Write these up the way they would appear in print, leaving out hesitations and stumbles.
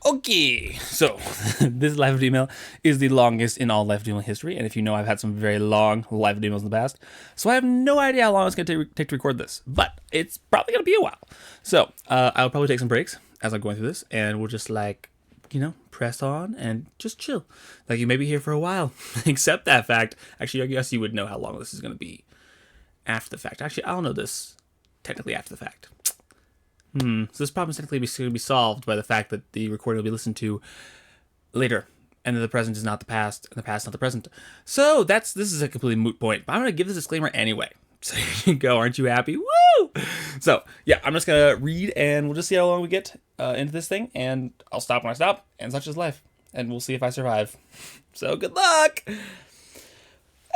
Okay, so this live of email is the longest in all live email history, and if you know, I've had some very long live emails in the past, so I have no idea how long it's going to take to record this, but it's probably going to be a while. So I'll probably take some breaks as I'm going through this, and we'll just press on and just chill. Like you may be here for a while, except that fact. Actually, I guess you would know how long this is going to be after the fact. Actually, I'll know this technically after the fact. So this problem is technically going to be solved by the fact that the recording will be listened to later, and that the present is not the past, and the past is not the present. So this is a completely moot point, but I'm going to give this disclaimer anyway. So here you go, aren't you happy? Woo! So yeah, I'm just going to read, and we'll just see how long we get into this thing, and I'll stop when I stop, and such is life, and we'll see if I survive. So good luck!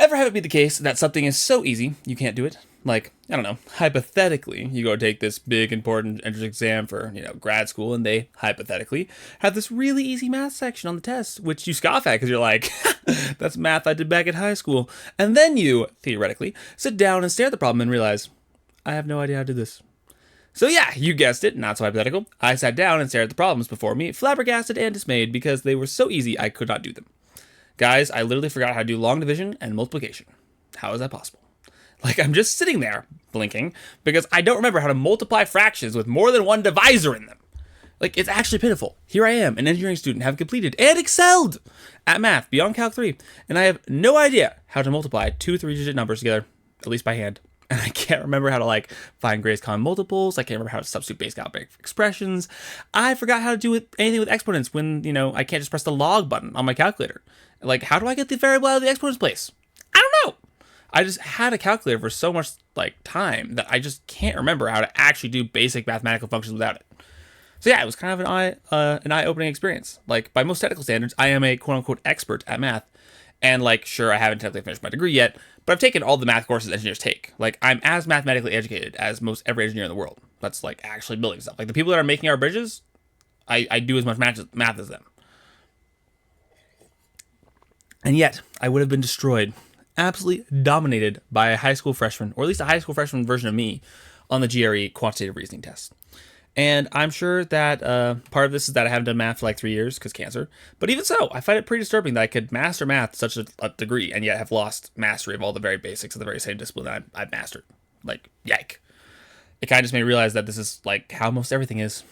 Ever have it be the case that something is so easy, you can't do it? Like, I don't know, hypothetically, you go take this big, important entrance exam for, grad school, and they, hypothetically, have this really easy math section on the test, which you scoff at because you're like, that's math I did back at high school. And then you, theoretically, sit down and stare at the problem and realize, I have no idea how to do this. So yeah, you guessed it, not so hypothetical. I sat down and stared at the problems before me, flabbergasted and dismayed because they were so easy I could not do them. Guys, I literally forgot how to do long division and multiplication. How is that possible? Like, I'm just sitting there, blinking, because I don't remember how to multiply fractions with more than one divisor in them. Like, it's actually pitiful. Here I am, an engineering student, have completed and excelled at math beyond Calc 3, and I have no idea how to multiply two 3-digit numbers together, at least by hand. And I can't remember how to, find greatest common multiples. I can't remember how to substitute basic algebraic expressions. I forgot how to do anything with exponents when, I can't just press the log button on my calculator. Like, how do I get the variable out of the exponents place? I don't know. I just had a calculator for so much time that I just can't remember how to actually do basic mathematical functions without it. So yeah, it was kind of an eye-opening experience. Like, by most technical standards, I am a quote-unquote expert at math. And sure, I haven't technically finished my degree yet, but I've taken all the math courses engineers take. Like, I'm as mathematically educated as most every engineer in the world. That's actually building stuff. Like, the people that are making our bridges, I do as much math as them. And yet, I would have been destroyed, absolutely dominated by a high school freshman, or at least a high school freshman version of me, on the GRE quantitative reasoning test. And I'm sure that part of this is that I haven't done math for 3 years because cancer. But even so, I find it pretty disturbing that I could master math to such a degree and yet have lost mastery of all the very basics of the very same discipline that I've mastered. Yike. It kind of just made me realize that this is how most everything is.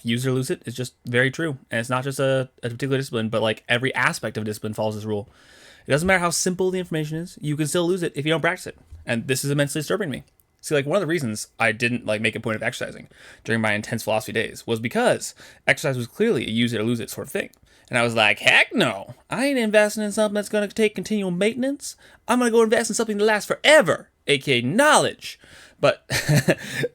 Use it or lose it is just very true. And it's not just a particular discipline, but every aspect of a discipline follows this rule. It doesn't matter how simple the information is, you can still lose it if you don't practice it. And this is immensely disturbing to me. See, one of the reasons I didn't make a point of exercising during my intense philosophy days was because exercise was clearly a use it or lose it sort of thing. And I was like, heck no, I ain't investing in something that's going to take continual maintenance. I'm going to go invest in something that lasts forever, aka knowledge. But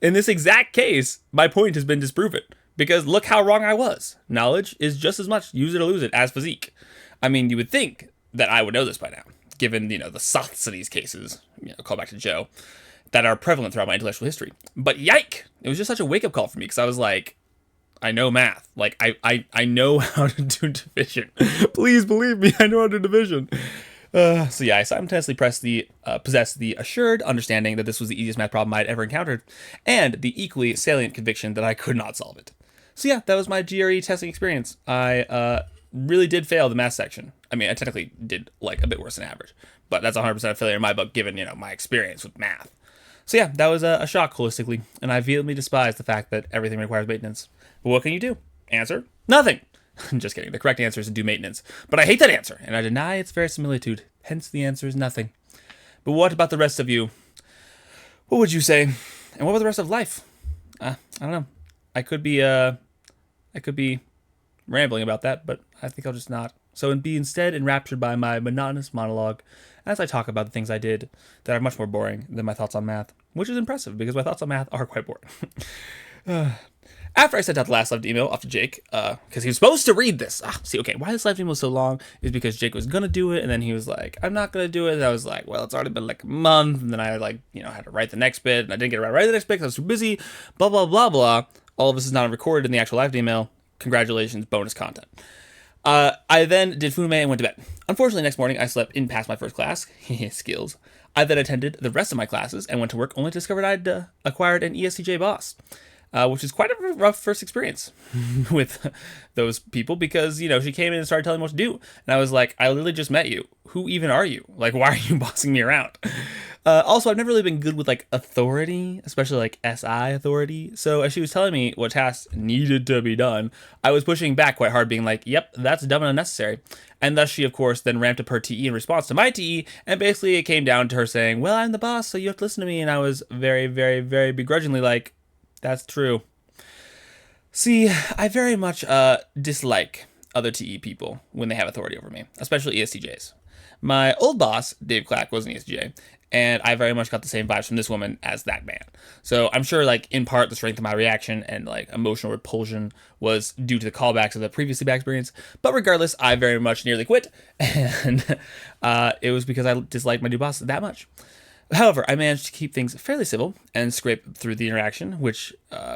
in this exact case, my point has been disproven. Because look how wrong I was. Knowledge is just as much use it or lose it as physique. I mean, you would think that I would know this by now, given, the Sosthenes cases, call back to Joe, that are prevalent throughout my intellectual history. But yike! It was just such a wake-up call for me, because I was like, I know math. I know how to do division. Please believe me, I know how to do division. So yeah, I simultaneously possessed the assured understanding that this was the easiest math problem I'd ever encountered, and the equally salient conviction that I could not solve it. So yeah, that was my GRE testing experience. I really did fail the math section. I mean, I technically did a bit worse than average, but that's 100% a failure in my book, given, my experience with math. So yeah, that was a shock holistically, and I vehemently despise the fact that everything requires maintenance. But what can you do? Answer? Nothing. Just kidding. The correct answer is to do maintenance. But I hate that answer, and I deny its verisimilitude. Hence, the answer is nothing. But what about the rest of you? What would you say? And what about the rest of life? I don't know. I could be rambling about that, but I think I'll just not. So be instead enraptured by my monotonous monologue as I talk about the things I did that are much more boring than my thoughts on math, which is impressive because my thoughts on math are quite boring. After I sent out the last live email off to Jake, because he was supposed to read this. Why this live email was so long is because Jake was going to do it, and then he was like, I'm not going to do it. And I was like, well, it's already been a month, and then I had to write the next bit, and I didn't get to write the next bit because I was too busy, blah, blah, blah, blah. All of this is not recorded in the actual live email. Congratulations, bonus content. I then did Fume and went to bed. Unfortunately, next morning, I slept in past my first class. Skills. I then attended the rest of my classes and went to work only to discover I'd acquired an ESTJ boss. which is quite a rough first experience with those people because, you know, she came in and started telling me what to do. And I was like, I literally just met you. Who even are you? Like, why are you bossing me around? Also, I've never really been good with like authority, especially like SI authority. So as she was telling me what tasks needed to be done, I was pushing back quite hard, being like, yep, that's dumb and unnecessary. And thus she, of course, then ramped up her TE in response to my TE. And basically it came down to her saying, well, I'm the boss, so you have to listen to me. And I was very, very, very begrudgingly like, that's true. See, I very much dislike other TE people when they have authority over me, especially ESTJs. My old boss, Dave Clack, was an ESTJ, and I very much got the same vibes from this woman as that man. So I'm sure, like, in part, the strength of my reaction and, like, emotional repulsion was due to the callbacks of the previously bad experience. But regardless, I very much nearly quit, and it was because I disliked my new boss that much. However, I managed to keep things fairly civil and scrape through the interaction, which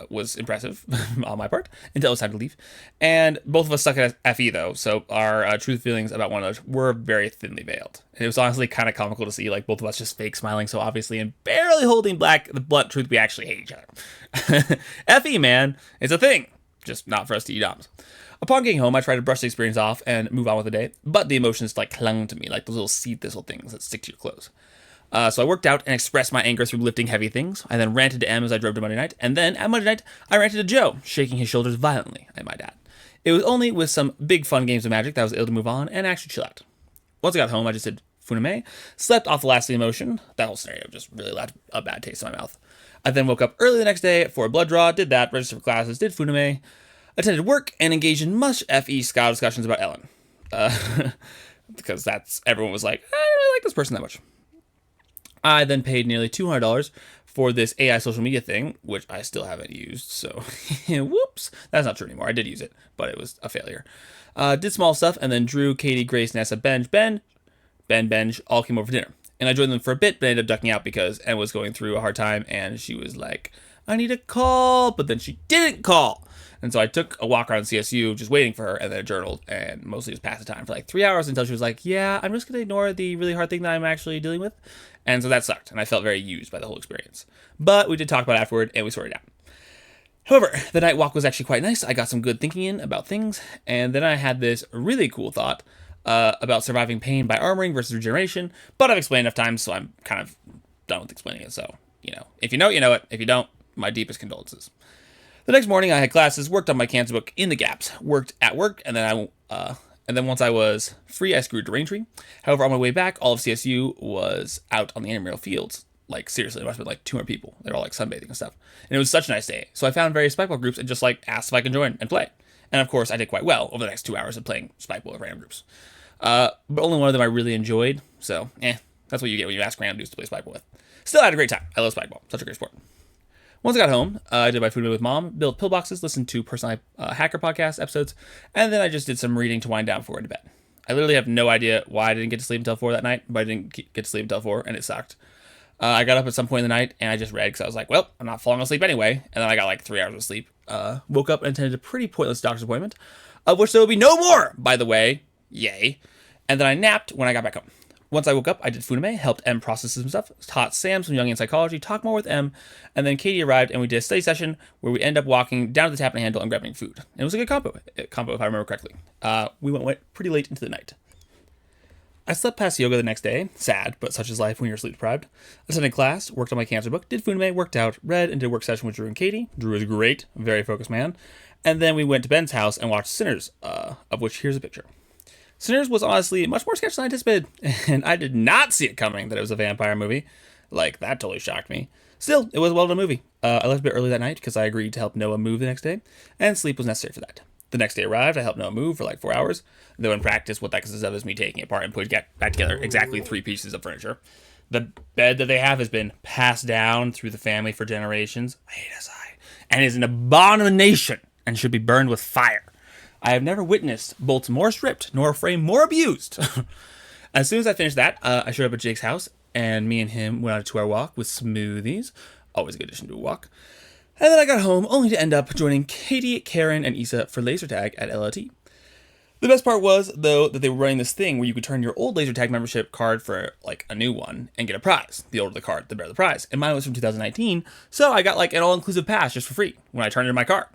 was impressive on my part, until it was time to leave. And both of us stuck at FE, though, so our true feelings about one another were very thinly veiled. And it was honestly kind of comical to see, like, both of us just fake smiling so obviously and barely holding back the blunt truth we actually hate each other. FE, man, it's a thing, just not for us TE doms. Upon getting home, I tried to brush the experience off and move on with the day, but the emotions, like, clung to me, like those little seed thistle things that stick to your clothes. So I worked out and expressed my anger through lifting heavy things. I then ranted to M as I drove to Monday night, and then at Monday night, I ranted to Joe, shaking his shoulders violently at my dad. It was only with some big fun games of Magic that I was able to move on and actually chill out. Once I got home, I just did Funame, slept off the last of the emotion. That whole scenario just really left a bad taste in my mouth. I then woke up early the next day for a blood draw, did that, registered for classes, did Funame, attended work, and engaged in much FE scout discussions about Ellen. Because everyone was like, I don't really like this person that much. I then paid nearly $200 for this AI social media thing, which I still haven't used, so whoops. That's not true anymore. I did use it, but it was a failure. Did small stuff, and then Drew, Katie, Grace, Nessa, Ben, all came over for dinner. And I joined them for a bit, but I ended up ducking out because Anne was going through a hard time, and she was like, I need a call, but then she didn't call. And so I took a walk around CSU, just waiting for her, and then I journaled, and mostly just passed the time for like 3 hours until she was like, yeah, I'm just going to ignore the really hard thing that I'm actually dealing with. And so that sucked, and I felt very used by the whole experience. But we did talk about it afterward, and we sorted it out. However, the night walk was actually quite nice. I got some good thinking in about things, and then I had this really cool thought about surviving pain by armoring versus regeneration, but I've explained enough times, so I'm kind of done with explaining it. So, you know it, you know it. If you don't, my deepest condolences. The next morning, I had classes, worked on my cancer book in the gaps, worked at work, and then once I was free, I screwed to Raintree. However, on my way back, all of CSU was out on the intramural fields. Like, seriously, there must have been like 200 people. They're all like sunbathing and stuff. And it was such a nice day. So I found various spikeball groups and just like asked if I could join and play. And of course, I did quite well over the next 2 hours of playing spikeball with random groups. But only one of them I really enjoyed. So, that's what you get when you ask random dudes to play spikeball with. Still had a great time. I love spikeball. Such a great sport. Once I got home, I did my food with mom, built pillboxes, listened to personal hacker podcast episodes, and then I just did some reading to wind down before I went to bed. I literally have no idea why I didn't get to sleep until 4 that night, but I didn't get to sleep until 4, and it sucked. I got up at some point in the night, and I just read because I was like, well, I'm not falling asleep anyway, and then I got like 3 hours of sleep. Woke up and attended a pretty pointless doctor's appointment, of which there will be no more, by the way. Yay. And then I napped when I got back home. Once I woke up, I did Funame, helped M process some stuff, taught Sam some Jungian psychology, talked more with M, and then Katie arrived and we did a study session where we ended up walking down to the tap and handle and grabbing food. And it was a good combo if I remember correctly. We went pretty late into the night. I slept past yoga the next day, sad, but such is life when you're sleep deprived. Attended class, worked on my cancer book, did Funame, worked out, read, and did a work session with Drew and Katie. Drew is great, very focused man. And then we went to Ben's house and watched Sinners, of which here's a picture. Sinners was honestly much more sketchy than I anticipated, and I did not see it coming that it was a vampire movie. Like, that totally shocked me. Still, it was a well-done movie. I left a bit early that night because I agreed to help Noah move the next day, and sleep was necessary for that. The next day arrived, I helped Noah move for like 4 hours, though in practice what that consists of is me taking it apart and putting back together exactly 3 pieces of furniture. The bed that they have has been passed down through the family for generations, and is an abomination and should be burned with fire. I have never witnessed bolts more stripped, nor a frame more abused. As soon as I finished that, I showed up at Jake's house, and me and him went on a 2-hour walk with smoothies. Always a good addition to a walk. And then I got home, only to end up joining Katie, Karen, and Issa for laser tag at LLT. The best part was, though, that they were running this thing where you could turn your old laser tag membership card for, like, a new one and get a prize. The older the card, the better the prize. And mine was from 2019, so I got, like, an all-inclusive pass just for free when I turned in my card.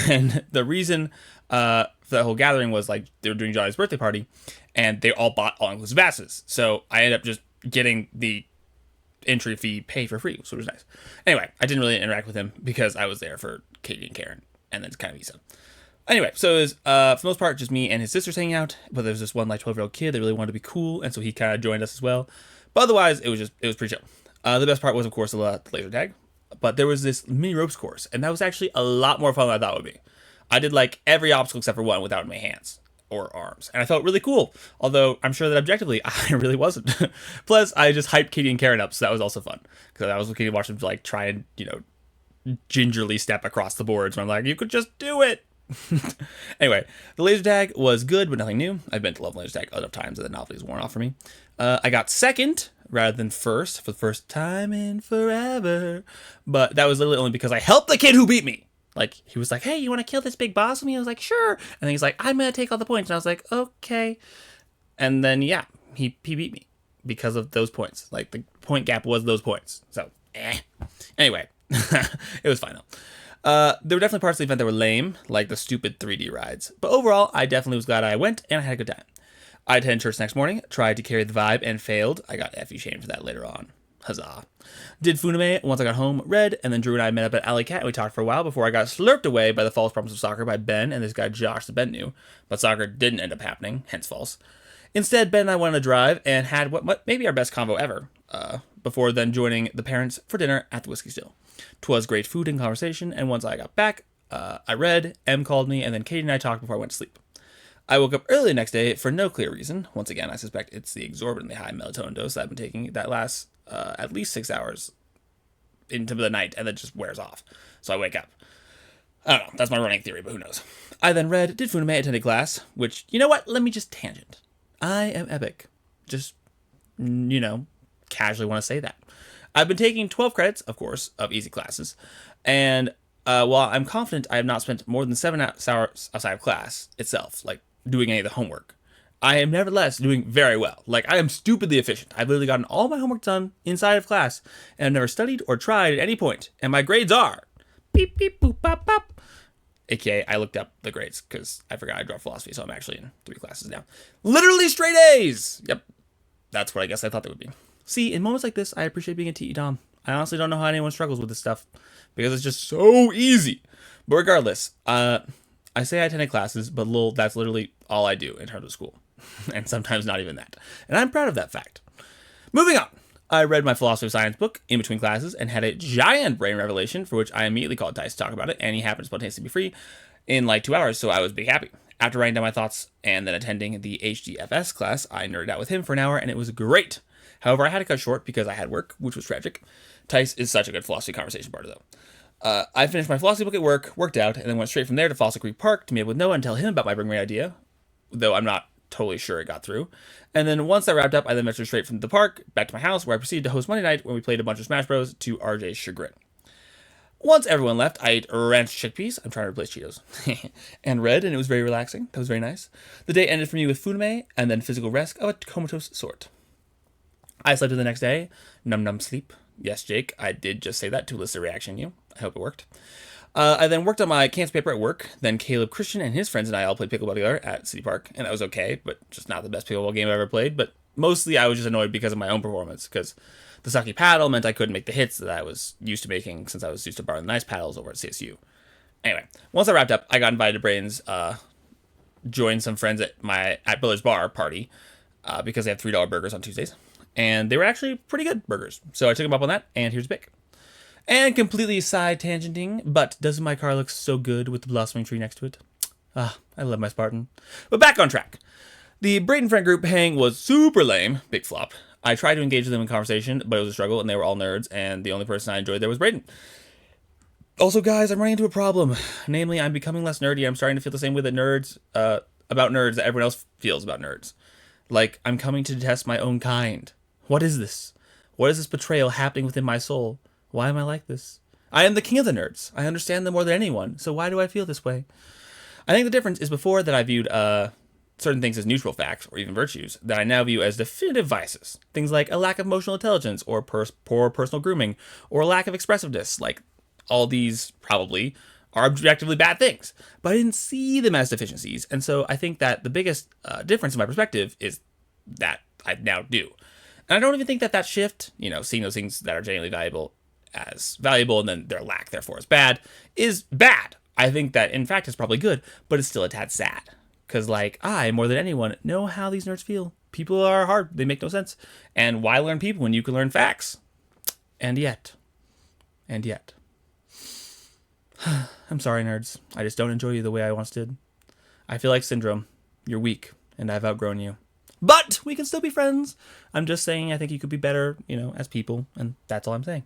And the reason for that whole gathering was, like, they were doing Johnny's birthday party, and they all bought all-inclusive passes. So I ended up just getting the entry fee pay for free, which was nice. Anyway, I didn't really interact with him because I was there for Katie and Karen, and then it's kind of Isa. Anyway, so it was, for the most part, just me and his sisters hanging out, but there was this one, like, 12-year-old kid that really wanted to be cool, and so he kind of joined us as well. But otherwise, it was pretty chill. The best part was, of course, the laser tag, but there was this mini ropes course, and that was actually a lot more fun than I thought it would be. I did, like, every obstacle except for one without my hands or arms, and I felt really cool, although I'm sure that objectively, I really wasn't. Plus, I just hyped Katie and Karen up, so that was also fun, because I was looking to watch them, like, try and, gingerly step across the boards, and I'm like, you could just do it! Anyway, the laser tag was good, but nothing new. I've been to level laser tag enough times that the novelty is worn off for me. I got second rather than first for the first time in forever, but that was literally only because I helped the kid who beat me. Like, he was like, hey, you want to kill this big boss with me? I was like, sure. And then he's like, I'm going to take all the points. And I was like, okay. And then, yeah, he beat me because of those points. Like, the point gap was those points. So, Anyway, it was fine though. There were definitely parts of the event that were lame, like the stupid 3D rides. But overall, I definitely was glad I went, and I had a good time. I attended church next morning, tried to carry the vibe, and failed. I got effie shamed for that later on. Huzzah. Did Funame once I got home, read, and then Drew and I met up at Alley Cat, and we talked for a while before I got slurped away by the false promise of soccer by Ben and this guy Josh that Ben knew. But soccer didn't end up happening, hence false. Instead, Ben and I went on a drive and had what maybe our best convo ever, before then joining the parents for dinner at the Whiskey Still. 'Twas great food and conversation, and once I got back, I read, Em called me, and then Katie and I talked before I went to sleep. I woke up early the next day for no clear reason. Once again, I suspect it's the exorbitantly high melatonin dose that I've been taking that lasts at least 6 hours into the night and then just wears off. So I wake up. I don't know, that's my running theory, but who knows. I then read, did Funame attend class, which, you know what, let me just tangent. I am epic. Just, casually want to say that. I've been taking 12 credits, of course, of easy classes, and while I'm confident I have not spent more than 7 hours outside of class itself, like doing any of the homework, I am nevertheless doing very well. Like, I am stupidly efficient. I've literally gotten all my homework done inside of class, and I've never studied or tried at any point, and my grades are beep, beep, boop, bop, bop. AKA, I looked up the grades, because I forgot I dropped philosophy, so I'm actually in 3 classes now. Literally straight A's! Yep. That's what I guess I thought they would be. See, in moments like this, I appreciate being a TE Dom. I honestly don't know how anyone struggles with this stuff, because it's just so easy. But regardless, I say I attended classes, but that's literally all I do in terms of school. And sometimes not even that. And I'm proud of that fact. Moving on. I read my philosophy of science book in between classes and had a giant brain revelation, for which I immediately called Tice to talk about it, and he happened to spontaneously be free in like 2 hours, so I was big happy. After writing down my thoughts and then attending the HDFS class, I nerded out with him for an hour, and it was great. However, I had to cut short because I had work, which was tragic. Tice is such a good philosophy conversation partner, though. I finished my philosophy book at work, worked out, and then went straight from there to Fossil Creek Park to meet up with Noah and tell him about my Bring Me idea, though I'm not totally sure it got through. And then once that wrapped up, I then ventured straight from the park back to my house, where I proceeded to host Monday night when we played a bunch of Smash Bros. To RJ's chagrin. Once everyone left, I ate ranch chickpeas, I'm trying to replace Cheetos, and read, and it was very relaxing. That was very nice. The day ended for me with Funame, and then physical rest of a comatose sort. I slept in the next day. Num sleep. Yes, Jake, I did just say that to elicit a reaction in you. I hope it worked. I then worked on my cancer paper at work. Then Caleb Christian and his friends and I all played pickleball together at City Park, and that was okay, but just not the best pickleball game I've ever played. But mostly I was just annoyed because of my own performance, because the sucky paddle meant I couldn't make the hits that I was used to making since I was used to borrowing the nice paddles over at CSU. Anyway, once I wrapped up, I got invited to Brains, join some friends at Billard's Bar party, because they have $3 burgers on Tuesdays. And they were actually pretty good burgers. So I took them up on that, and here's a pic. And completely side tangenting, but doesn't my car look so good with the blossoming tree next to it? Ah, I love my Spartan. But back on track. The Braden friend group hang was super lame, big flop. I tried to engage with them in conversation, but it was a struggle, and they were all nerds, and the only person I enjoyed there was Braden. Also, guys, I'm running into a problem. Namely, I'm becoming less nerdy. I'm starting to feel the same way that about nerds that everyone else feels about nerds. Like, I'm coming to detest my own kind. What is this? What is this betrayal happening within my soul? Why am I like this? I am the king of the nerds. I understand them more than anyone, so why do I feel this way? I think the difference is before that I viewed certain things as neutral facts or even virtues that I now view as definitive vices. Things like a lack of emotional intelligence or poor personal grooming or a lack of expressiveness. Like, all these probably are objectively bad things, but I didn't see them as deficiencies. And so I think that the biggest difference in my perspective is that I now do. And I don't even think that shift, seeing those things that are genuinely valuable as valuable and then their lack therefore is bad. I think that in fact it's probably good, but it's still a tad sad. Because I, more than anyone, know how these nerds feel. People are hard. They make no sense. And why learn people when you can learn facts? And yet. I'm sorry, nerds. I just don't enjoy you the way I once did. I feel like Syndrome. You're weak, and I've outgrown you. But we can still be friends. I'm just saying I think you could be better, as people, and that's all I'm saying.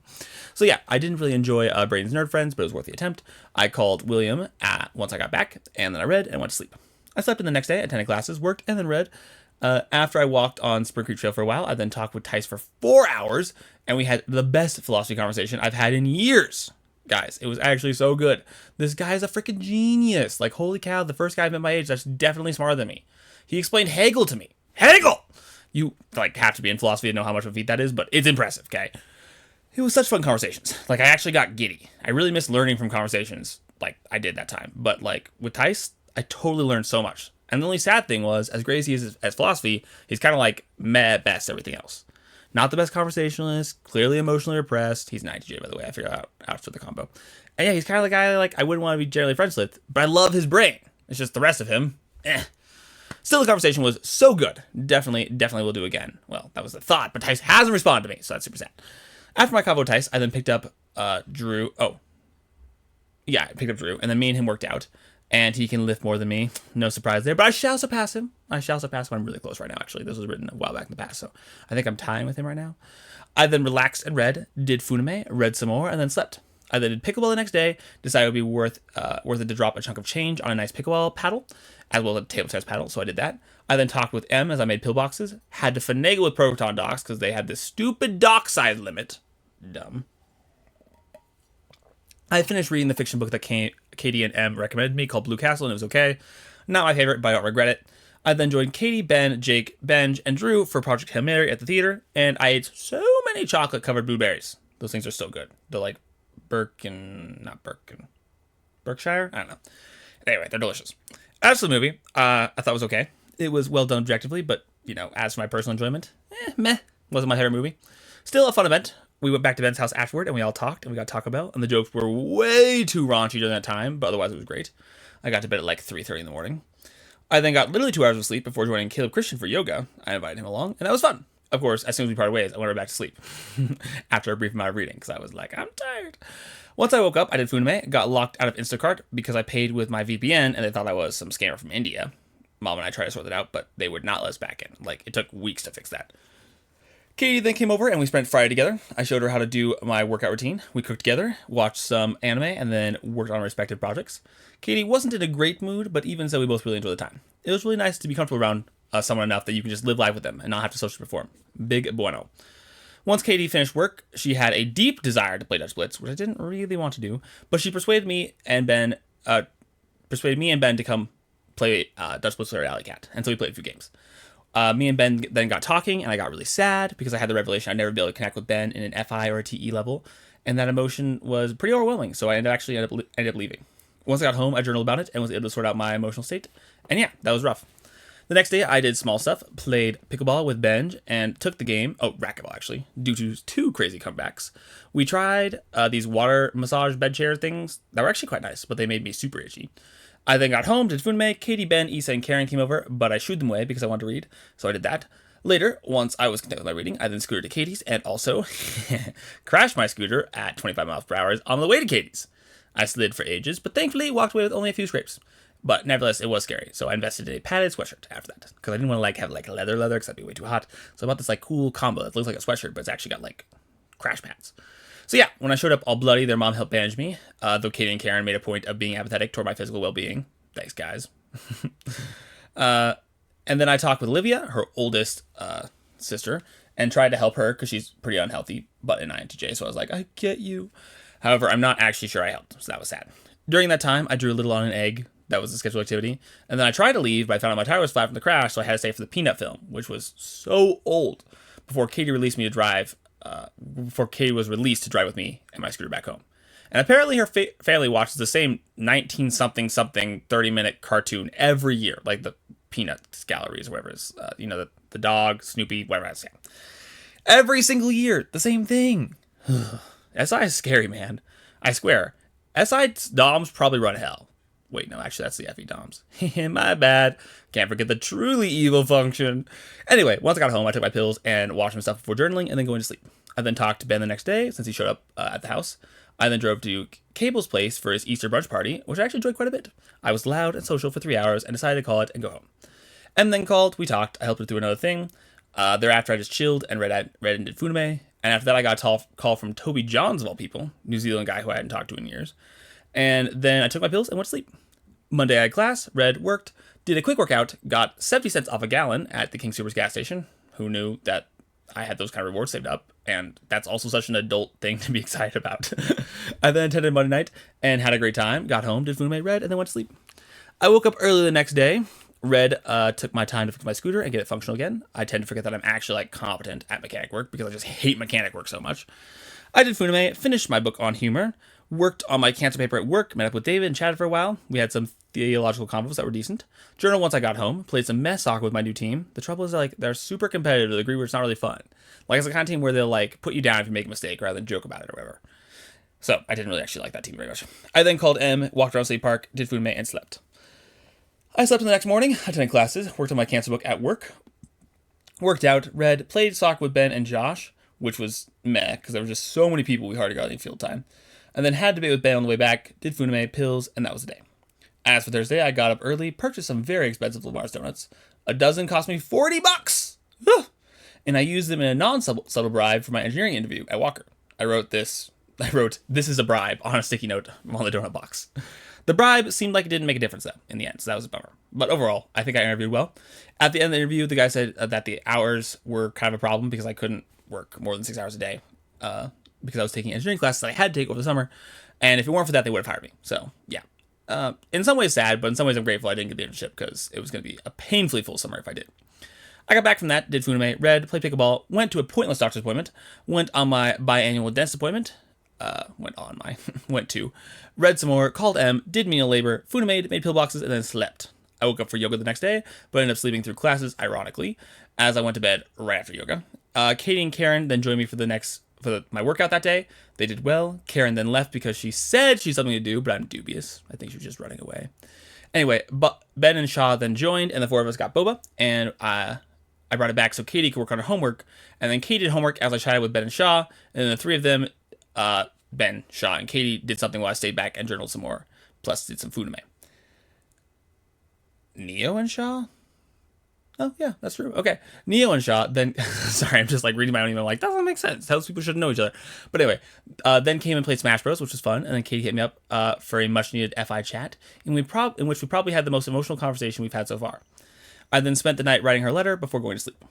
So yeah, I didn't really enjoy Braden's Nerd Friends, but it was worth the attempt. I called William once I got back, and then I read and went to sleep. I slept in the next day, attended classes, worked, and then read. After I walked on Spring Creek Trail for a while, I then talked with Tice for 4 hours, and we had the best philosophy conversation I've had in years. Guys, it was actually so good. This guy is a freaking genius. Holy cow, the first guy I've met my age that's definitely smarter than me. He explained Hegel to me. Hegel! You, have to be in philosophy to know how much of a feat that is, but it's impressive, okay? It was such fun conversations. I actually got giddy. I really miss learning from conversations I did that time. But, with Tice, I totally learned so much. And the only sad thing was, as great as he is as philosophy, he's kind of meh at best everything else. Not the best conversationalist, clearly emotionally repressed. He's an ITJ, by the way. I figured out for the combo. And yeah, he's kind of the guy I wouldn't want to be generally friends with, but I love his brain. It's just the rest of him, Still, the conversation was so good. Definitely will do again. Well, that was the thought, but Tice hasn't responded to me, so that's super sad. After my convo with Tice, I then picked up Drew. Oh, yeah, I picked up Drew, and then me and him worked out. And he can lift more than me. No surprise there. But I shall surpass him. I'm really close right now, actually. This was written a while back in the past, so I think I'm tying with him right now. I then relaxed and read, did Funime, read some more, and then slept. I then did pickleball the next day, decided it would be worth it to drop a chunk of change on a nice pickleball paddle, as well as a table tennis paddle, so I did that. I then talked with M as I made pillboxes, had to finagle with Proton Docs because they had this stupid dock size limit. Dumb. I finished reading the fiction book that Katie and M recommended me called Blue Castle, and it was okay. Not my favorite, but I don't regret it. I then joined Katie, Ben, Jake, Benj, and Drew for Project Hail Mary at the theater, and I ate so many chocolate-covered blueberries. Those things are so good. They're Berkshire? I don't know. Anyway, they're delicious. As for the movie, I thought it was okay. It was well done objectively, but, as for my personal enjoyment, meh. Wasn't my favorite movie. Still a fun event. We went back to Ben's house afterward, and we all talked, and we got Taco Bell, and the jokes were way too raunchy during that time, but otherwise it was great. I got to bed at 3:30 in the morning. I then got literally 2 hours of sleep before joining Caleb Christian for yoga. I invited him along, and that was fun. Of course, as soon as we parted ways, I went right back to sleep after a brief amount of reading, because I was I'm tired. Once I woke up, I did Funime, got locked out of Instacart because I paid with my VPN, and they thought I was some scammer from India. Mom and I tried to sort that out, but they would not let us back in. It took weeks to fix that. Katie then came over and we spent Friday together. I showed her how to do my workout routine. We cooked together, watched some anime, and then worked on our respective projects. Katie wasn't in a great mood, but even so, we both really enjoyed the time. It was really nice to be comfortable around someone enough that you can just live life with them and not have to socially perform. Big bueno. Once Katie finished work, she had a deep desire to play Dutch Blitz, which I didn't really want to do, but she persuaded me and Ben to come play Dutch Blitz with her Alley Cat, and so we played a few games. Me and Ben then got talking, and I got really sad because I had the revelation I'd never be able to connect with Ben in an FI or a TE level, and that emotion was pretty overwhelming, so I ended up leaving. Once I got home, I journaled about it and was able to sort out my emotional state, and yeah, that was rough. The next day, I did small stuff, played pickleball with Benj, and took the game, racquetball actually, due to 2 crazy comebacks. We tried these water massage bed chair things that were actually quite nice, but they made me super itchy. I then got home, did Funme, Katie, Ben, Issa, and Karen came over, but I shooed them away because I wanted to read, so I did that. Later, once I was content with my reading, I then scooted to Katie's and also crashed my scooter at 25 miles per hour on the way to Katie's. I slid for ages, but thankfully walked away with only a few scrapes. But nevertheless, it was scary, so I invested in a padded sweatshirt after that, because I didn't want to have leather, because that'd be way too hot. So I bought this cool combo that looks like a sweatshirt, but it's actually got crash pads. So yeah, when I showed up all bloody, their mom helped bandage me, though Katie and Karen made a point of being apathetic toward my physical well-being. Thanks, guys. And then I talked with Olivia, her oldest sister, and tried to help her because she's pretty unhealthy, but an INTJ, so I was like, I get you. However, I'm not actually sure I helped, so that was sad. During that time, I drew a little on an egg, That was the scheduled activity. And then I tried to leave, but I found out my tire was flat from the crash, so I had to stay for the Peanut film, which was so old, before Katie released me to drive, before Katie was released to drive with me and my scooter back home. And apparently her family watches the same 19-something 30-minute cartoon every year, like the Peanuts galleries, or whatever it is. The dog, Snoopy, whatever that's. Every single year, the same thing. SI is scary, man. I swear. SI DOMs probably run hell. Wait, no, actually, that's the FE DOMs. My bad. Can't forget the truly evil function. Anyway, once I got home, I took my pills and washed my stuff before journaling and then going to sleep. I then talked to Ben the next day, since he showed up at the house. I then drove to Cable's place for his Easter brunch party, which I actually enjoyed quite a bit. I was loud and social for 3 hours and decided to call it and go home. And then called, we talked, I helped her through another thing. Thereafter, I just chilled and read and did Funime. And after that, I got a call from Toby Johns, of all people, New Zealand guy who I hadn't talked to in years. And then I took my pills and went to sleep. Monday, I had class, read, worked, did a quick workout, got 70 cents off a gallon at the King Soopers gas station. Who knew that I had those kind of rewards saved up? And that's also such an adult thing to be excited about. I then attended Monday night and had a great time, got home, did Funime, read, and then went to sleep. I woke up early the next day. Read, took my time to fix my scooter and get it functional again. I tend to forget that I'm actually competent at mechanic work because I just hate mechanic work so much. I did Funime, finished my book on humor, worked on my cancer paper at work, met up with David and chatted for a while. We had some theological convos that were decent. Journal once I got home, played some mess soccer with my new team. The trouble is they're super competitive to the degree where it's not really fun. It's the kind of team where they'll put you down if you make a mistake rather than joke about it or whatever. So I didn't really actually like that team very much. I then called M, walked around State Park, did Funime, and slept. I slept in the next morning, attended classes, worked on my cancer book at work, worked out, read, played soccer with Ben and Josh, which was meh, because there were just so many people we hardly got any field time, and then had a debate with Ben on the way back, did Funime, pills, and that was the day. As for Thursday, I got up early, purchased some very expensive Lamar's donuts. A dozen cost me $40! And I used them in a non-subtle bribe for my engineering interview at Walker. I wrote, this is a bribe, on a sticky note on the donut box. The bribe seemed like it didn't make a difference, though, in the end, so that was a bummer. But overall, I think I interviewed well. At the end of the interview, the guy said that the hours were kind of a problem because I couldn't work more than 6 hours a day because I was taking engineering classes that I had to take over the summer. And if it weren't for that, they would have hired me. So, yeah. In some ways sad, but in some ways I'm grateful I didn't get the internship because it was going to be a painfully full summer if I did. I got back from that, did Funime, read, played pickleball, went to a pointless doctor's appointment, went on my biannual dentist appointment, read some more, called M, did menial labor, Funime, made pillboxes, and then slept. I woke up for yoga the next day, but ended up sleeping through classes, ironically, as I went to bed right after yoga. Katie and Karen then joined me for my workout that day. They did well. Karen then left because she said she had something to do, but I'm dubious. I think she was just running away. Anyway, but Ben and Shaw then joined, and the four of us got boba, and I brought it back so Katie could work on her homework, and then Katie did homework as I chatted with Ben and Shaw, and then the three of them, Ben, Shaw, and Katie did something while I stayed back and journaled some more, plus did some Funime. Neo and Shaw? Oh, yeah, that's true. Okay. Neo and Shaw, then... sorry, I'm just reading my own email doesn't make sense. Those people shouldn't know each other. But anyway, then came and played Smash Bros, which was fun, and then Katie hit me up for a much-needed FI chat, in which we probably had the most emotional conversation we've had so far. I then spent the night writing her letter before going to sleep.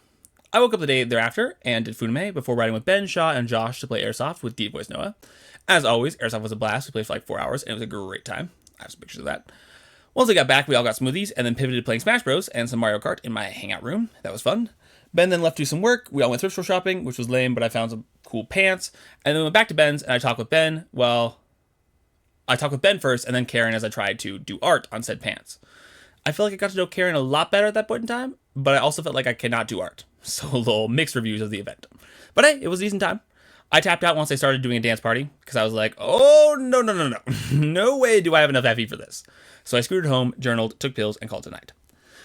I woke up the day thereafter and did Funime before riding with Ben, Shaw, and Josh to play Airsoft with Deep Voice Noah. As always, Airsoft was a blast. We played for 4 hours, and it was a great time. I have some pictures of that. Once I got back, we all got smoothies, and then pivoted to playing Smash Bros. And some Mario Kart in my hangout room. That was fun. Ben then left to do some work. We all went thrift store shopping, which was lame, but I found some cool pants. And then went back to Ben's, and I talked with Ben. Well, I talked with Ben first, and then Karen as I tried to do art on said pants. I feel like I got to know Karen a lot better at that point in time, but I also felt like I cannot do art. So a little mixed reviews of the event. But hey, it was a decent time. I tapped out once they started doing a dance party, because I was like, oh, no. No way do I have enough FE for this. So I scooted home, journaled, took pills, and called it a night.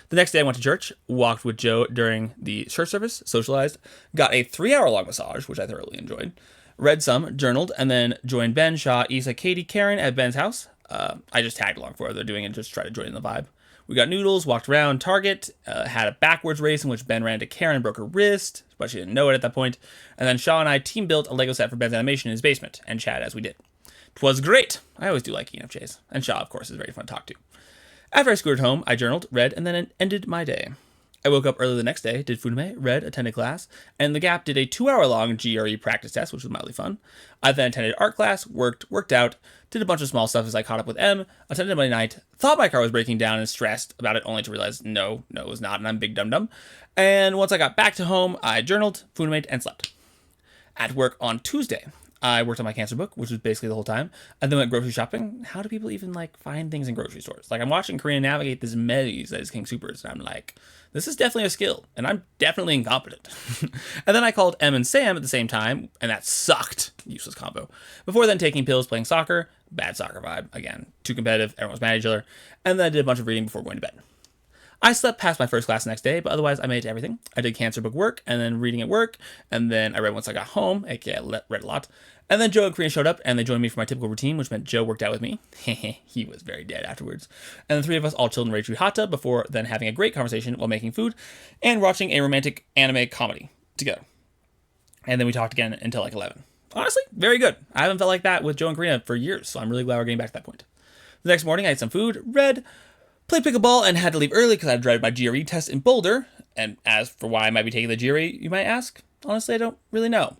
The next day I went to church, walked with Joe during the church service, socialized, got a 3-hour-long massage, which I thoroughly enjoyed, read some, journaled, and then joined Ben, Shaw, Isa, Katie, Karen at Ben's house. I just tagged along for what they're doing and just tried to join in the vibe. We got noodles, walked around Target, had a backwards race in which Ben ran into Karen and broke her wrist, but she didn't know it at that point. And then Shaw and I team built a Lego set for Ben's animation in his basement and chatted as we did. 'Twas great. I always do like ENFJs. And Shaw, of course, is very fun to talk to. After I scooted home, I journaled, read, and then ended my day. I woke up early the next day, did Funime, read, attended class, and the Gap did a 2-hour-long GRE practice test, which was mildly fun. I then attended art class, worked out, did a bunch of small stuff as I caught up with M, attended Monday night, thought my car was breaking down and stressed about it, only to realize no, it was not, and I'm big dum-dum. And once I got back to home, I journaled, Funimate, and slept. At work on Tuesday, I worked on my cancer book, which was basically the whole time, and then went grocery shopping. How do people even, find things in grocery stores? I'm watching Korean navigate this maze that is King Supers, and I'm like, this is definitely a skill, and I'm definitely incompetent. And then I called M and Sam at the same time, and that sucked. Useless combo. Before then taking pills, playing soccer. Bad soccer vibe. Again, too competitive, everyone was mad at each other. And then I did a bunch of reading before going to bed. I slept past my first class the next day, but otherwise I made it to everything. I did cancer book work, and then reading at work, and then I read once I got home, aka I read a lot. And then Joe and Korean showed up, and they joined me for my typical routine, which meant Joe worked out with me. He was very dead afterwards. And the three of us all chilled in Rage hot tub before then having a great conversation while making food and watching a romantic anime comedy together. And then we talked again until 11. Honestly, very good. I haven't felt like that with Joe and Korean for years, so I'm really glad we're getting back to that point. The next morning, I ate some food, read, played pickleball, and had to leave early because I had to drive my GRE test in Boulder. And as for why I might be taking the GRE, you might ask? Honestly, I don't really know.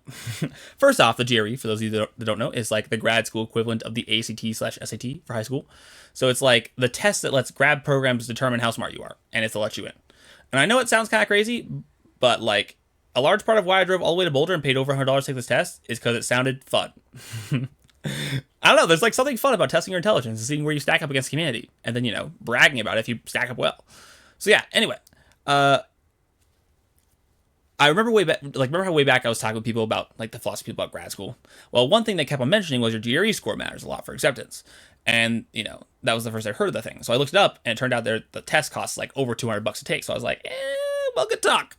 First off, the GRE, for those of you that don't know, is the grad school equivalent of the ACT/SAT for high school. So it's the test that lets grad programs determine how smart you are, and it's to let you in. And I know it sounds kind of crazy, but a large part of why I drove all the way to Boulder and paid over $100 to take this test is because it sounded fun. I don't know, there's something fun about testing your intelligence and seeing where you stack up against humanity, and then, bragging about it if you stack up well. So yeah, anyway, I remember remember how way back I was talking with people about the philosophy about grad school. Well, one thing they kept on mentioning was your GRE score matters a lot for acceptance, and that was the first I heard of the thing. So I looked it up, and it turned out the test costs over $200 to take. So I was like, well, good talk.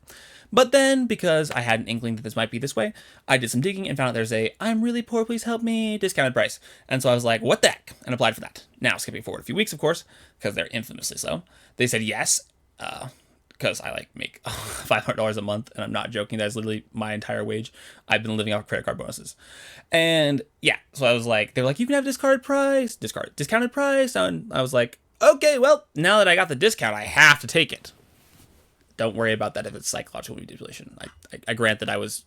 But then, because I had an inkling that this might be this way, I did some digging and found out there's a "I'm really poor, please help me" discounted price. And so I was like, what the heck? And applied for that. Now, skipping forward a few weeks, of course, because they're infamously slow, they said yes, because I make $500 a month, and I'm not joking. That's literally my entire wage. I've been living off credit card bonuses. And yeah, so I was like, they were like, you can have discounted price. And I was like, okay, well, now that I got the discount, I have to take it. Don't worry about that if it's psychological manipulation. I grant that I was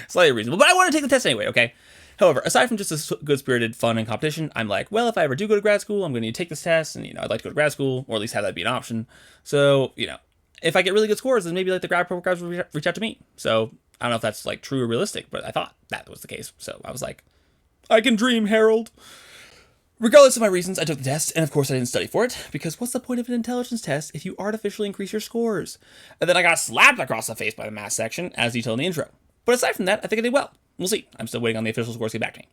slightly reasonable, but I want to take the test anyway, okay? However, aside from just this good-spirited fun and competition, I'm like, well, if I ever do go to grad school, I'm going to need to take this test, and, I'd like to go to grad school, or at least have that be an option. So, if I get really good scores, then maybe the grad programs will reach out to me. So, I don't know if that's true or realistic, but I thought that was the case. So, I was like, I can dream, Harold. Regardless of my reasons, I took the test, and of course I didn't study for it, because what's the point of an intelligence test if you artificially increase your scores? And then I got slapped across the face by the math section, as detailed in the intro. But aside from that, I think I did well. We'll see. I'm still waiting on the official scores to get back to me.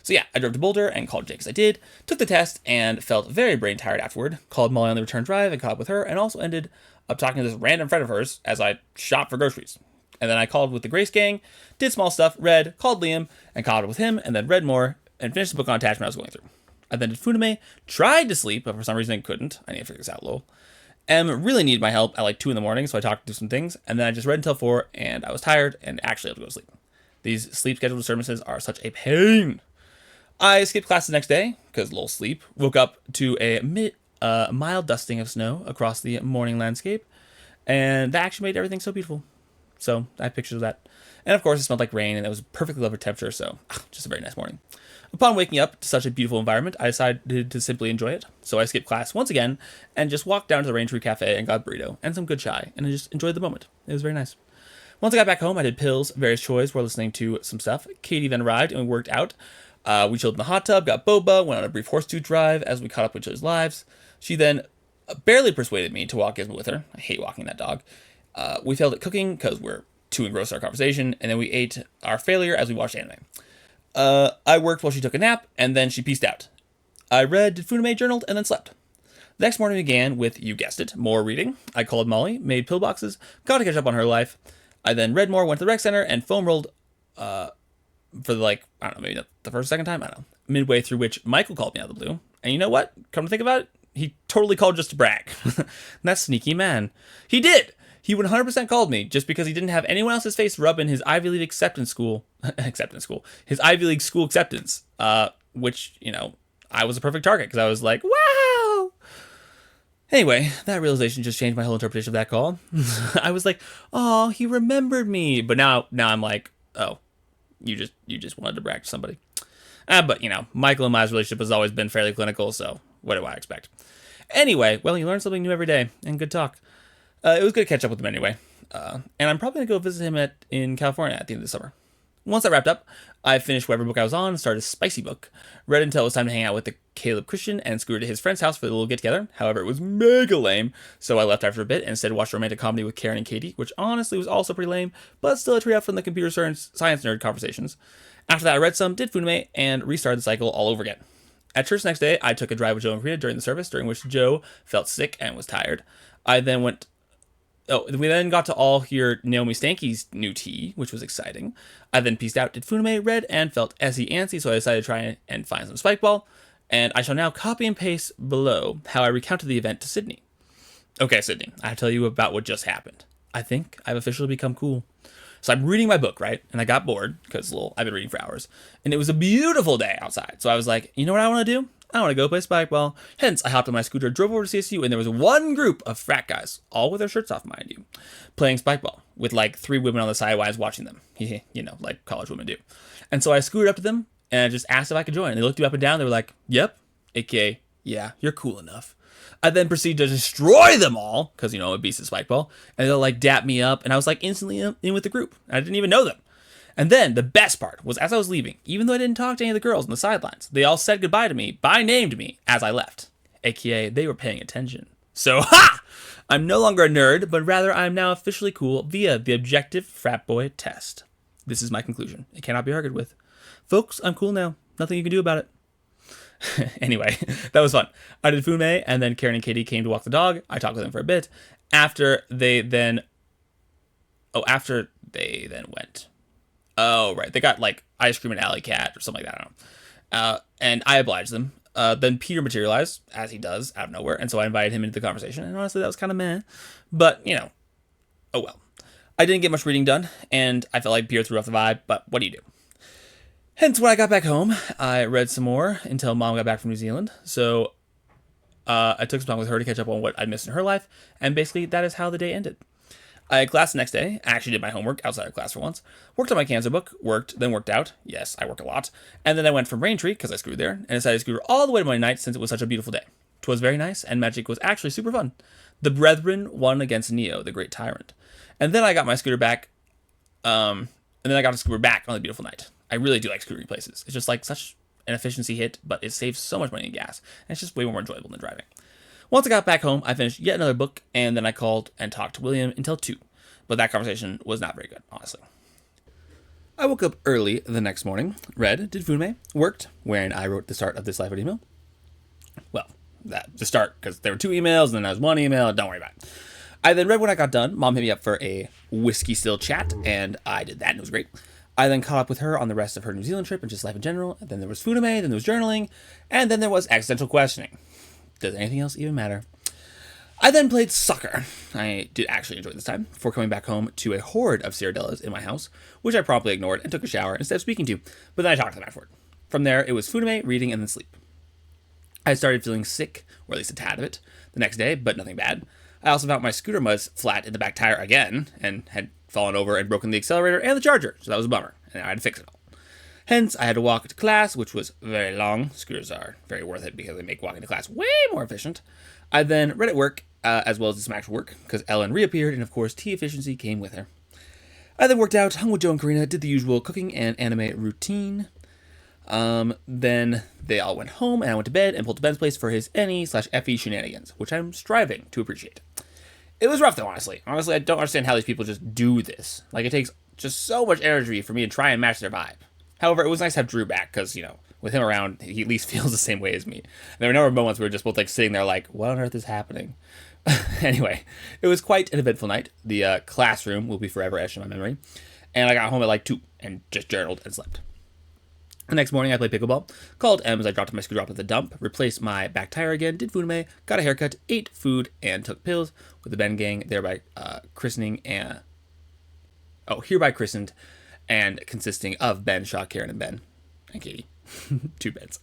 So yeah, I drove to Boulder and called Jake as I did, took the test, and felt very brain tired afterward, called Molly on the return drive and caught up with her, and also ended up talking to this random friend of hers as I shopped for groceries. And then I called with the Grace gang, did small stuff, read, called Liam, and caught up with him, and then read more, and finished the book on attachment I was going through. I then did Funime, tried to sleep, but for some reason I couldn't. I need to figure this out, lol. Really needed my help at 2 in the morning, so I talked through some things, and then I just read until 4, and I was tired, and actually had to go to sleep. These sleep scheduled disturbances are such a pain. I skipped class the next day, because lol sleep, woke up to a mild dusting of snow across the morning landscape, and that actually made everything so beautiful. So, I have pictures of that. And of course, it smelled like rain, and it was perfectly lovely temperature, so just a very nice morning. Upon waking up to such a beautiful environment, I decided to simply enjoy it. So I skipped class once again and just walked down to the Rain Tree Cafe and got a burrito and some good chai, and I just enjoyed the moment. It was very nice. Once I got back home, I did pills, various chores, while listening to some stuff. Katie then arrived and we worked out. We chilled in the hot tub, got boba, went on a brief horseshoe drive as we caught up with each other's lives. She then barely persuaded me to walk Gizmo with her. I hate walking that dog. We failed at cooking because we're too engrossed in our conversation, and then we ate our failure as we watched anime. I worked while she took a nap, and then she peaced out. I read, did Funime, journaled, and then slept. The next morning began with, you guessed it, more reading. I called Molly, made pillboxes, got to catch up on her life. I then read more, went to the rec center, and foam rolled for I don't know, maybe the first or second time? I don't know. Midway through which Michael called me out of the blue. And you know what? Come to think about it, he totally called just to brag. That sneaky man. He did! He 100% called me just because he didn't have anyone else's face rub in his Ivy League his Ivy League school acceptance, which, I was a perfect target because I was like, wow! Anyway, that realization just changed my whole interpretation of that call. I was like, "Oh, he remembered me," but now I'm like, "Oh, you just wanted to brag to somebody." But Michael and my relationship has always been fairly clinical, so what do I expect? Anyway, well, you learn something new every day, and good talk. It was good to catch up with him anyway, and I'm probably gonna go visit him in California at the end of the summer. Once that wrapped up, I finished whatever book I was on and started a spicy book. Read until it was time to hang out with the Caleb Christian and scooted to his friend's house for a little get together. However, it was mega lame, so I left after a bit and instead watched a romantic comedy with Karen and Katie, which honestly was also pretty lame, but still a treat out from the computer science nerd conversations. After that, I read some, did Funime, and restarted the cycle all over again. At church the next day, I took a drive with Joe and Karina during the service, during which Joe felt sick and was tired. I then went we then got to all hear Naomi Stanky's new tea, which was exciting. I then pieced out, did Funime, read, and felt SE antsy, so I decided to try and find some Spikeball. And I shall now copy and paste below how I recounted the event to Sydney. Okay, Sydney, I have to tell you about what just happened. I think I've officially become cool. So I'm reading my book, right? And I got bored, because I've been reading for hours. And it was a beautiful day outside. So I was like, you know what I want to do? I want to go play Spikeball. Hence, I hopped on my scooter, drove over to CSU, and there was one group of frat guys, all with their shirts off, mind you, playing Spikeball, with like 3 women on the side while I was watching them. Like college women do. And so I scooted up to them, and I just asked if I could join. And they looked me up and down. They were like, yep, aka, yeah, you're cool enough. I then proceeded to destroy them all, because, a beast of Spikeball, and they'll like dap me up, and I was like instantly in with the group. I didn't even know them. And then the best part was as I was leaving, even though I didn't talk to any of the girls on the sidelines, they all said goodbye to me, by named me, as I left. AKA, they were paying attention. So, ha! I'm no longer a nerd, but rather I am now officially cool via the objective frat boy test. This is my conclusion. It cannot be argued with. Folks, I'm cool now. Nothing you can do about it. Anyway, that was fun. I did Fume, and then Karen and Katie came to walk the dog. I talked with them for a bit. After they then went. Oh, right. They got like ice cream and alley cat or something like that. I don't know. And I obliged them. Then Peter materialized, as he does, out of nowhere. And so I invited him into the conversation. And honestly, that was kind of meh. But, oh well. I didn't get much reading done. And I felt like Peter threw off the vibe. But what do you do? Hence, when I got back home, I read some more until Mom got back from New Zealand. So I took some time with her to catch up on what I missed in her life. And basically, that is how the day ended. I had class the next day. I actually did my homework outside of class for once. Worked on my cancer book. Then worked out. Yes, I work a lot. And then I went from Braintree, because I screwed there, and decided to scooter all the way to Monday night since it was such a beautiful day. 'Twas very nice, and Magic was actually super fun. The Brethren won against Neo, the Great Tyrant. And then I got my scooter back, and then I got to scooter back on the beautiful night. I really do like scootering places. It's just like such an efficiency hit, but it saves so much money in gas. And it's just way more enjoyable than driving. Once I got back home, I finished yet another book, and then I called and talked to William until 2. But that conversation was not very good, honestly. I woke up early the next morning, read, did Funime, worked, wherein I wrote the start of this live email. Well, the start, because there were 2 emails, and then there was 1 email, don't worry about it. I then read when I got done. Mom hit me up for a whiskey still chat, and I did that, and it was great. I then caught up with her on the rest of her New Zealand trip and just life in general. And then there was Funime, then there was journaling, and then there was existential questioning. Does anything else even matter? I then played soccer. I did actually enjoy this time, before coming back home to a horde of Ceradellas in my house, which I promptly ignored and took a shower instead of speaking to, but then I talked to them afterward. From there, it was Funime, reading, and then sleep. I started feeling sick, or at least a tad of it, the next day, but nothing bad. I also found my scooter was flat in the back tire again, and had fallen over and broken the accelerator and the charger, so that was a bummer, and I had to fix it all. Hence, I had to walk to class, which was very long. Scooters are very worth it because they make walking to class way more efficient. I then read at work, as well as did some actual work, because Ellen reappeared, and of course, tea efficiency came with her. I then worked out, hung with Joe and Karina, did the usual cooking and anime routine. Then they all went home, and I went to bed and pulled to Ben's place for his NE/FE shenanigans, which I'm striving to appreciate. It was rough, though, honestly. Honestly, I don't understand how these people just do this. Like, it takes just so much energy for me to try and match their vibe. However, it was nice to have Drew back, because, with him around, he at least feels the same way as me. There were a number of moments where we were just both, sitting there like, what on earth is happening? Anyway, it was quite an eventful night. The classroom will be forever etched in my memory. And I got home at 2 and just journaled and slept. The next morning, I played pickleball, called M as I dropped my scooter off at the dump, replaced my back tire again, did Funime, got a haircut, ate food, and took pills with the Ben gang, thereby hereby christened and consisting of Ben, Shaw, Karen, and Katie. 2 beds.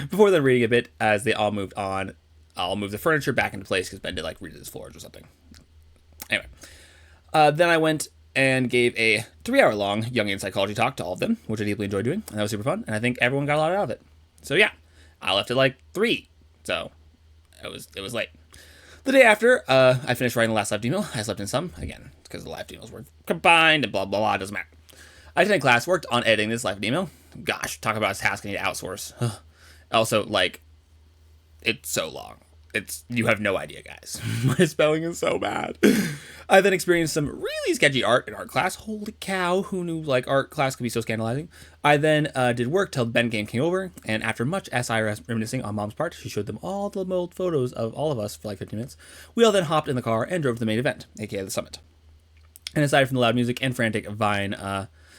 Before then, reading a bit as they all moved on I'll move the furniture back into place because Ben did like redid his floors or something. Anyway, then I went and gave a 3-hour long Jungian psychology talk to all of them, which I deeply enjoyed doing, and that was super fun, and I think everyone got a lot out of it. So yeah, I left at like 3, so it was late. The day after, I finished writing the last live email. I slept in some, again, because the live emails were combined and blah, blah, blah, doesn't matter. I attended class, worked on editing this live email. Gosh, talk about a task I need to outsource. Also, like, it's so long. You have no idea, guys. My spelling is so bad. I then experienced some really sketchy art in art class. Holy cow, who knew like art class could be so scandalizing? I then did work till Ben came over, and after much SIRS reminiscing on Mom's part, she showed them all the old photos of all of us for like 15 minutes. We all then hopped in the car and drove to the main event, aka the summit. And aside from the loud music and frantic Vine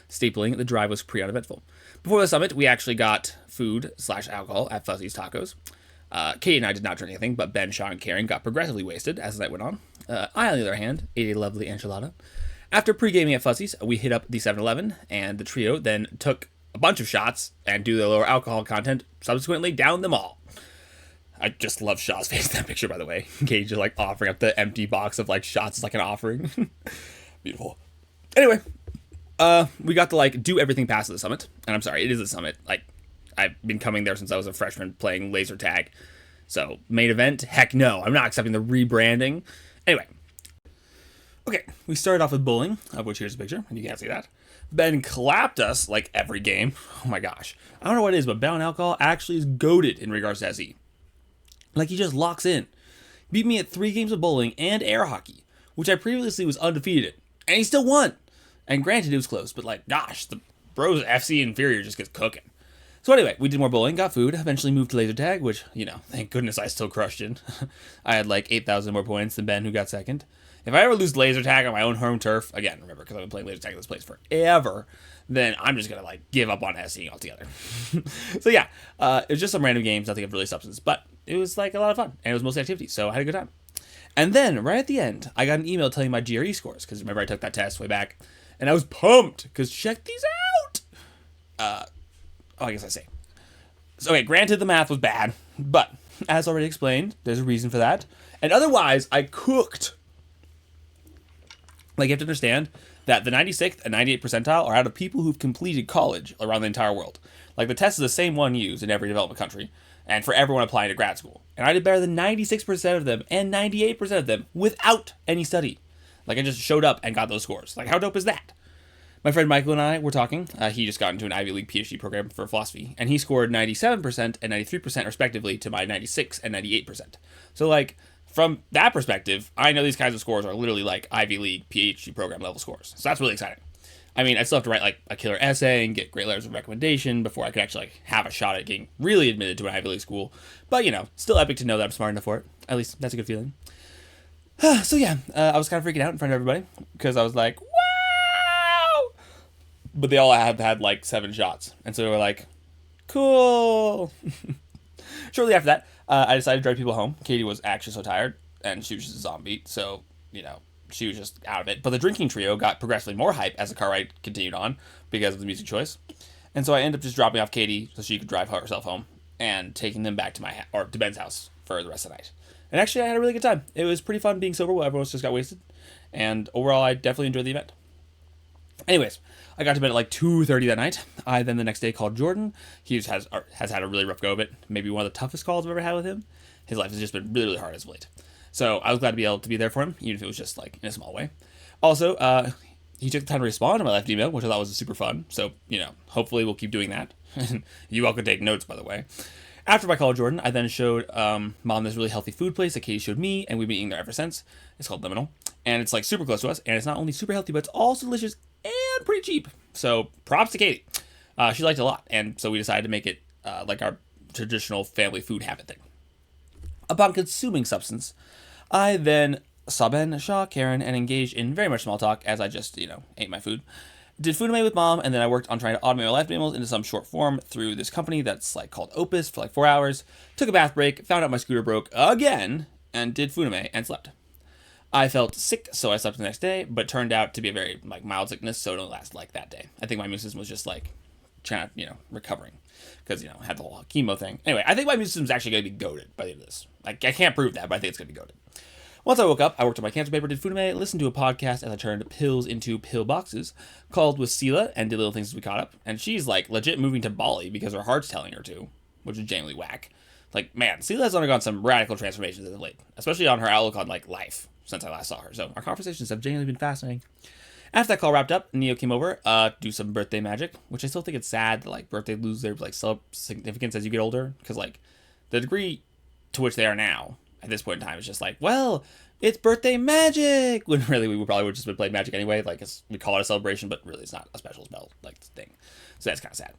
stapling, the drive was pretty uneventful. Before the summit, we actually got food/alcohol at Fuzzy's Tacos. Katie and I did not drink anything, but Ben, Sean, and Karen got progressively wasted as the night went on. I, on the other hand, ate a lovely enchilada. After pre-gaming at Fuzzy's, we hit up the 7-Eleven, and the trio then took a bunch of shots, and due to the lower alcohol content, subsequently downed them all. I just love Shaw's face in that picture, by the way. Katie just like offering up the empty box of like shots as like an offering. Beautiful. Anyway, we got to like do everything past the summit, and I'm sorry, it is a summit. Like, I've been coming there since I was a freshman playing laser tag. So, main event? Heck no. I'm not accepting the rebranding. Anyway. Okay, we started off with bowling, of which here's a picture, and you can't see that. Ben clapped us like every game. Oh my gosh. I don't know what it is, but Ben on alcohol actually is goated in regards to SE. Like, he just locks in. Beat me at 3 games of bowling and air hockey, which I previously was undefeated in. And he still won. And granted, it was close, but like, gosh, the bros FC inferior just gets cooking. So anyway, we did more bowling, got food, eventually moved to laser tag, which, you know, thank goodness I still crushed in. I had like 8,000 more points than Ben, who got second. If I ever lose laser tag on my own home turf, again, remember, because I've been playing laser tag in this place forever, then I'm just going to like give up on SEing altogether. So yeah, it was just some random games, nothing of really substance, but it was like a lot of fun, and it was mostly activity, so I had a good time. And then, right at the end, I got an email telling my GRE scores, because remember I took that test way back, and I was pumped, because check these out! I guess I say. So, okay, granted the math was bad, but, as already explained, there's a reason for that. And otherwise, I cooked. Like, you have to understand that the 96th and 98th percentile are out of people who've completed college around the entire world. Like, the test is the same one used in every development country, and for everyone applying to grad school. And I did better than 96% of them and 98% of them without any study. Like, I just showed up and got those scores. Like, how dope is that? My friend Michael and I were talking. He just got into an Ivy League PhD program for philosophy, and he scored 97% and 93% respectively to my 96 and 98%. So, like, from that perspective, I know these kinds of scores are literally like Ivy League PhD program level scores. So that's really exciting. I mean, I still have to write like a killer essay and get great letters of recommendation before I could actually like have a shot at getting really admitted to an Ivy League school. But, you know, still epic to know that I'm smart enough for it. At least that's a good feeling. So yeah, I was kind of freaking out in front of everybody because I was like, wow! But they all had like 7 shots. And so they were like, cool. Shortly after that, I decided to drive people home. Katie was actually so tired, and she was just a zombie, so, you know, she was just out of it. But the drinking trio got progressively more hype as the car ride continued on because of the music choice. And so I ended up just dropping off Katie so she could drive herself home and taking them back to to Ben's house for the rest of the night. And actually, I had a really good time. It was pretty fun being sober while everyone else just got wasted. And overall, I definitely enjoyed the event. Anyways, I got to bed at like 2:30 that night. I then the next day called Jordan. He has had a really rough go of it. Maybe one of the toughest calls I've ever had with him. His life has just been really, really hard as of late. So I was glad to be able to be there for him, even if it was just like in a small way. Also, he took the time to respond to my left email, which I thought was super fun. So, you know, hopefully we'll keep doing that. You all can take notes, by the way. After my call with Jordan, I then showed Mom this really healthy food place that Katie showed me, and we've been eating there ever since. It's called Liminal. And it's like super close to us, and it's not only super healthy, but it's also delicious and pretty cheap. So props to Katie. She liked it a lot, and so we decided to make it like our traditional family food habit thing. Upon consuming substance, I then saw Ben, Shaw, Karen, and engaged in very much small talk as I just, you know, ate my food. Did food away with Mom, and then I worked on trying to automate my life demos into some short form through this company that's like called Opus for like 4 hours. Took a bath break, found out my scooter broke again, and did Funame and slept. I felt sick, so I slept the next day, but turned out to be a very like mild sickness, so it only lasted like that day. I think my immune system was just like trying to, recovering. Because, had the whole chemo thing. Anyway, I think my immune system is actually going to be goated by the end of this. Like, I can't prove that, but I think it's going to be goated. Once I woke up, I worked on my cancer paper, did Funime, listened to a podcast as I turned pills into pill boxes, called with Sela, and did little things as we caught up. And she's, like, legit moving to Bali because her heart's telling her to, which is genuinely whack. Like, man, Sela has undergone some radical transformations as of late, especially on her outlook on, like, life since I last saw her. So our conversations have genuinely been fascinating. After that call wrapped up, Neo came over to do some birthday magic, which I still think it's sad that, like, birthdays lose their, like, significance as you get older. Because, like, the degree to which they are now, at this point in time, is just like, well, it's birthday magic! When really we probably would just been playing magic anyway. Like, we call it a celebration, but really it's not a special spell, like, thing. So that's kind of sad.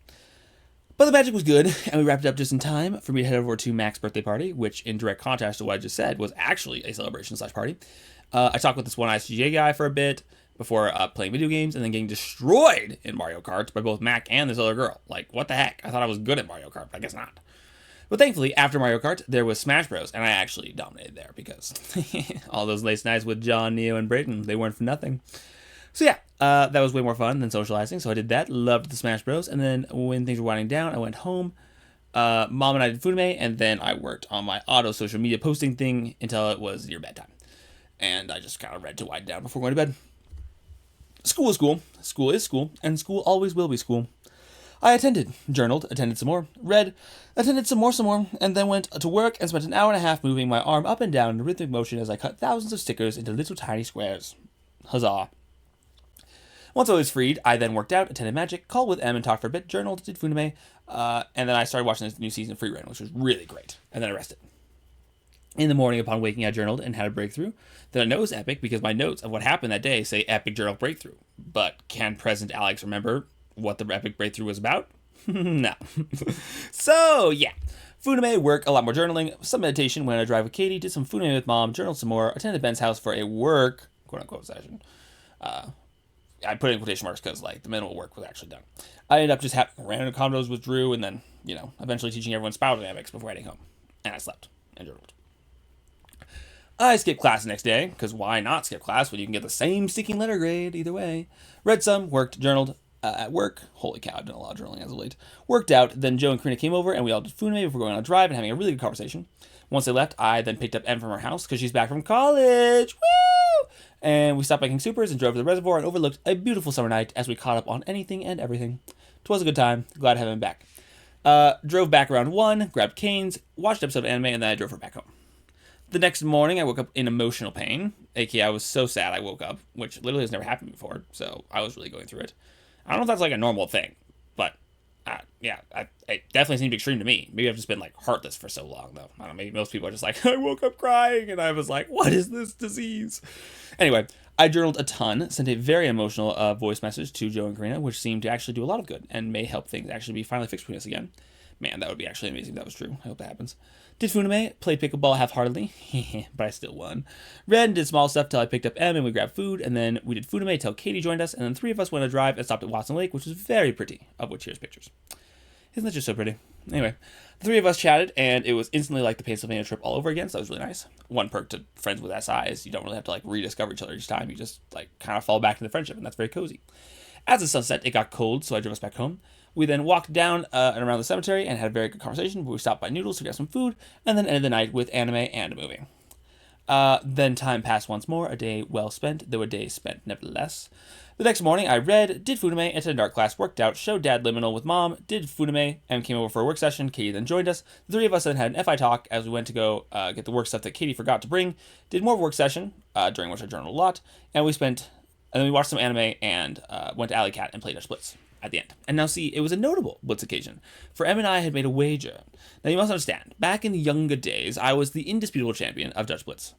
But the magic was good, and we wrapped it up just in time for me to head over to Mac's birthday party, which, in direct contrast to what I just said, was actually a celebration/party. I talked with this one ICGA guy for a bit before playing video games, and then getting destroyed in Mario Kart by both Mac and this other girl. Like, what the heck? I thought I was good at Mario Kart, but I guess not. But thankfully, after Mario Kart, there was Smash Bros, and I actually dominated there because all those late nights with John, Neo, and Brayton, they weren't for nothing. So yeah, that was way more fun than socializing, so I did that, loved the Smash Bros, and then when things were winding down, I went home. Mom and I did Funime, and then I worked on my auto social media posting thing until it was near bedtime. And I just kind of read to wind down before going to bed. School is school, school is school, and school always will be school. I attended, journaled, attended some more, read, attended some more, and then went to work and spent an hour and a half moving my arm up and down in rhythmic motion as I cut thousands of stickers into little tiny squares. Huzzah. Once I was freed, I then worked out, attended magic, called with M and talked for a bit, journaled, did Funime, and then I started watching this new season of Free Run, which was really great, and then I rested. In the morning upon waking, I journaled and had a breakthrough that I know is epic because my notes of what happened that day say epic journal breakthrough. But can present Alex remember what the epic breakthrough was about? No. So, yeah. Funime, work, a lot more journaling, some meditation when I drive with Katie, did some Funime with Mom, journaled some more, attended Ben's house for a work, quote-unquote, session. I put it in quotation marks because, like, the minimal work was actually done. I ended up just having random convos with Drew and then, eventually teaching everyone spiral dynamics before heading home. And I slept and journaled. I skipped class the next day, because why not skip class when you can get the same sticking letter grade either way? Read some, worked, journaled at work. Holy cow, I've done a lot of journaling as of late. Worked out, then Joe and Karina came over, and we all did Funime before going on a drive and having a really good conversation. Once they left, I then picked up Em from her house, because she's back from college. Woo! And we stopped by King Supers and drove to the reservoir and overlooked a beautiful summer night as we caught up on anything and everything. 'Twas a good time. Glad to have him back. Drove back around 1, grabbed Canes, watched an episode of anime, and then I drove her back home. The next morning, I woke up in emotional pain, aka I was so sad I woke up, which literally has never happened before, so I was really going through it. I don't know if that's like a normal thing, but it definitely seemed extreme to me. Maybe I've just been like heartless for so long, though. I don't know, maybe most people are just like, I woke up crying, and I was like, what is this disease? Anyway, I journaled a ton, sent a very emotional voice message to Joe and Karina, which seemed to actually do a lot of good, and may help things actually be finally fixed between us again. Man, that would be actually amazing if that was true. I hope that happens. Did Funime, played pickleball half-heartedly, but I still won. Read and did small stuff till I picked up M and we grabbed food, and then we did Funime till Katie joined us, and then 3 of us went on a drive and stopped at Watson Lake, which was very pretty, of which here's pictures. Isn't that just so pretty? Anyway, the 3 of us chatted, and it was instantly like the Pennsylvania trip all over again, so that was really nice. One perk to friends with SI is you don't really have to like rediscover each other each time. You just like kind of fall back into friendship, and that's very cozy. As the sun set, it got cold, so I drove us back home. We then walked down and around the cemetery and had a very good conversation where we stopped by Noodles to get some food, and then ended the night with anime and a movie. Then time passed once more, a day well spent, though a day spent nevertheless. The next morning, I read, did Funime, attended art class, worked out, showed Dad Liminal with Mom, did Funime, and came over for a work session. Katie then joined us. The 3 of us then had an FI talk as we went to go get the work stuff that Katie forgot to bring. Did more work session, during which I journaled a lot, and then we watched some anime and went to Alley Cat and played our splits at the end. And now see, it was a notable Blitz occasion, for Em and I had made a wager. Now you must understand, back in the younger days, I was the indisputable champion of Dutch Blitz.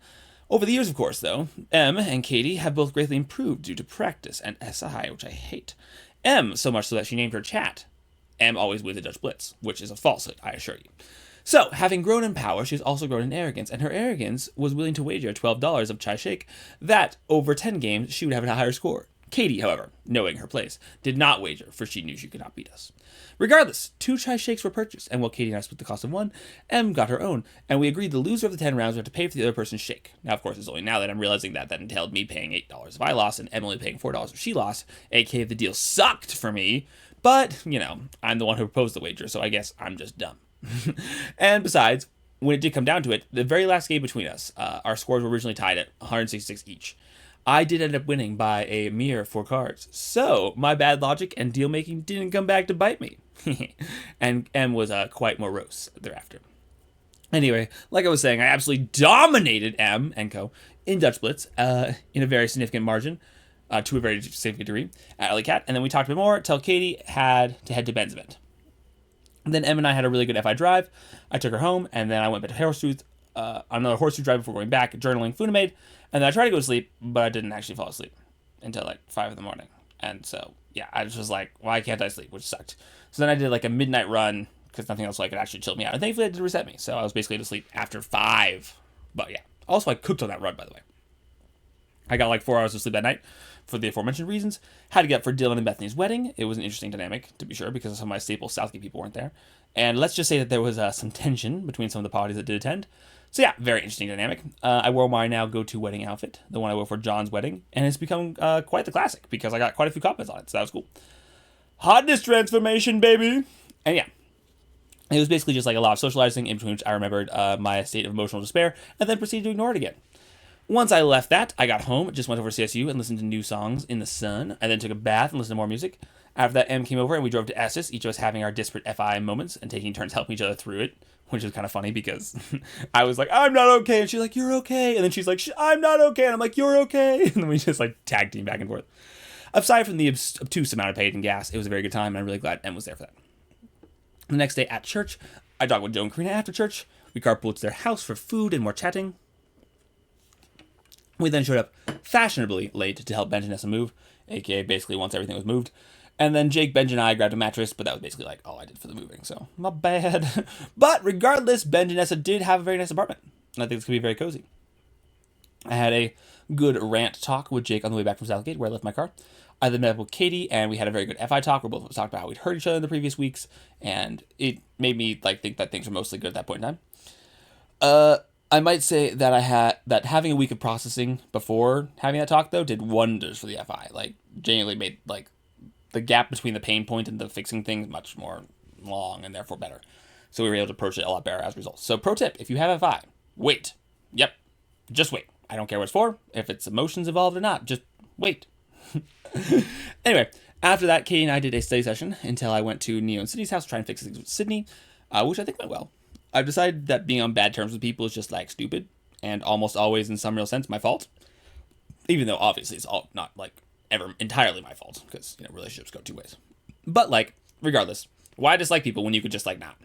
Over the years, of course, though, Em and Katie have both greatly improved due to practice and SI, which I hate. Em, so much so that she named her chat Em always wins the Dutch Blitz, which is a falsehood, I assure you. So, having grown in power, she's also grown in arrogance, and her arrogance was willing to wager $12 of chai shake that, over 10 games, she would have a higher score. Katie, however, knowing her place, did not wager, for she knew she could not beat us. Regardless, 2 chai shakes were purchased, and while Katie and I split the cost of 1, Em got her own, and we agreed the loser of the 10 rounds would have to pay for the other person's shake. Now, of course, it's only now that I'm realizing that entailed me paying $8 if I lost, and Em only paying $4 if she lost, aka the deal sucked for me, But, I'm the one who proposed the wager, so I guess I'm just dumb. And besides, when it did come down to it, the very last game between us, our scores were originally tied at 166 each. I did end up winning by a mere 4 cards. So, my bad logic and deal making didn't come back to bite me. And M was quite morose thereafter. Anyway, like I was saying, I absolutely dominated M and Co. in Dutch Blitz in a very significant margin, to a very significant degree, at Alley Cat. And then we talked a bit more till Katie had to head to Ben's event. And then Em and I had a really good FI drive. I took her home, and then I went back to Horseshoe, another Horseshoe drive before going back, journaling, Funimade, and then I tried to go to sleep, but I didn't actually fall asleep until like 5 in the morning. And so, yeah, I was just like, why can't I sleep? Which sucked. So then I did like a midnight run, because nothing else could actually chill me out. And thankfully it did reset me, so I was basically to sleep after 5. But yeah, also I cooked on that run, by the way. I got like 4 hours of sleep that night for the aforementioned reasons. Had to get up for Dylan and Bethany's wedding. It was an interesting dynamic, to be sure, because some of my staple Southgate people weren't there. And let's just say that there was some tension between some of the parties that did attend. So yeah, very interesting dynamic. I wore my now go-to wedding outfit, the one I wore for John's wedding, and it's become quite the classic because I got quite a few compliments on it, so that was cool. Hotness transformation, baby! And yeah, it was basically just like a lot of socializing, in between which I remembered my state of emotional despair, and then proceeded to ignore it again. Once I left that, I got home, just went over to CSU and listened to new songs in the sun. I then took a bath and listened to more music. After that, M came over and we drove to Estes, each of us having our disparate FI moments and taking turns helping each other through it, which was kind of funny because I was like, I'm not okay. And she's like, you're okay. And then she's like, I'm not okay. And I'm like, you're okay. And then we just like tag team back and forth. Aside from the obtuse amount of paid in gas, it was a very good time, and I'm really glad M was there for that. The next day at church, I talked with Joe and Karina after church. We carpooled to their house for food and more chatting. We then showed up fashionably late to help Benj and Nessa move, aka basically once everything was moved. And then Jake, Benj, and I grabbed a mattress, but that was basically like all I did for the moving, so not bad. But regardless, Benj and Nessa did have a very nice apartment, and I think it's going to be very cozy. I had a good rant talk with Jake on the way back from Southgate, where I left my car. I then met up with Katie, and we had a very good FI talk, where both of us talked about how we'd heard each other in the previous weeks, and it made me like think that things were mostly good at that point in time. I might say that having a week of processing before having that talk, though, did wonders for the FI. Like, genuinely made, like, the gap between the pain point and the fixing things much more long and therefore better. So we were able to approach it a lot better as a result. So, pro tip, if you have FI, wait. Yep. Just wait. I don't care what it's for. If it's emotions involved or not, just wait. Anyway, after that, Katie and I did a study session until I went to Neo and Sydney's house to try and fix things with Sydney, which I think went well. I've decided that being on bad terms with people is just, like, stupid, and almost always, in some real sense, my fault. Even though, obviously, it's all not, like, ever entirely my fault, because, relationships go 2 ways. But, like, regardless, why dislike people when you could just, like, not?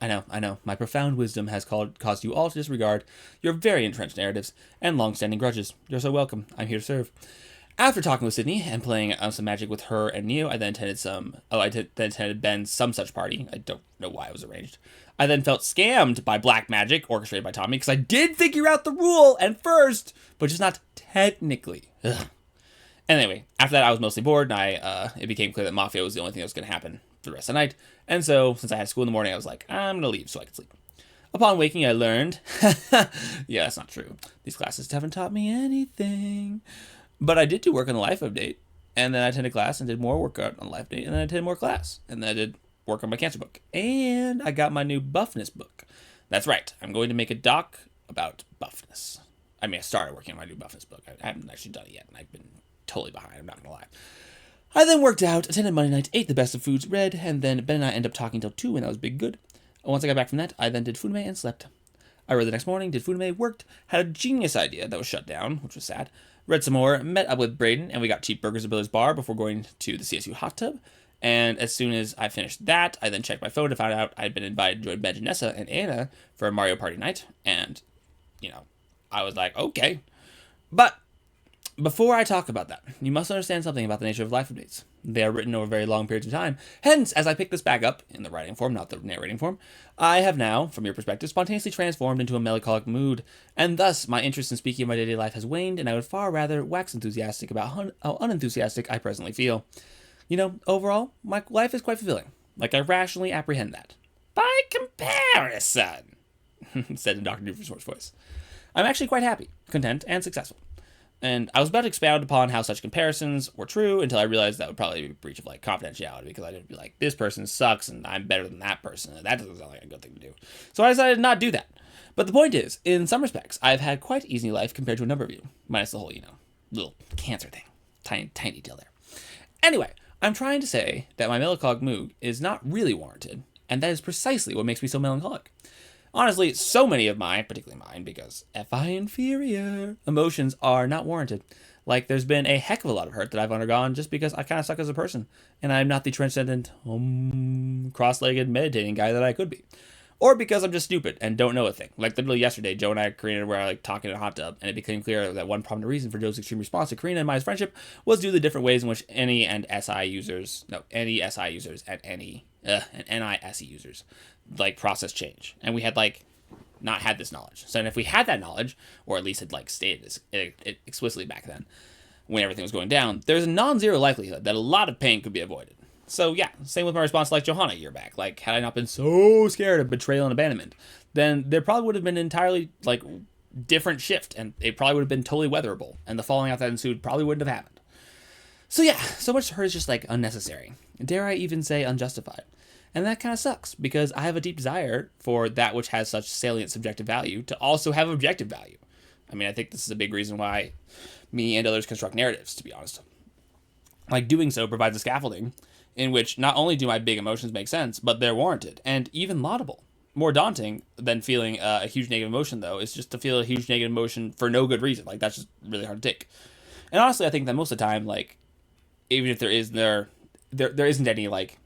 I know, my profound wisdom has caused you all to disregard your very entrenched narratives and long-standing grudges. You're so welcome. I'm here to serve. After talking with Sydney and playing some Magic with her and Neo, I then attended Ben's some such party. I don't know why it was arranged. I then felt scammed by black magic, orchestrated by Tommy, because I did figure out the rule and first, but just not technically. Ugh. Anyway, after that, I was mostly bored, and it became clear that Mafia was the only thing that was going to happen for the rest of the night. And so, since I had school in the morning, I was like, I'm going to leave so I can sleep. Upon waking, I learned, yeah, that's not true. These classes haven't taught me anything. But I did do work on the life update, and then I attended class and did more work on the life update, and then I attended more class, and then I did work on my cancer book, and I got my new buffness book. That's right, I'm going to make a doc about buffness. I mean, I started working on my new buffness book. I haven't actually done it yet, and I've been totally behind, I'm not going to lie. I then worked out, attended Monday night, ate the best of foods, read, and then Ben and I ended up talking till 2, and that was big good. Once I got back from that, I then did Funime and slept. I read the next morning, did Funime, worked, had a genius idea that was shut down, which was sad. Read some more, met up with Braden, and we got cheap burgers at Billy's Bar before going to the CSU hot tub. And as soon as I finished that, I then checked my phone to find out I'd been invited to join Ben, Nessa, and Anna for a Mario Party night. And, I was like, okay. But before I talk about that, you must understand something about the nature of life updates. They are written over very long periods of time. Hence, as I pick this back up, in the writing form, not the narrating form, I have now, from your perspective, spontaneously transformed into a melancholic mood, and thus my interest in speaking of my day-to-day life has waned, and I would far rather wax enthusiastic about how unenthusiastic I presently feel. Overall, my life is quite fulfilling. Like, I rationally apprehend that. By comparison, said in Dr. Doofenshmirtz's voice. I'm actually quite happy, content, and successful. And I was about to expound upon how such comparisons were true until I realized that would probably be a breach of like confidentiality, because I didn't be like, this person sucks and I'm better than that person. And that doesn't sound like a good thing to do. So I decided to not do that. But the point is, in some respects, I've had quite an easy life compared to a number of you, minus the whole, little cancer thing. Tiny detail there. Anyway, I'm trying to say that my melancholic mood is not really warranted, and that is precisely what makes me so melancholic. Honestly, so many of mine, particularly mine, because FI inferior, emotions are not warranted. Like, there's been a heck of a lot of hurt that I've undergone just because I kind of suck as a person, and I'm not the transcendent, cross-legged meditating guy that I could be. Or because I'm just stupid and don't know a thing. Like, literally yesterday, Joe and I, Karina, were like talking in a hot tub, and it became clear that one prominent reason for Joe's extreme response to Karina and my friendship was due to the different ways in which NE SI users and NISE users like process change. And we had like not had this knowledge. So if we had that knowledge, or at least had like stated this explicitly back then when everything was going down, there's a non-zero likelihood that a lot of pain could be avoided. So yeah, same with my response to like Johanna a year back. Like, had I not been so scared of betrayal and abandonment, then there probably would have been an entirely like different shift, and it probably would have been totally weatherable, and the falling out that ensued probably wouldn't have happened. So yeah, so much hurt is just like unnecessary. Dare I even say unjustified. And that kind of sucks, because I have a deep desire for that which has such salient subjective value to also have objective value. I mean, I think this is a big reason why me and others construct narratives, to be honest. Like, doing so provides a scaffolding in which not only do my big emotions make sense, but they're warranted and even laudable. More daunting than feeling a huge negative emotion, though, is just to feel a huge negative emotion for no good reason. Like, that's just really hard to take. And honestly, I think that most of the time, like, even if there isn't any, like,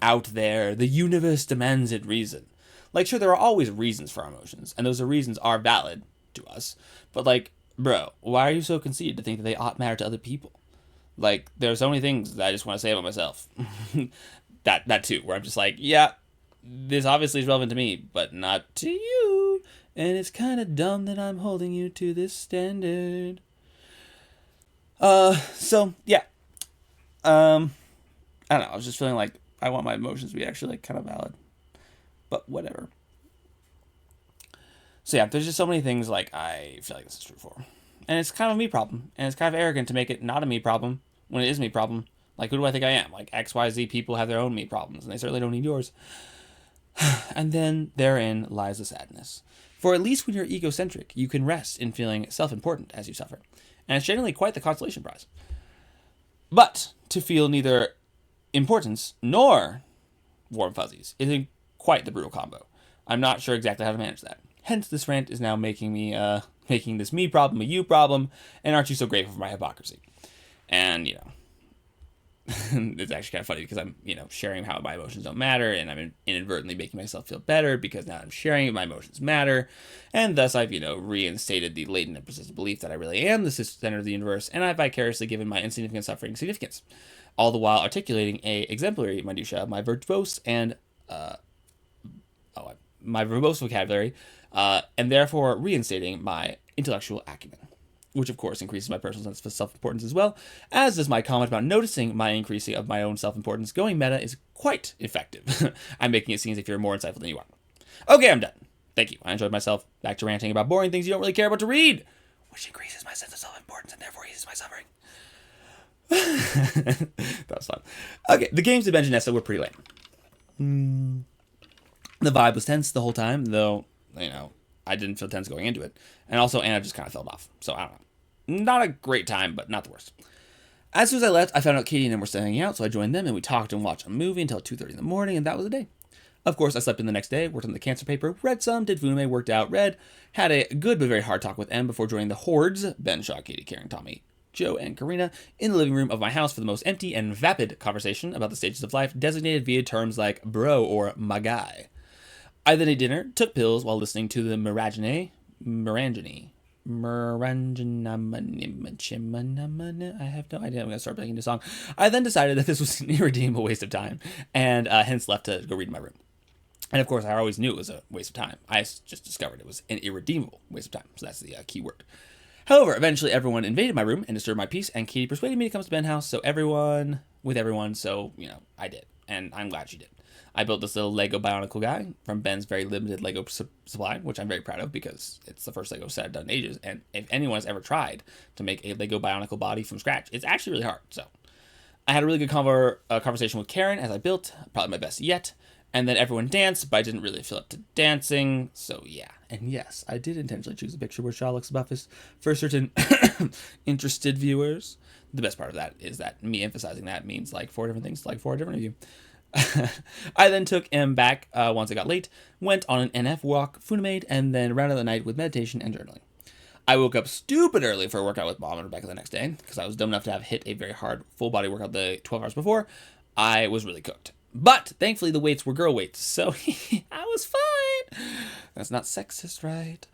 out there, the universe demands it reason. Like, sure, there are always reasons for our emotions, and those reasons are valid to us. But, like, bro, why are you so conceited to think that they ought matter to other people? Like, there's so many things that I just want to say about myself. that too, where I'm just like, yeah, this obviously is relevant to me, but not to you. And it's kind of dumb that I'm holding you to this standard. So, yeah. I don't know, I was just feeling like I want my emotions to be actually, like, kind of valid. But whatever. So, yeah, there's just so many things, like, I feel like this is true for. And it's kind of a me problem. And it's kind of arrogant to make it not a me problem when it is a me problem. Like, who do I think I am? Like, XYZ people have their own me problems, and they certainly don't need yours. And then therein lies the sadness. For at least when you're egocentric, you can rest in feeling self-important as you suffer. And it's generally quite the consolation prize. But to feel neither importance nor warm fuzzies isn't quite the brutal combo. I'm not sure exactly how to manage that. Hence, this rant is now making this me problem a you problem, and aren't you so grateful for my hypocrisy? And, it's actually kind of funny because I'm, sharing how my emotions don't matter, and I'm inadvertently making myself feel better because now I'm sharing my emotions matter, and thus I've, reinstated the latent and persistent belief that I really am the center of the universe, and I've vicariously given my insignificant suffering significance, all the while articulating a exemplary minutia of my verbose vocabulary, and therefore reinstating my intellectual acumen, which of course increases my personal sense of self-importance as well, as does my comment about noticing my increasing of my own self-importance. Going meta is quite effective. I'm making it seem as if you're more insightful than you are. Okay, I'm done. Thank you. I enjoyed myself. Back to ranting about boring things you don't really care about to read, which increases my sense of self-importance and therefore eases my suffering. That was fun. Okay, the games of Benjanessa were pretty lame. The vibe was tense the whole time, though, I didn't feel tense going into it. And also, Anna just kind of fell off. So, I don't know. Not a great time, but not the worst. As soon as I left, I found out Katie and them were still hanging out, so I joined them, and we talked and watched a movie until 2:30 in the morning, and that was the day. Of course, I slept in the next day, worked on the cancer paper, read some, did Funume, worked out, read, had a good but very hard talk with M before joining the hordes, Ben, Shaw, Katie, Karen, Tommy, Joe, and Karina, in the living room of my house for the most empty and vapid conversation about the stages of life, designated via terms like bro or my guy. I then ate dinner, took pills while listening to the Marangini. I have no idea. I'm going to start making a song. I then decided that this was an irredeemable waste of time, and hence left to go read in my room. And of course, I always knew it was a waste of time. I just discovered it was an irredeemable waste of time. So that's the key word. However, eventually everyone invaded my room and disturbed my peace, and Katie persuaded me to come to Ben's house, so I did. And I'm glad she did. I built this little Lego Bionicle guy from Ben's very limited Lego supply, which I'm very proud of because it's the first Lego set I've done in ages. And if anyone has ever tried to make a Lego Bionicle body from scratch, it's actually really hard. So I had a really good conversation with Karen as I built, probably my best yet. And then everyone danced, but I didn't really feel up to dancing. So yeah. And yes, I did intentionally choose a picture where Shaw looks buffest for certain interested viewers. The best part of that is that me emphasizing that means like 4 different things, like 4 different of you. I then took M back once it got late, went on an NF walk, Funimade, and then rounded the night with meditation and journaling. I woke up stupid early for a workout with Mom and Rebecca the next day because I was dumb enough to have hit a very hard full body workout the 12 hours before. I was really cooked. But thankfully the weights were girl weights, so I was fine. That's not sexist, right?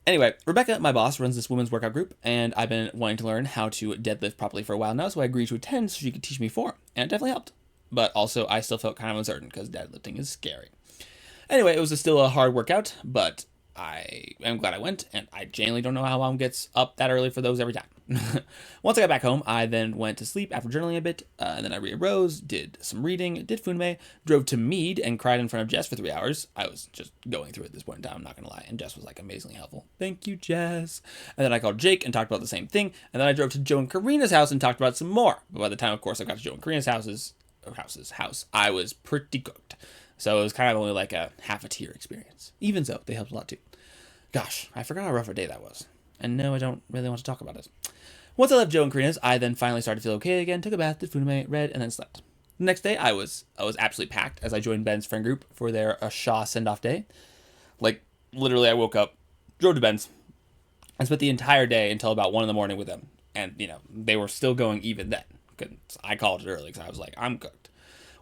Anyway, Rebecca, my boss, runs this women's workout group, and I've been wanting to learn how to deadlift properly for a while now, so I agreed to attend so she could teach me form, and it definitely helped. But also, I still felt kind of uncertain because deadlifting is scary. Anyway, it was still a hard workout, but I am glad I went, and I genuinely don't know how Mom gets up that early for those every time. Once I got back home, I then went to sleep after journaling a bit, and then I rearose, did some reading, did Funime, drove to Mead, and cried in front of Jess for 3 hours. I was just going through it at this point in time, I'm not going to lie, and Jess was like amazingly helpful. Thank you, Jess. And then I called Jake and talked about the same thing, and then I drove to Joe and Karina's house and talked about it some more. But by the time, of course, I got to Joe and Karina's house, I was pretty cooked. So it was kind of only like a half a tier experience. Even so, they helped a lot too. Gosh, I forgot how rough a day that was. And no, I don't really want to talk about it. Once I left Joe and Karina's, I then finally started to feel okay again, took a bath, did Funime, read, and then slept. The next day, I was absolutely packed as I joined Ben's friend group for their Shaw send-off day. Like, literally, I woke up, drove to Ben's, and spent the entire day until about 1 a.m. with them. And, they were still going even then. I called it early because I was like, I'm cooked.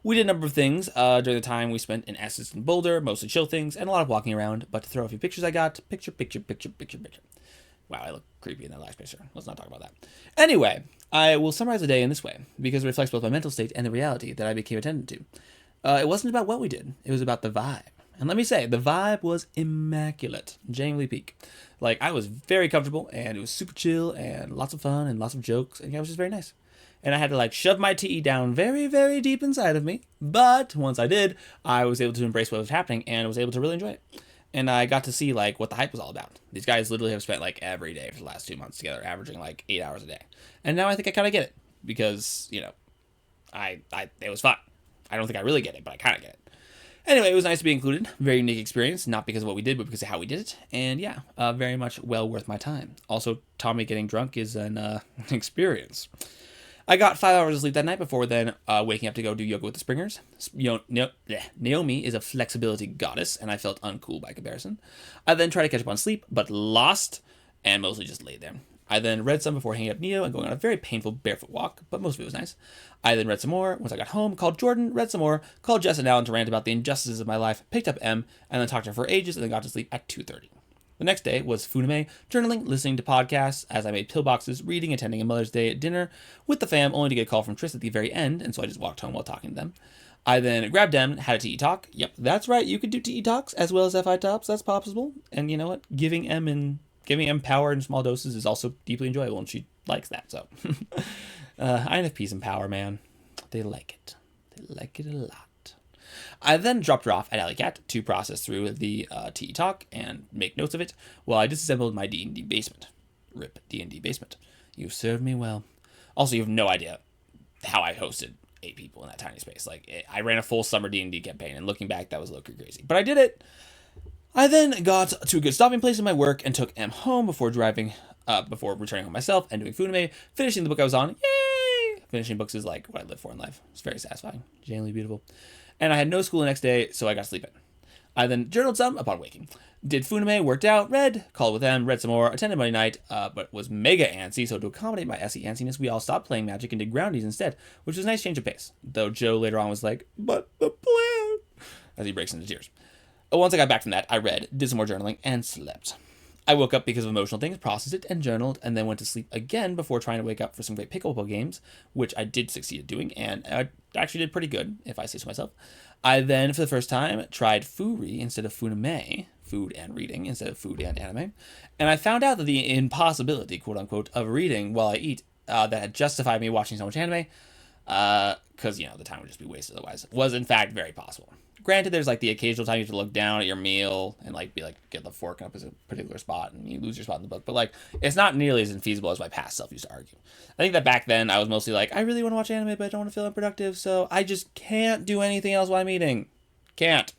We did a number of things during the time we spent in Estes and Boulder, mostly chill things, and a lot of walking around. But to throw a few pictures I got, picture. Wow, I look creepy in that last picture. Let's not talk about that. Anyway, I will summarize the day in this way, because it reflects both my mental state and the reality that I became attendant to. It wasn't about what we did. It was about the vibe. And let me say, the vibe was immaculate. Genuinely peak. Like, I was very comfortable, and it was super chill, and lots of fun, and lots of jokes, and it was just very nice. And I had to shove my TE down very, very deep inside of me. But once I did, I was able to embrace what was happening and was able to really enjoy it. And I got to see what the hype was all about. These guys literally have spent every day for the last 2 months together, averaging 8 hours a day. And now I think I kind of get it because, it was fun. I don't think I really get it, but I kind of get it. Anyway, it was nice to be included. Very unique experience, not because of what we did, but because of how we did it. And yeah, very much well worth my time. Also, Tommy getting drunk is an experience. I got 5 hours of sleep that night before then waking up to go do yoga with the Springers. Naomi is a flexibility goddess, and I felt uncool by comparison. I then tried to catch up on sleep, but lost, and mostly just laid there. I then read some before hanging up Neo and going on a very painful barefoot walk, but most of it was nice. I then read some more. Once I got home, called Jordan, read some more, called Jess and Alan to rant about the injustices of my life, picked up M, and then talked to her for ages, and then got to sleep at 2:30. The next day was Funime, journaling, listening to podcasts as I made pillboxes, reading, attending a Mother's Day dinner with the fam, only to get a call from Tris at the very end, and so I just walked home while talking to them. I then grabbed them, had a TE talk. Yep, that's right, you could do TE talks as well as FI tops, that's possible. And you know what? Giving M power in small doses is also deeply enjoyable, and she likes that, so. INFPs and power, man. They like it. They like it a lot. I then dropped her off at Alley Cat to process through the TE talk and make notes of it while I disassembled my D&D basement. RIP D&D basement. You served me well. Also, you have no idea how I hosted 8 people in that tiny space. I ran a full summer D&D campaign, and looking back, that was a little crazy. But I did it. I then got to a good stopping place in my work and took M home before returning home myself and doing Funime, finishing the book I was on. Yay! Finishing books is what I live for in life. It's very satisfying. Genuinely beautiful. And I had no school the next day, so I got to sleep in. I then journaled some upon waking. Did Funime, worked out, read, called with them, read some more, attended Monday night, but was mega antsy, so to accommodate my SE antsiness, we all stopped playing Magic and did groundies instead, which was a nice change of pace. Though Joe later on was like, but the plan, as he breaks into tears. Once I got back from that, I read, did some more journaling, and slept. I woke up because of emotional things, processed it, and journaled, and then went to sleep again before trying to wake up for some great pickleball games, which I did succeed at doing, and I actually did pretty good, if I say so myself. I then, for the first time, tried Furi instead of Funime, food and reading instead of food and anime, and I found out that the impossibility, quote-unquote, of reading while I eat that had justified me watching so much anime because, the time would just be wasted otherwise, was in fact very possible. Granted, there's like the occasional time you have to look down at your meal and like be like, get the fork up as a particular spot and you lose your spot in the book. But like, it's not nearly as infeasible as my past self used to argue. I think that back then I was mostly like, I really want to watch anime, but I don't want to feel unproductive. So I just can't do anything else while I'm eating. Can't.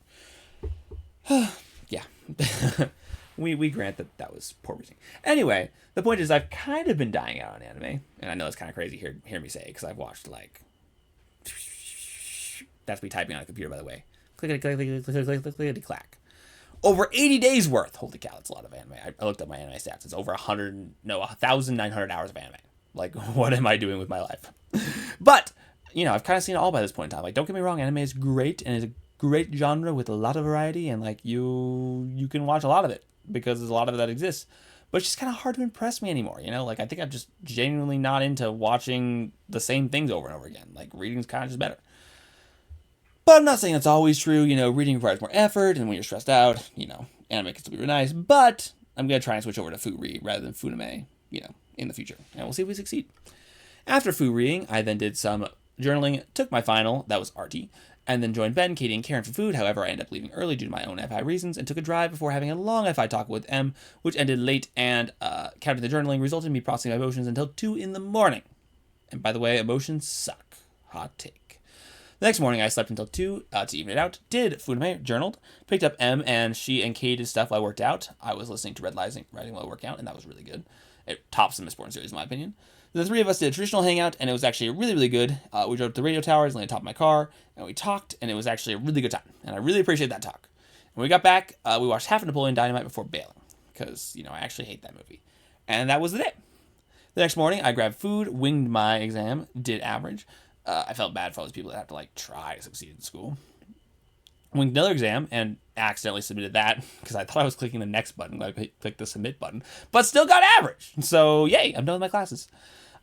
Yeah. we grant that was poor reasoning. Anyway, the point is I've kind of been dying out on anime. And I know it's kind of crazy hear me say, because I've watched like, that's me typing on a computer, by the way. Clickety-clack. Over 80 days worth. Holy cow, that's a lot of anime. I looked up my anime stats. It's over 1,900 hours of anime. Like, what am I doing with my life? But, I've kind of seen it all by this point in time. Like, don't get me wrong, anime is great, and it's a great genre with a lot of variety, and, like, you can watch a lot of it, because there's a lot of it that exists. But it's just kind of hard to impress me anymore, Like, I think I'm just genuinely not into watching the same things over and over again. Like, reading's kind of just better. But I'm not saying that's always true. Reading requires more effort, and when you're stressed out, anime can still be really nice. But I'm going to try and switch over to food read rather than funime, in the future. And we'll see if we succeed. After food reading, I then did some journaling, took my final, that was arty, and then joined Ben, Katie, and Karen for food. However, I ended up leaving early due to my own FI reasons and took a drive before having a long FI talk with M, which ended late, and counting the journaling resulted in me processing my emotions until 2 in the morning. And by the way, emotions suck. Hot take. The next morning, I slept until 2 to even it out, did funime, journaled, picked up M, and she and Kate did stuff while I worked out. I was listening to writing while I worked out, and that was really good. It tops the Mistborn series, in my opinion. The three of us did a traditional hangout, and it was actually really, really good. We drove up to the radio towers, landed on top of my car, and we talked, and it was actually a really good time. And I really appreciate that talk. When we got back, we watched half of Napoleon Dynamite before bailing, because, I actually hate that movie. And that was the day. The next morning, I grabbed food, winged my exam, did average. I felt bad for all those people that have to, try to succeed in school. Winged another exam and accidentally submitted that because I thought I was clicking the next button. I clicked the submit button, but still got average. So, yay, I'm done with my classes.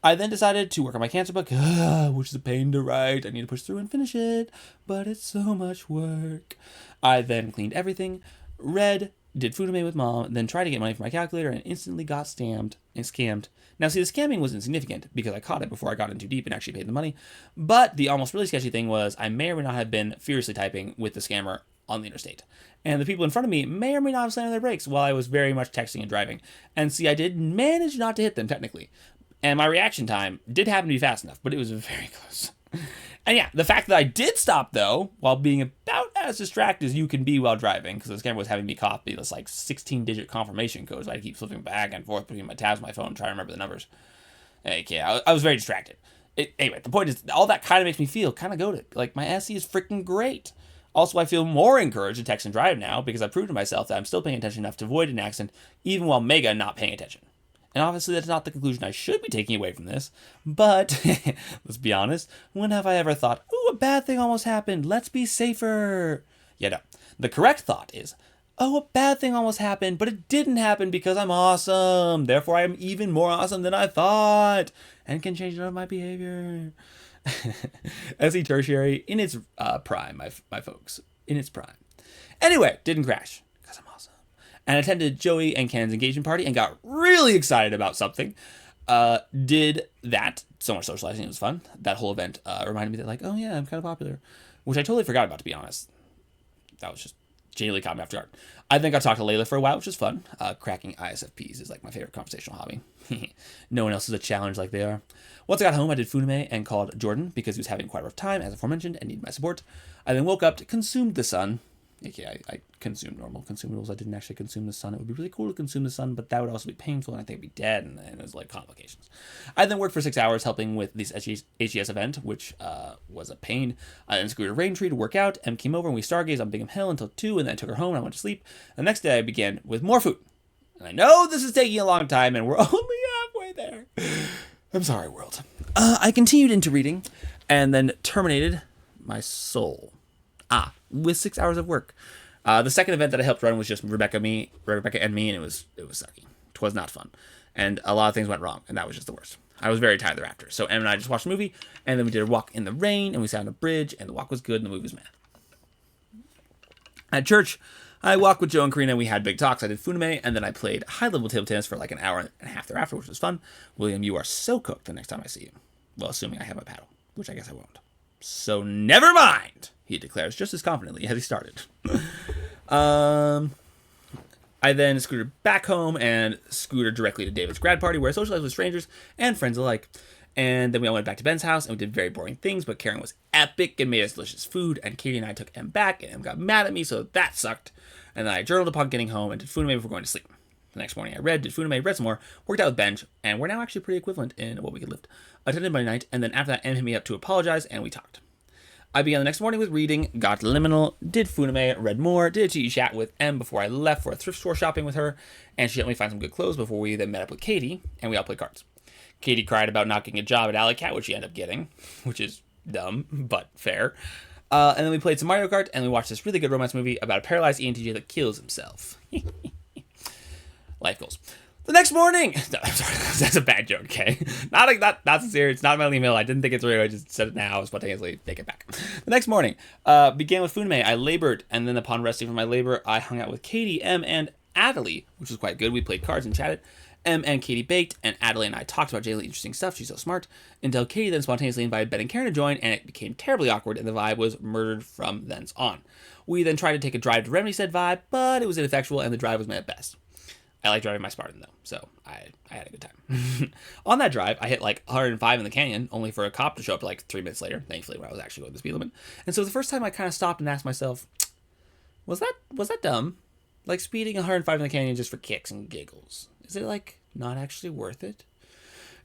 I then decided to work on my cancer book, which is a pain to write. I need to push through and finish it, but it's so much work. I then cleaned everything, read, did funime with mom, then tried to get money from my calculator and instantly got scammed. Now, see, the scamming was insignificant because I caught it before I got in too deep and actually paid the money. But the almost really sketchy thing was I may or may not have been furiously typing with the scammer on the interstate. And the people in front of me may or may not have slammed their brakes while I was very much texting and driving. And see, I did manage not to hit them technically. And my reaction time did happen to be fast enough, but it was very close. And yeah, the fact that I did stop, though, while being about as distracted as you can be while driving, because the scammer was having me copy this 16-digit confirmation code, so I keep flipping back and forth between my tabs on my phone, trying to remember the numbers. Okay, I was very distracted. Anyway, the point is, all that kind of makes me feel kind of goated. My SE is freaking great. Also, I feel more encouraged to text and drive now, because I've proved to myself that I'm still paying attention enough to avoid an accident, even while mega not paying attention. And obviously that's not the conclusion I should be taking away from this, but let's be honest, when have I ever thought, ooh, a bad thing almost happened, let's be safer? Yeah, no. The correct thought is, oh, a bad thing almost happened, but it didn't happen because I'm awesome. Therefore, I'm even more awesome than I thought and can change none of my behavior. SE Tertiary in its prime, my folks, in its prime. Anyway, didn't crash because I'm awesome. And attended Joey and Ken's engagement party and got really excited about something. Did that. So much socializing. It was fun. That whole event reminded me that, oh, yeah, I'm kind of popular. Which I totally forgot about, to be honest. That was just genuinely caught me off guard. I then got to talk to Layla for a while, which was fun. Cracking ISFPs is, my favorite conversational hobby. No one else is a challenge like they are. Once I got home, I did funime and called Jordan because he was having quite a rough time, as aforementioned, and needed my support. I then woke up, consumed the sun. Okay, I consumed normal consumables. I didn't actually consume the sun. It would be really cool to consume the sun, but that would also be painful, and I think I'd be dead, and it was complications. I then worked for 6 hours helping with this HES event, which was a pain. I then screwed a rain tree to work out. Em came over, and we stargazed on Bingham Hill until 2, and then I took her home, and I went to sleep. The next day, I began with more food. And I know this is taking a long time, and we're only halfway there. I'm sorry, world. I continued into reading, and then terminated my soul. With 6 hours of work. The second event that I helped run was just Rebecca and me, and it was sucky. It was not fun. And a lot of things went wrong, and that was just the worst. I was very tired thereafter. So Em and I just watched a movie, and then we did a walk in the rain, and we sat on a bridge, and the walk was good, and the movie was meh. At church, I walked with Joe and Karina, and we had big talks. I did funime, and then I played high-level table tennis for an hour and a half thereafter, which was fun. William, you are so cooked the next time I see you. Well, assuming I have a paddle. which I guess I won't. So never mind, he declares just as confidently as he started. I then scooted back home and scooted directly to David's grad party where I socialized with strangers and friends alike. And then we all went back to Ben's house and we did very boring things, but Karen was epic and made us delicious food. And Katie and I took Em back and Em got mad at me, so that sucked. And then I journaled upon getting home and did Funime before going to sleep. The next morning I read, did Funime, read some more, worked out with Benj, and we're now actually pretty equivalent in what we could lift. Attended Monday night, and then after that Em hit me up to apologize and we talked. I began the next morning with reading, got liminal, did Funime, read more, did a tea chat with Em before I left for a thrift store shopping with her, and she helped me find some good clothes before we then met up with Katie, and we all played cards. Katie cried about not getting a job at Alley Cat, which she ended up getting, which is dumb, but fair. And then we played some Mario Kart, and we watched this really good romance movie about a paralyzed ENTJ that kills himself. Life goals. The next morning, no, I'm sorry, that's a bad joke, okay? Not sincere, it's not my email, I didn't think it through, I just said it now, spontaneously take it back. The next morning, began with Funime, I labored, and then upon resting from my labor, I hung out with Katie, Em, and Adelie, which was quite good. We played cards and chatted. Em and Katie baked, and Adelie and I talked about genuinely interesting stuff, she's so smart, until Katie then spontaneously invited Ben and Karen to join, and it became terribly awkward, and the vibe was murdered from thence on. We then tried to take a drive to remedy said vibe, but it was ineffectual, and the drive was made at best. I like driving my Spartan, though, so I had a good time. On that drive, I hit like 105 in the canyon, only for a cop to show up like 3 minutes later, thankfully, when I was actually going the speed limit. And so the first time I kind of stopped and asked myself, was that dumb? Like speeding 105 in the canyon just for kicks and giggles. Is it like not actually worth it?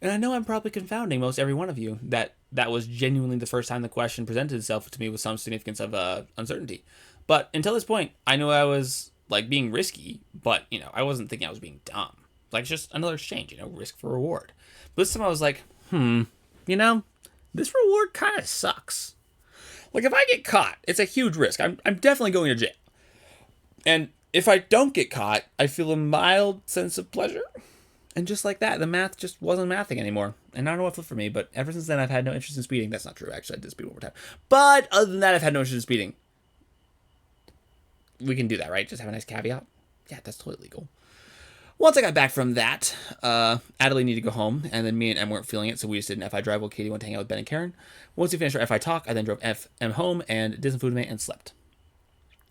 And I know I'm probably confounding most every one of you that was genuinely the first time the question presented itself to me with some significance of uncertainty. But until this point, I knew I was like being risky, but I wasn't thinking I was being dumb. Like it's just another exchange, risk for reward. But this time I was like, this reward kind of sucks. Like if I get caught, it's a huge risk. I'm definitely going to jail. And if I don't get caught, I feel a mild sense of pleasure. And just like that, the math just wasn't mathing anymore. And I don't know what flipped for me, but ever since then, I've had no interest in speeding. That's not true. Actually, I did speed one more time. But other than that, I've had no interest in speeding. We can do that, right? Just have a nice caveat. Yeah, that's totally legal. Once I got back from that, Adelie needed to go home, and then me and Em weren't feeling it, so we just did an FI drive while Katie went to hang out with Ben and Karen. Once we finished our FI talk, I then drove Em home and did some food and slept.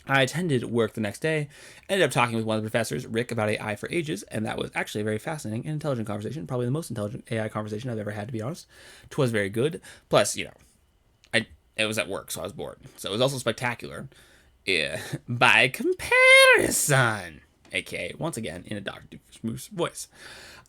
I attended work the next day, ended up talking with one of the professors, Rick, about AI for ages, and that was actually a very fascinating and intelligent conversation, probably the most intelligent AI conversation I've ever had, to be honest. 'Twas very good. Plus, it was at work, so I was bored. So it was also spectacular. By comparison, aka, once again, in a Dr. Doofus voice.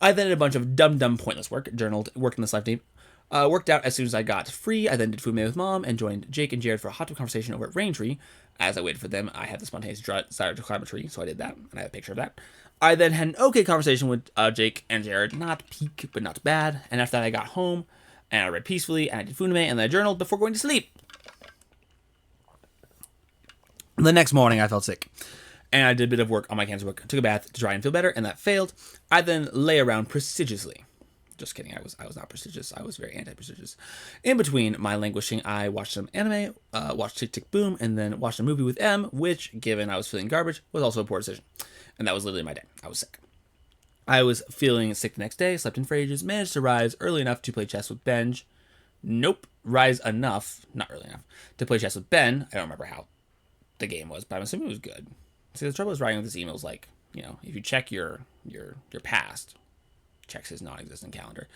I then did a bunch of dumb, pointless work, journaled, worked in this life deep, worked out as soon as I got free. I then did Food Made with Mom and joined Jake and Jared for a hot tub conversation over at Raintree. As I waited for them, I had the spontaneous desire to climb a tree, so I did that, and I have a picture of that. I then had an okay conversation with Jake and Jared, not peak, but not bad, and after that I got home, and I read peacefully, and I did Food Made, and then I journaled before going to sleep. The next morning, I felt sick, and I did a bit of work on my cancer book, took a bath to try and feel better, and that failed. I then lay around prestigiously. Just kidding, I was not prestigious, I was very anti-prestigious. In between my languishing, I watched some anime, watched Tick Tick Boom, and then watched a movie with Em, which, given I was feeling garbage, was also a poor decision. And that was literally my day. I was sick. I was feeling sick the next day, slept in for ages, managed to rise early enough to play chess with Benj. Nope, rise enough, not early enough, to play chess with Ben. I don't remember how the game was, but I'm assuming it was good. See, the trouble is writing with this email is like, if you check your past, checks his non-existent calendar,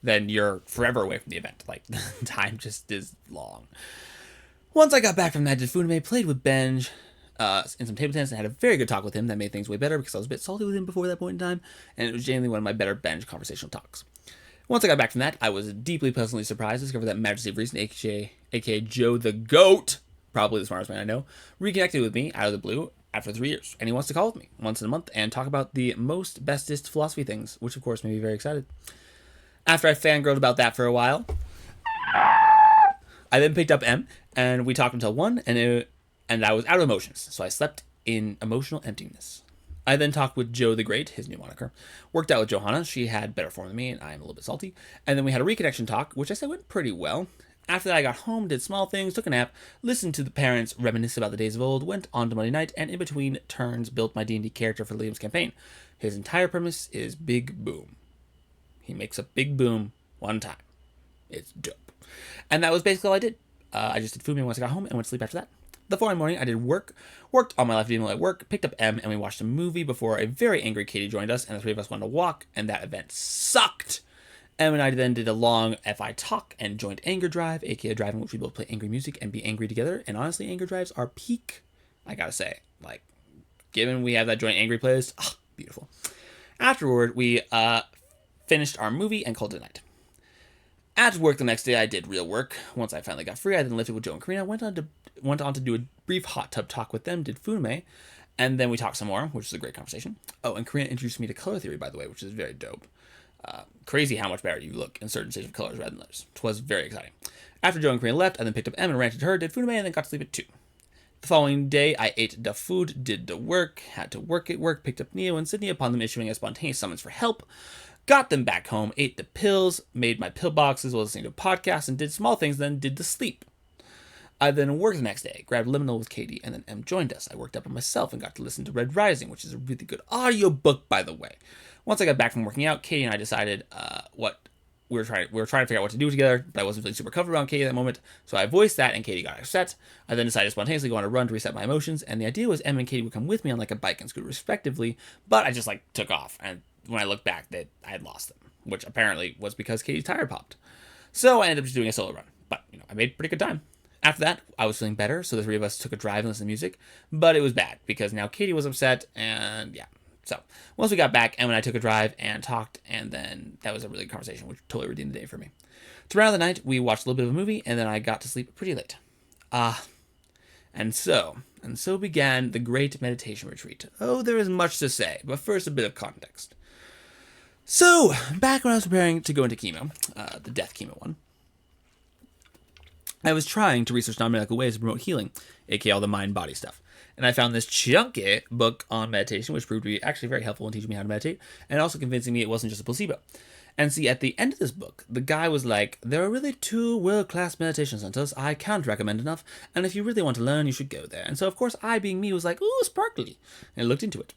then you're forever away from the event. Like, time just is long. Once I got back from that, did Food and played with Benj in some table tennis, and had a very good talk with him that made things way better because I was a bit salty with him before that point in time, and it was genuinely one of my better Benj conversational talks. Once I got back from that, I was deeply pleasantly surprised to discover that Majesty of Reason, aka Joe the Goat, probably the smartest man I know, reconnected with me out of the blue after 3 years, and he wants to call with me once in a month and talk about the most bestest philosophy things, which of course made me very excited. After I fangirled about that for a while, I then picked up Em, and we talked until 1, and I was out of emotions, so I slept in emotional emptiness. I then talked with Joe the Great, his new moniker, worked out with Johanna, she had better form than me, and I am a little bit salty, and then we had a reconnection talk, which I said went pretty well. After that, I got home, did small things, took a nap, listened to the parents reminisce about the days of old, went on to Monday night, and in between turns built my D&D character for Liam's campaign. His entire premise is Big Boom. He makes a big boom one time. It's dope. And that was basically all I did. I just did Fume once I got home and went to sleep after that. The following morning, I did worked on my life email at work, picked up M, and we watched a movie before a very angry Katie joined us, and the three of us went on a walk, and that event sucked. Em and I then did a long FI talk and joined Anger Drive, aka a drive in which we both play angry music and be angry together. And honestly, Anger Drives are peak, I gotta say. Like, given we have that joint angry playlist, beautiful. Afterward, we finished our movie and called it a night. At work the next day, I did real work. Once I finally got free, I then lifted with Joe and Karina, went on to do a brief hot tub talk with them, did Fume, and then we talked some more, which was a great conversation. Oh, and Karina introduced me to color theory, by the way, which is very dope. Crazy how much better you look in certain shades of colors rather than others. It was very exciting. After Joe and Karina left, I then picked up Em and ranted to her, did Fume, and then got to sleep at 2. The following day, I ate the food, did the work, had to work at work, picked up Neo and Sydney upon them issuing a spontaneous summons for help, got them back home, ate the pills, made my pill boxes while listening to podcasts, and did small things, then did the sleep. I then worked the next day, grabbed Liminal with Katie, and then Em joined us. I worked up on myself and got to listen to Red Rising, which is a really good audiobook, by the way. Once I got back from working out, Katie and I decided what we were trying to figure out what to do together, but I wasn't really super comfortable around Katie at that moment, so I voiced that, and Katie got upset. I then decided to spontaneously go on a run to reset my emotions, and the idea was Em and Katie would come with me on like a bike and scooter respectively, but I just like took off, and when I looked back, that I had lost them, which apparently was because Katie's tire popped. So I ended up just doing a solo run, but I made pretty good time. After that, I was feeling better, so the three of us took a drive and listened to music, but it was bad because now Katie was upset, and yeah. So, once we got back, Em and I took a drive and talked, and then that was a really good conversation, which totally redeemed the day for me. To round out the night, we watched a little bit of a movie, and then I got to sleep pretty late. And so began the great meditation retreat. Oh, there is much to say, but first a bit of context. So, back when I was preparing to go into chemo, the death chemo one, I was trying to research non-medical ways to promote healing, aka all the mind-body stuff. And I found this chunky book on meditation, which proved to be actually very helpful in teaching me how to meditate, and also convincing me it wasn't just a placebo. And see, at the end of this book, the guy was like, there are really 2 world-class meditation centers I can't recommend enough, and if you really want to learn, you should go there. And so, of course, I, being me, was like, ooh, sparkly, and I looked into it.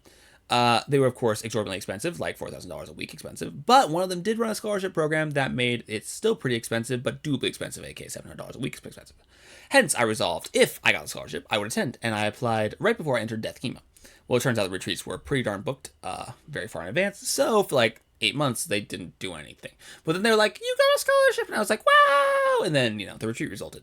They were, of course, exorbitantly expensive, like $4,000 a week expensive, but one of them did run a scholarship program that made it still pretty expensive, but doubly expensive, aka $700 a week expensive. Hence, I resolved, if I got the scholarship, I would attend, and I applied right before I entered death chemo. Well, it turns out the retreats were pretty darn booked, very far in advance, so for like 8 months, they didn't do anything. But then they were like, you got a scholarship, and I was like, wow, and then, the retreat resulted.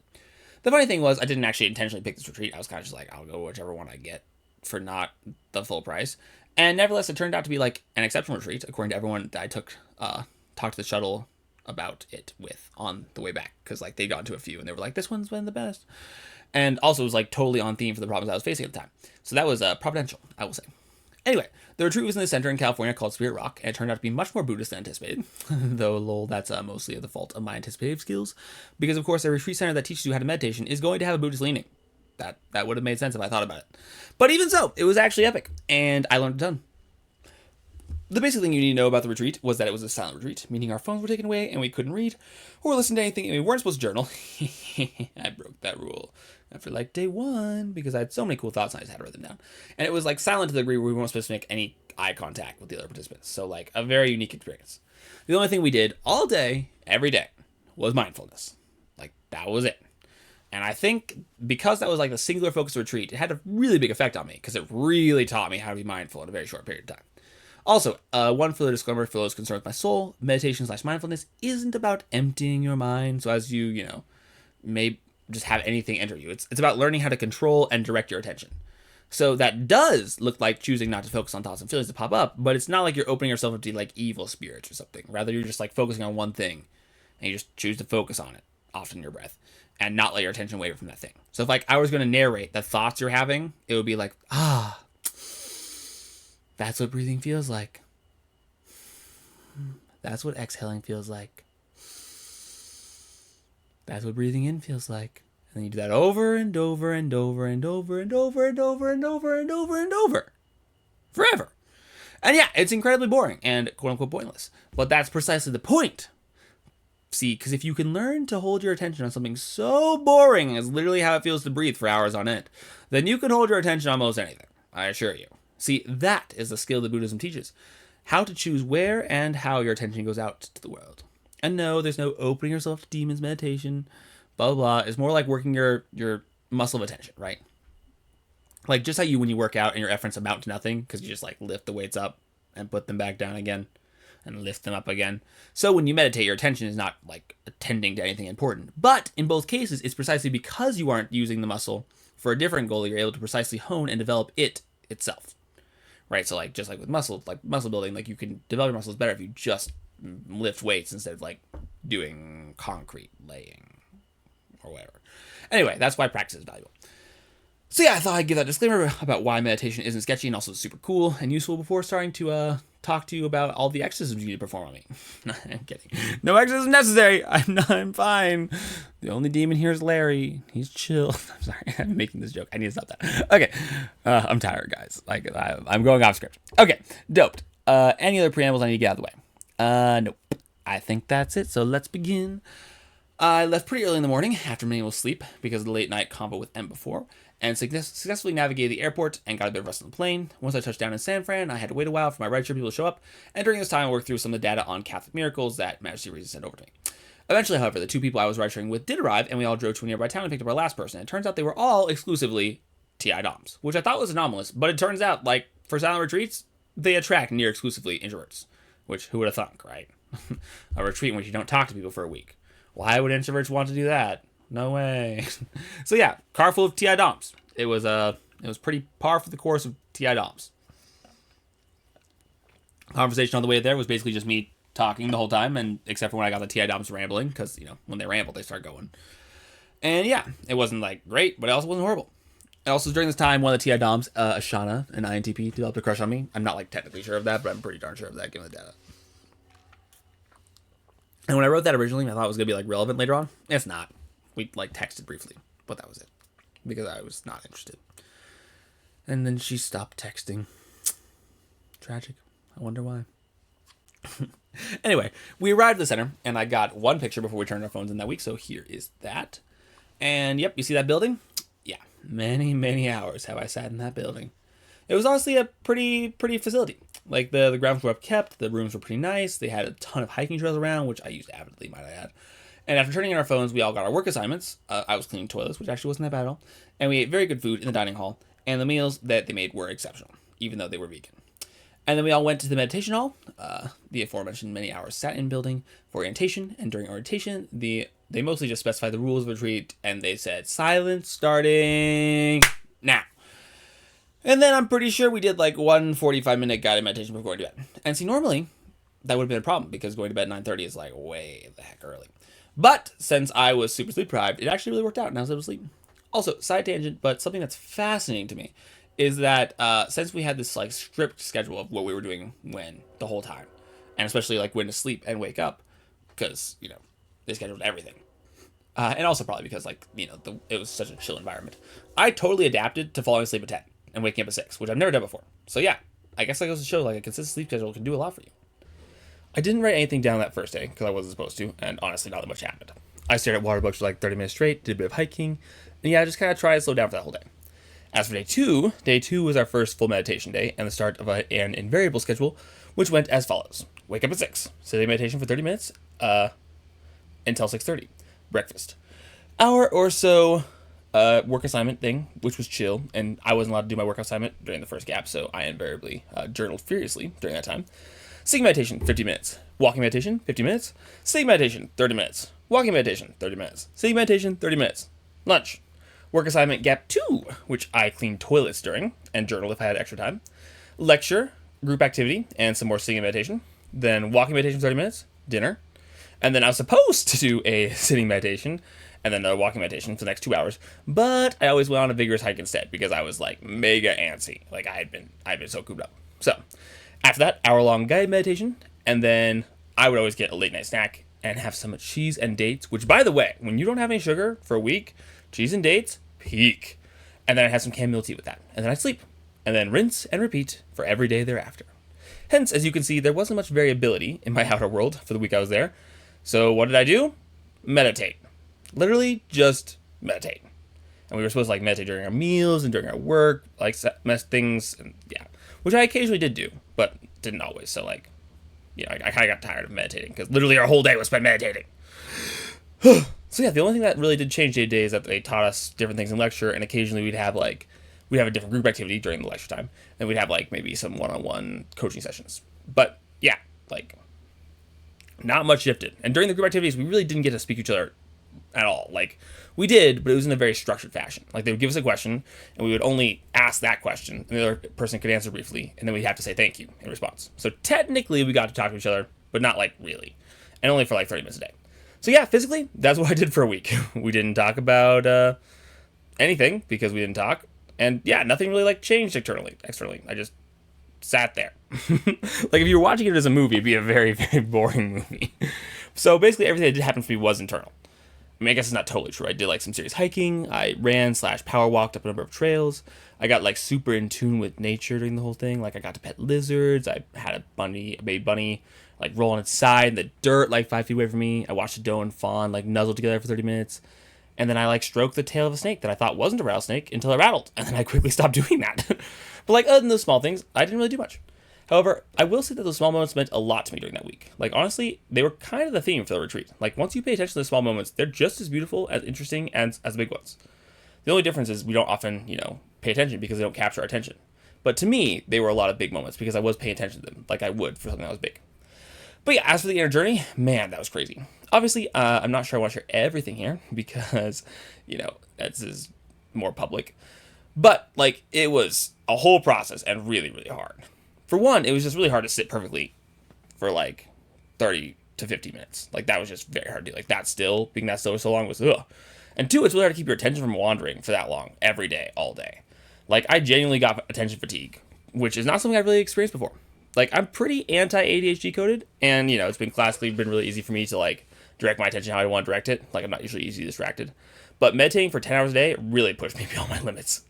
The funny thing was, I didn't actually intentionally pick this retreat. I was kind of just like, I'll go whichever one I get for not the full price. And nevertheless, it turned out to be like an exceptional retreat, according to everyone that I talked to the shuttle about it with on the way back, because like they got into a few and they were like, this one's been the best. And also it was like totally on theme for the problems I was facing at the time. So that was providential, I will say. Anyway, the retreat was in the center in California called Spirit Rock, and it turned out to be much more Buddhist than anticipated. Though, lol, that's mostly the fault of my anticipative skills. Because, of course, a retreat center that teaches you how to meditation is going to have a Buddhist leaning. That would have made sense if I thought about it. But even so, it was actually epic, and I learned a ton. The basic thing you need to know about the retreat was that it was a silent retreat, meaning our phones were taken away and we couldn't read or listen to anything, and we weren't supposed to journal. I broke that rule after like day 1 because I had so many cool thoughts and I just had to write them down. And it was like silent to the degree where we weren't supposed to make any eye contact with the other participants. So like a very unique experience. The only thing we did all day, every day, was mindfulness. Like that was it. And I think because that was like the singular focus retreat, it had a really big effect on me because it really taught me how to be mindful in a very short period of time. Also, one further disclaimer for those concerned with my soul, meditation/mindfulness isn't about emptying your mind so as you may just have anything enter you. It's about learning how to control and direct your attention. So that does look like choosing not to focus on thoughts and feelings that pop up, but it's not like you're opening yourself up to like evil spirits or something. Rather, you're just like focusing on one thing and you just choose to focus on it, often your breath, and not let your attention waver from that thing. So if like I was going to narrate the thoughts you're having, it would be like, that's what breathing feels like. That's what exhaling feels like. That's what breathing in feels like. And then you do that over and over and over and over and over and over and over and over and over. Forever. And yeah, it's incredibly boring and quote unquote pointless. But that's precisely the point. See, because if you can learn to hold your attention on something so boring as literally how it feels to breathe for hours on end, then you can hold your attention on almost anything. I assure you. See, that is the skill that Buddhism teaches. How to choose where and how your attention goes out to the world. And no, there's no opening yourself to demons meditation, blah, blah, blah. It's more like working your muscle of attention, right? Like just how you, when you work out and your efforts amount to nothing because you just like lift the weights up and put them back down again and lift them up again. So when you meditate, your attention is not like attending to anything important. But in both cases, it's precisely because you aren't using the muscle for a different goal, you're able to precisely hone and develop it itself. Right? So like just like with muscle, like muscle building, like you can develop your muscles better if you just lift weights instead of like doing concrete laying or whatever. Anyway, that's why practice is valuable. So yeah, I thought I'd give that disclaimer about why meditation isn't sketchy and also super cool and useful before starting to talk to you about all the exorcisms you need to perform on me. I'm kidding. No exorcism necessary. I'm fine. The only demon here is Larry. He's chill. I'm sorry. I'm making this joke. I need to stop that. Okay. I'm tired, guys. Like I'm going off script. Okay. Doped. Any other preambles I need to get out of the way? Nope. I think that's it. So let's begin. I left pretty early in the morning after many was sleep because of the late night combo with M4, and successfully navigated the airport and got a bit of rest on the plane. Once I touched down in San Fran, I had to wait a while for my rideshare people to show up, and during this time I worked through some of the data on Catholic miracles that Majesty Reason sent over to me. Eventually, however, the two people I was ridesharing with did arrive, and we all drove to a nearby town and picked up our last person. It turns out they were all exclusively TI DOMs, which I thought was anomalous, but it turns out, like, for silent retreats, they attract near exclusively introverts, which who would have thunk, right? A retreat in which you don't talk to people for a week. Why would introverts want to do that? No way. So yeah, car full of TI DOMs. It was pretty par for the course of TI DOMs. Conversation on the way there was basically just me talking the whole time, and except for when I got the TI DOMs rambling, because when they ramble, they start going. And yeah, it wasn't like great, but it also wasn't horrible. And also during this time, one of the TI DOMs, Ashana, an INTP, developed a crush on me. I'm not like technically sure of that, but I'm pretty darn sure of that given the data. And when I wrote that originally, I thought it was going to be like relevant later on. It's not. We like texted briefly, but that was it. Because I was not interested. And then she stopped texting. Tragic. I wonder why. Anyway, we arrived at the center, and I got one picture before we turned our phones in that week, so here is that. And yep, you see that building? Yeah, many, many hours have I sat in that building. It was honestly a pretty facility. Like, the grounds were upkept, the rooms were pretty nice, they had a ton of hiking trails around, which I used avidly, might I add. And after turning in our phones, we all got our work assignments. I was cleaning toilets, which actually wasn't that bad at all. And we ate very good food in the dining hall, and the meals that they made were exceptional, even though they were vegan. And then we all went to the meditation hall, the aforementioned many hours sat in building for orientation, and during orientation, they mostly just specified the rules of retreat, and they said, silence starting now. And then I'm pretty sure we did like one 45-minute guided meditation before going to bed. And see, normally, that would have been a problem, because going to bed at 9:30 is like way the heck early. But since I was super sleep deprived, it actually really worked out, and I was able to sleep. Also, side tangent, but something that's fascinating to me is that since we had this like strict schedule of what we were doing when the whole time, and especially like when to sleep and wake up, because they scheduled everything, and also probably because it was such a chill environment, I totally adapted to falling asleep at 10 and waking up at 6, which I've never done before. So yeah, I guess that goes to show like a consistent sleep schedule can do a lot for you. I didn't write anything down that first day because I wasn't supposed to, and honestly, not that much happened. I stared at water books for like 30 minutes straight, did a bit of hiking, and yeah, I just kind of tried to slow down for that whole day. As for day two was our first full meditation day and the start of an invariable schedule, which went as follows. Wake up at 6, sitting meditation for 30 minutes until 6:30. Breakfast. Hour or so work assignment thing, which was chill, and I wasn't allowed to do my work assignment during the first gap, so I invariably journaled furiously during that time. Sitting meditation, 50 minutes. Walking meditation, 50 minutes. Sitting meditation, 30 minutes. Walking meditation, 30 minutes. Sitting meditation, 30 minutes. Lunch. Work assignment gap 2, which I cleaned toilets during, and journaled if I had extra time. Lecture, group activity, and some more sitting meditation. Then walking meditation, 30 minutes. Dinner. And then I was supposed to do a sitting meditation, and then a walking meditation for the next 2 hours. But I always went on a vigorous hike instead, because I was like mega antsy. Like I had been so cooped up. So after that, hour-long guided meditation, and then I would always get a late night snack and have some cheese and dates, which, by the way, when you don't have any sugar for a week, cheese and dates, peak. And then I'd have some chamomile tea with that, and then I'd sleep, and then rinse and repeat for every day thereafter. Hence, as you can see, there wasn't much variability in my outer world for the week I was there. So what did I do? Meditate. Literally just meditate. And we were supposed to like meditate during our meals and during our work, like mess things, and yeah, which I occasionally did do, but didn't always. So like, I kind of got tired of meditating because literally our whole day was spent meditating. So yeah, the only thing that really did change day to day is that they taught us different things in lecture, and occasionally we'd have a different group activity during the lecture time, and we'd have like maybe some one-on-one coaching sessions. But yeah, like not much shifted. And during the group activities, we really didn't get to speak to each other at all. Like we did, but it was in a very structured fashion. Like they would give us a question, and we would only ask that question, and the other person could answer briefly, and then we'd have to say thank you in response. So technically, we got to talk to each other, but not like really, and only for like 30 minutes a day. So yeah, physically, that's what I did for a week. We didn't talk about anything because we didn't talk, and yeah, nothing really like changed externally. I just sat there. Like if you were watching it as a movie, it'd be a very, very boring movie. So basically, everything that did happen for me was internal. I mean, I guess it's not totally true. I did like some serious hiking. I ran/power walked up a number of trails. I got like super in tune with nature during the whole thing. Like I got to pet lizards. I had a baby bunny, like rolling its side in the dirt like 5 feet away from me. I watched a doe and fawn like nuzzle together for 30 minutes. And then I like stroked the tail of a snake that I thought wasn't a rattlesnake until it rattled. And then I quickly stopped doing that. But like other than those small things, I didn't really do much. However, I will say that those small moments meant a lot to me during that week. Like, honestly, they were kind of the theme for the retreat. Like, once you pay attention to the small moments, they're just as beautiful, as interesting as the big ones. The only difference is we don't often, pay attention because they don't capture our attention. But to me, they were a lot of big moments because I was paying attention to them like I would for something that was big. But yeah, as for the inner journey, man, that was crazy. Obviously, I'm not sure I want to share everything here because, this is more public. But, like, it was a whole process and really, really hard. For one, it was just really hard to sit perfectly for like 30 to 50 minutes. Like that was just very hard to do. Like being that still for so long was ugh. And two, it's really hard to keep your attention from wandering for that long, every day, all day. Like I genuinely got attention fatigue, which is not something I've really experienced before. Like I'm pretty anti-ADHD coded, and it's been really easy for me to like direct my attention how I want to direct it. Like I'm not usually easily distracted. But meditating for 10 hours a day really pushed me beyond my limits.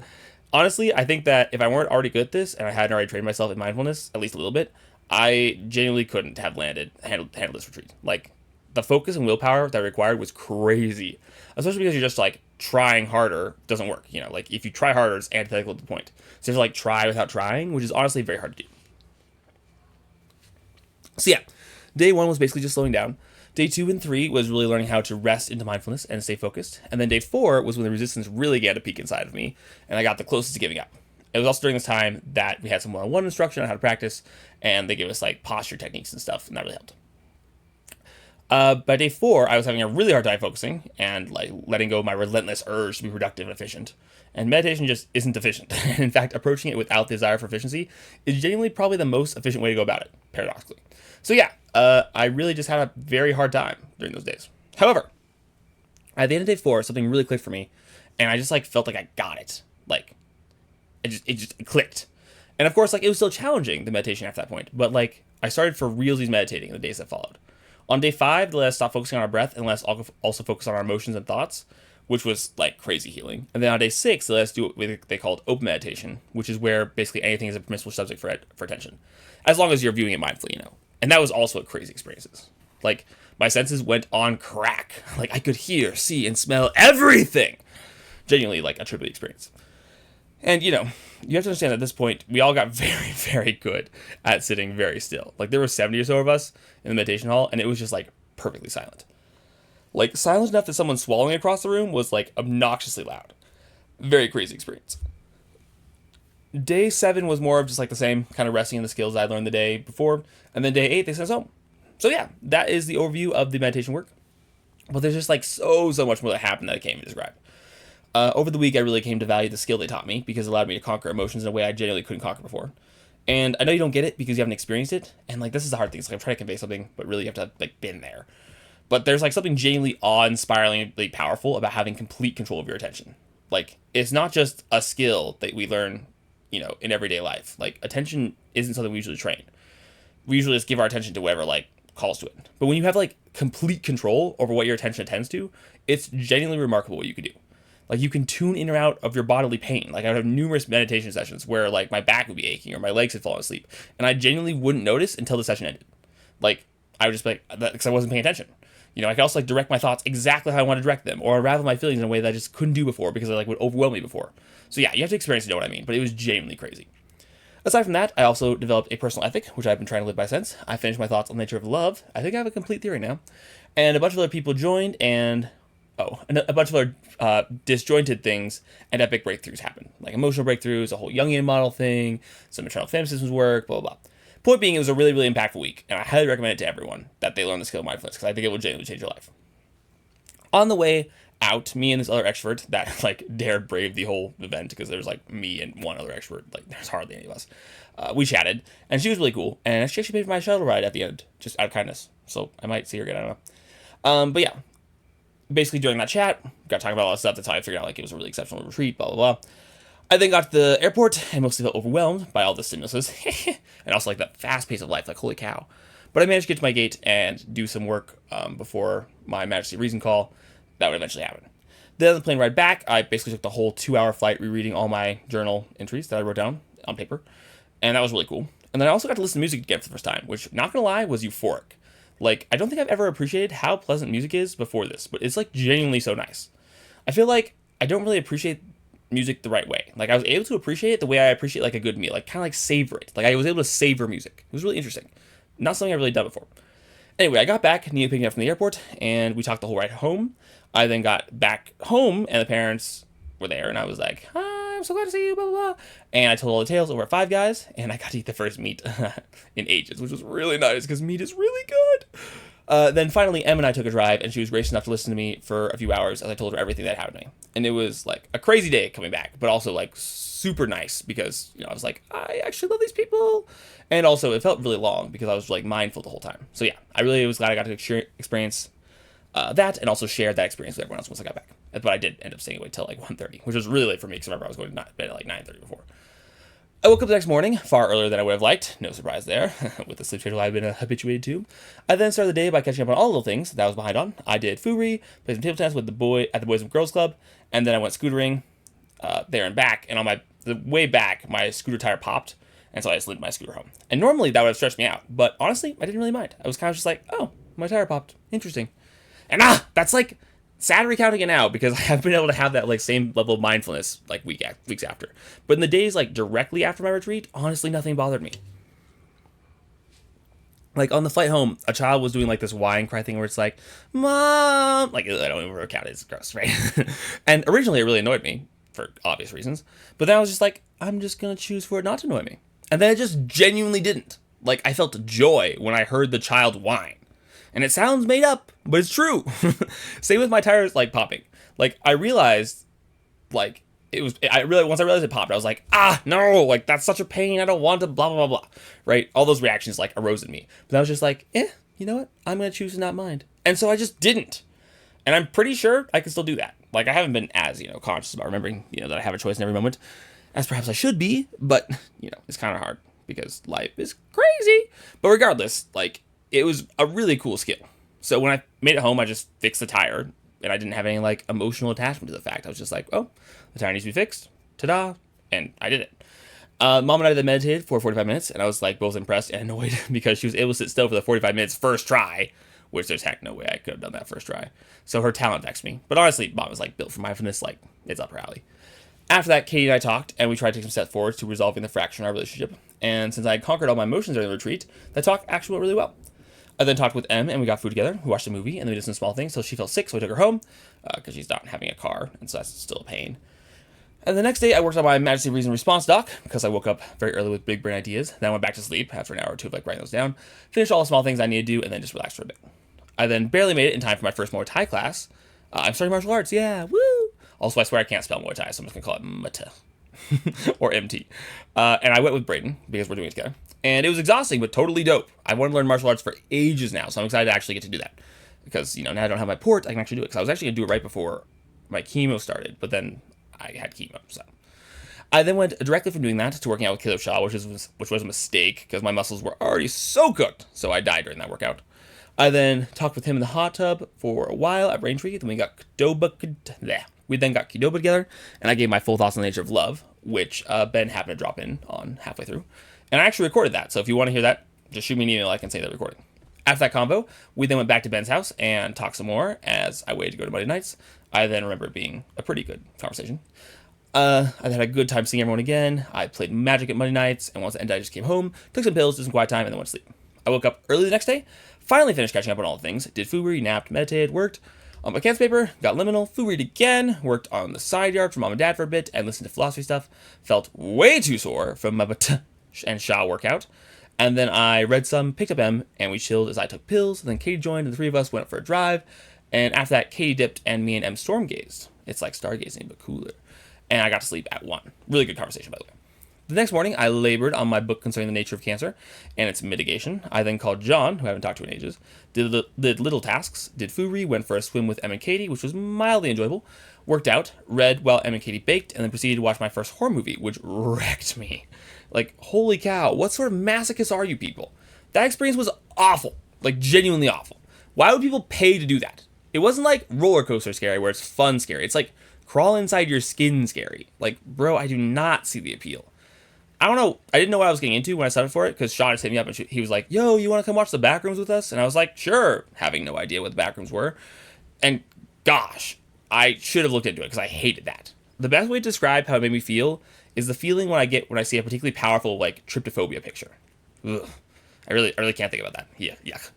Honestly, I think that if I weren't already good at this and I hadn't already trained myself in mindfulness, at least a little bit, I genuinely couldn't have handled this retreat. Like, the focus and willpower that required was crazy. Especially because you're just, like, trying harder doesn't work. Like, if you try harder, it's antithetical to the point. So you have to, like, try without trying, which is honestly very hard to do. So yeah, day 1 was basically just slowing down. Day 2 and 3 was really learning how to rest into mindfulness and stay focused. And then day 4 was when the resistance really began to peak inside of me, and I got the closest to giving up. It was also during this time that we had some one-on-one instruction on how to practice, and they gave us like posture techniques and stuff, and that really helped. By day 4, I was having a really hard time focusing and like letting go of my relentless urge to be productive and efficient. And meditation just isn't efficient. In fact, approaching it without the desire for efficiency is genuinely probably the most efficient way to go about it, paradoxically. So yeah, I really just had a very hard time during those days. However, at the end of day 4, something really clicked for me, and I just like felt like I got it. Like, it clicked. And of course, like it was still challenging, the meditation after that point, but like I started for realsies meditating in the days that followed. On day 5, they let us stop focusing on our breath and let us also focus on our emotions and thoughts, which was like crazy healing. And then on day 6, they let us do what they called open meditation, which is where basically anything is a permissible subject for attention, as long as you're viewing it mindfully, And that was also a crazy experiences. Like, my senses went on crack. Like, I could hear, see, and smell everything. Genuinely, like, a trippy experience. And, you have to understand at this point, we all got very, very good at sitting very still. Like, there were 70 or so of us in the meditation hall, and it was just, like, perfectly silent. Like, silent enough that someone swallowing across the room was, like, obnoxiously loud. Very crazy experience. Day 7 was more of just like the same, kind of resting in the skills I learned the day before. And then day 8, they sent us home. So yeah, that is the overview of the meditation work. But there's just like so much more that happened that I can't even describe. Over the week, I really came to value the skill they taught me because it allowed me to conquer emotions in a way I genuinely couldn't conquer before. And I know you don't get it because you haven't experienced it. And like, this is the hard thing. It's like I'm trying to convey something, but really you have to have like been there. But there's like something genuinely awe-inspiringly powerful about having complete control of your attention. Like, it's not just a skill that we learn in everyday life. Like, attention isn't something we usually train. We usually just give our attention to whatever, like, calls to it. But when you have, like, complete control over what your attention attends to, it's genuinely remarkable what you can do. Like, you can tune in or out of your bodily pain. Like, I would have numerous meditation sessions where, like, my back would be aching or my legs had fallen asleep. And I genuinely wouldn't notice until the session ended. Like, I would just be like, because I wasn't paying attention. I could also, like, direct my thoughts exactly how I want to direct them or unravel my feelings in a way that I just couldn't do before because it, like, would overwhelm me before. So yeah, you have to experience to know what I mean, but it was genuinely crazy. Aside from that, I also developed a personal ethic, which I've been trying to live by since. I finished my thoughts on the nature of love. I think I have a complete theory now. And a bunch of other people joined, and a bunch of other disjointed things and epic breakthroughs happened. Like emotional breakthroughs, a whole Jungian model thing, some internal family systems work, blah, blah, blah. Point being, it was a really, really impactful week, and I highly recommend it to everyone that they learn the skill of mindfulness, because I think it will genuinely change your life. On the way out, me and this other extrovert that like dared brave the whole event, because there's like me and one other extrovert, like there's hardly any of us. We chatted, and she was really cool, and she actually paid for my shuttle ride at the end, just out of kindness. So I might see her again, I don't know. But yeah, basically during that chat, got talking about all that stuff. That's how I figured out like it was a really exceptional retreat, blah, blah, blah. I then got to the airport and mostly felt overwhelmed by all the stimuluses and also like that fast pace of life, like holy cow. But I managed to get to my gate and do some work before my Majesty Reason call. That would eventually happen. Then on the plane ride back, I basically took the whole 2-hour flight rereading all my journal entries that I wrote down on paper. And that was really cool. And then I also got to listen to music again for the first time, which, not gonna lie, was euphoric. Like, I don't think I've ever appreciated how pleasant music is before this, but it's like genuinely so nice. I feel like I don't really appreciate music the right way. Like, I was able to appreciate it the way I appreciate like a good meal, like kind of like savor it. Like, I was able to savor music. It was really interesting. Not something I've really done before. Anyway, I got back, Nia picked me up from the airport, and we talked the whole ride home. I then got back home, and the parents were there, and I was like, hi, I'm so glad to see you, blah, blah, blah. And I told all the tales over at Five Guys, and I got to eat the first meat in ages, which was really nice, because meat is really good. Then finally, Em and I took a drive, and she was gracious enough to listen to me for a few hours as I told her everything that happened to me. And it was like a crazy day coming back, but also like super nice, because, you know, I was like, I actually love these people. And also, it felt really long because I was like mindful the whole time. So yeah, I really was glad I got to experience that, and also shared that experience with everyone else once I got back. But I did end up staying away till like 1:30, which was really late for me because I remember I was going to bed at like 9:30 before. I woke up the next morning, far earlier than I would have liked. No surprise there, with the sleep schedule I've been habituated to. I then started the day by catching up on all the little things that I was behind on. I did Foory, played some table tennis with the Boys and Girls Club, and then I went scootering there and back. And on the way back, my scooter tire popped, and so I just limped my scooter home. And normally that would have stressed me out, but honestly, I didn't really mind. I was kind of just like, oh, my tire popped. Interesting. And that's like sad recounting it now, because I haven't been able to have that like same level of mindfulness like weeks after. But in the days like directly after my retreat, honestly, nothing bothered me. Like on the flight home, a child was doing like this whine cry thing where it's like, Mom, like I don't even recount it, it's gross, right? And originally it really annoyed me for obvious reasons, but then I was just like, I'm just gonna choose for it not to annoy me. And then it just genuinely didn't. Like I felt joy when I heard the child whine. And it sounds made up, but it's true. Same with my tires, like, popping. Like, I realized, like, once I realized it popped, I was like, no, like, that's such a pain, I don't want to, blah, blah, blah, blah, right? All those reactions, like, arose in me. But I was just like, you know what? I'm going to choose to not mind. And so I just didn't. And I'm pretty sure I can still do that. Like, I haven't been as, conscious about remembering, that I have a choice in every moment, as perhaps I should be, but, it's kind of hard, because life is crazy. But regardless, like, it was a really cool skill. So when I made it home, I just fixed the tire, and I didn't have any like emotional attachment to the fact. I was just like, oh, the tire needs to be fixed. Ta-da. And I did it. Mom and I then meditated for 45 minutes, and I was like both impressed and annoyed because she was able to sit still for the 45 minutes first try, which there's heck no way I could have done that first try. So her talent vexed me. But honestly, Mom was like built for mindfulness, like it's up her alley. After that, Katie and I talked, and we tried to take some steps forward to resolving the fracture in our relationship. And since I had conquered all my emotions during the retreat, that talk actually went really well. I then talked with Em, and we got food together. We watched a movie, and then we did some small things till she felt sick, so I took her home, because she's not having a car, and so that's still a pain. And the next day, I worked on my Majesty Reason Response doc, because I woke up very early with big brain ideas. Then I went back to sleep after an hour or two of like writing those down, finished all the small things I needed to do, and then just relaxed for a bit. I then barely made it in time for my first Muay Thai class. I'm starting martial arts, yeah, woo! Also, I swear I can't spell Muay Thai, so I'm just going to call it Mata. Or MT. And I went with Brayden, because we're doing it together. And it was exhausting, but totally dope. I've wanted to learn martial arts for ages now, so I'm excited to actually get to do that. Because, now I don't have my port, I can actually do it. Because I was actually going to do it right before my chemo started, but then I had chemo, so. I then went directly from doing that to working out with Caleb Shaw, which was a mistake, because my muscles were already so cooked, so I died during that workout. I then talked with him in the hot tub for a while at Braintree, then we got Qdoba together, and I gave my full thoughts on the nature of love, which Ben happened to drop in on halfway through. And I actually recorded that, so if you want to hear that, just shoot me an email, I can say that recording. After that combo, we then went back to Ben's house and talked some more as I waited to go to Monday nights. I then remember it being a pretty good conversation. I had a good time seeing everyone again. I played Magic at Monday nights, and once it ended, I just came home, took some pills, did some quiet time, and then went to sleep. I woke up early the next day, finally finished catching up on all the things, did food read, napped, meditated, worked on my cancer paper, got liminal, food read again, worked on the side yard for mom and dad for a bit, and listened to philosophy stuff, felt way too sore from my and Sha workout, and then I read some, picked up M, and we chilled as I took pills, and then Katie joined, and the three of us went for a drive, and after that, Katie dipped, and me and M storm gazed. It's like stargazing, but cooler. And I got to sleep at 1. Really good conversation, by the way. The next morning, I labored on my book concerning the nature of cancer and its mitigation. I then called John, who I haven't talked to in ages, did little tasks, did foodry, went for a swim with Em and Katie, which was mildly enjoyable, worked out, read while Em and Katie baked, and then proceeded to watch my first horror movie, which wrecked me. Like, holy cow, what sort of masochists are you people? That experience was awful. Like, genuinely awful. Why would people pay to do that? It wasn't like roller coaster scary where it's fun scary. It's like crawl inside your skin scary. Like, bro, I do not see the appeal. I don't know. I didn't know what I was getting into when I signed up for it because Sean just hit me up and he was like, yo, you want to come watch the Backrooms with us? And I was like, sure, having no idea what the Backrooms were. And gosh, I should have looked into it because I hated that. The best way to describe how it made me feel is the feeling when I get when I see a particularly powerful, like, tryptophobia picture. Ugh. I really can't think about that. Yeah, yuck.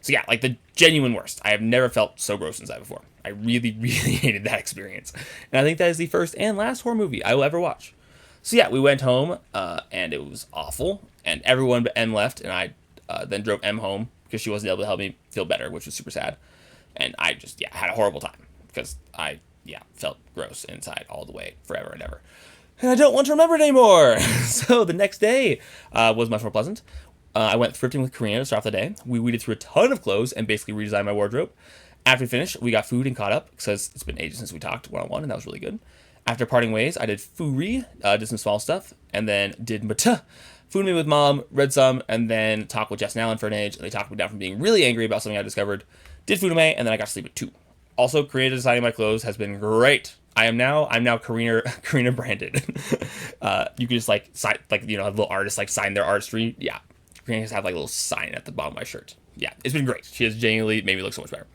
So yeah, like the genuine worst. I have never felt so gross inside before. I really hated that experience. And I think that is the first and last horror movie I will ever watch. So yeah, we went home, and it was awful. And everyone but Em left, and I then drove Em home because she wasn't able to help me feel better, which was super sad. And I just, had a horrible time because I, felt gross inside all the way forever and ever. And I don't want to remember it anymore. So the next day was much more pleasant. I went thrifting with Karina to start off the day. We weeded through a ton of clothes and basically redesigned my wardrobe. After we finished, we got food and caught up because it's been ages since we talked one-on-one, and that was really good. After parting ways, I did foory, did some small stuff, and then did food me with mom, read some, and then talked with Jess and Alan for an age, and they talked me down from being really angry about something I discovered. Did food me, and then I got to sleep at 2. Also, Karina designing my clothes has been great. I'm now Karina branded. You can just have little artists sign their artistry. Yeah. Karina has like a little sign at the bottom of my shirt. Yeah, it's been great. She has genuinely made me look so much better.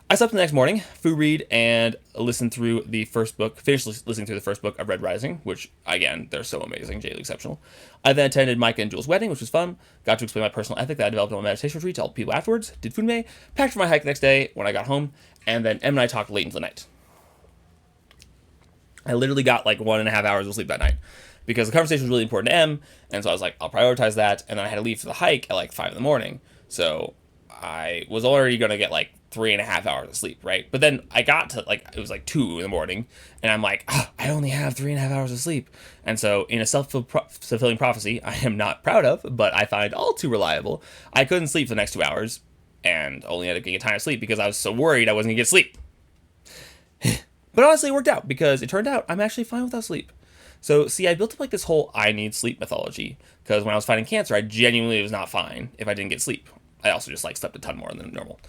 I slept the next morning, food read, and listened through the first book, finished listening through the first book of Red Rising, which, again, they're so amazing, genuinely exceptional. I then attended Micah and Jules' wedding, which was fun. Got to explain my personal ethic that I developed on my meditation retreat to all the people afterwards. Did food me, packed for my hike the next day when I got home, and then Em and I talked late into the night. I literally got like 1.5 hours of sleep that night because the conversation was really important to Em, and so I was like, I'll prioritize that, and then I had to leave for the hike at like 5 in the morning, so I was already going to get like 3.5 hours of sleep, right? But then I got to it was like 2 in the morning, and I'm like, I only have 3.5 hours of sleep, and so in a self-fulfilling prophecy I am not proud of, but I find all too reliable, I couldn't sleep for the next 2 hours, and only ended up getting a time of sleep because I was so worried I wasn't going to get sleep. But honestly, it worked out because it turned out I'm actually fine without sleep. So, see, I built up like this whole I need sleep mythology because when I was fighting cancer, I genuinely was not fine if I didn't get sleep. I also just slept a ton more than normal.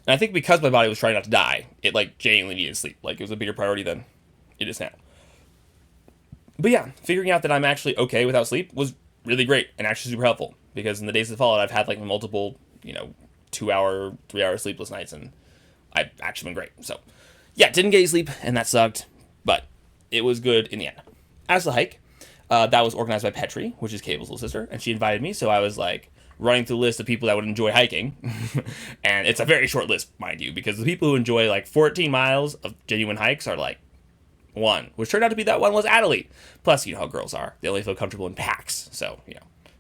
And I think because my body was trying not to die, it genuinely needed sleep. It was a bigger priority than it is now. But yeah, figuring out that I'm actually okay without sleep was really great and actually super helpful because in the days that followed, I've had multiple, 2-hour, 3-hour sleepless nights, and I've actually been great. So yeah, didn't get any sleep, and that sucked, but it was good in the end. As the hike, that was organized by Petri, which is Cable's little sister, and she invited me, so I was running through the list of people that would enjoy hiking, and it's a very short list, mind you, because the people who enjoy 14 miles of genuine hikes are one, which turned out to be that one was Adelie. Plus, you know how girls are. They only feel comfortable in packs, so,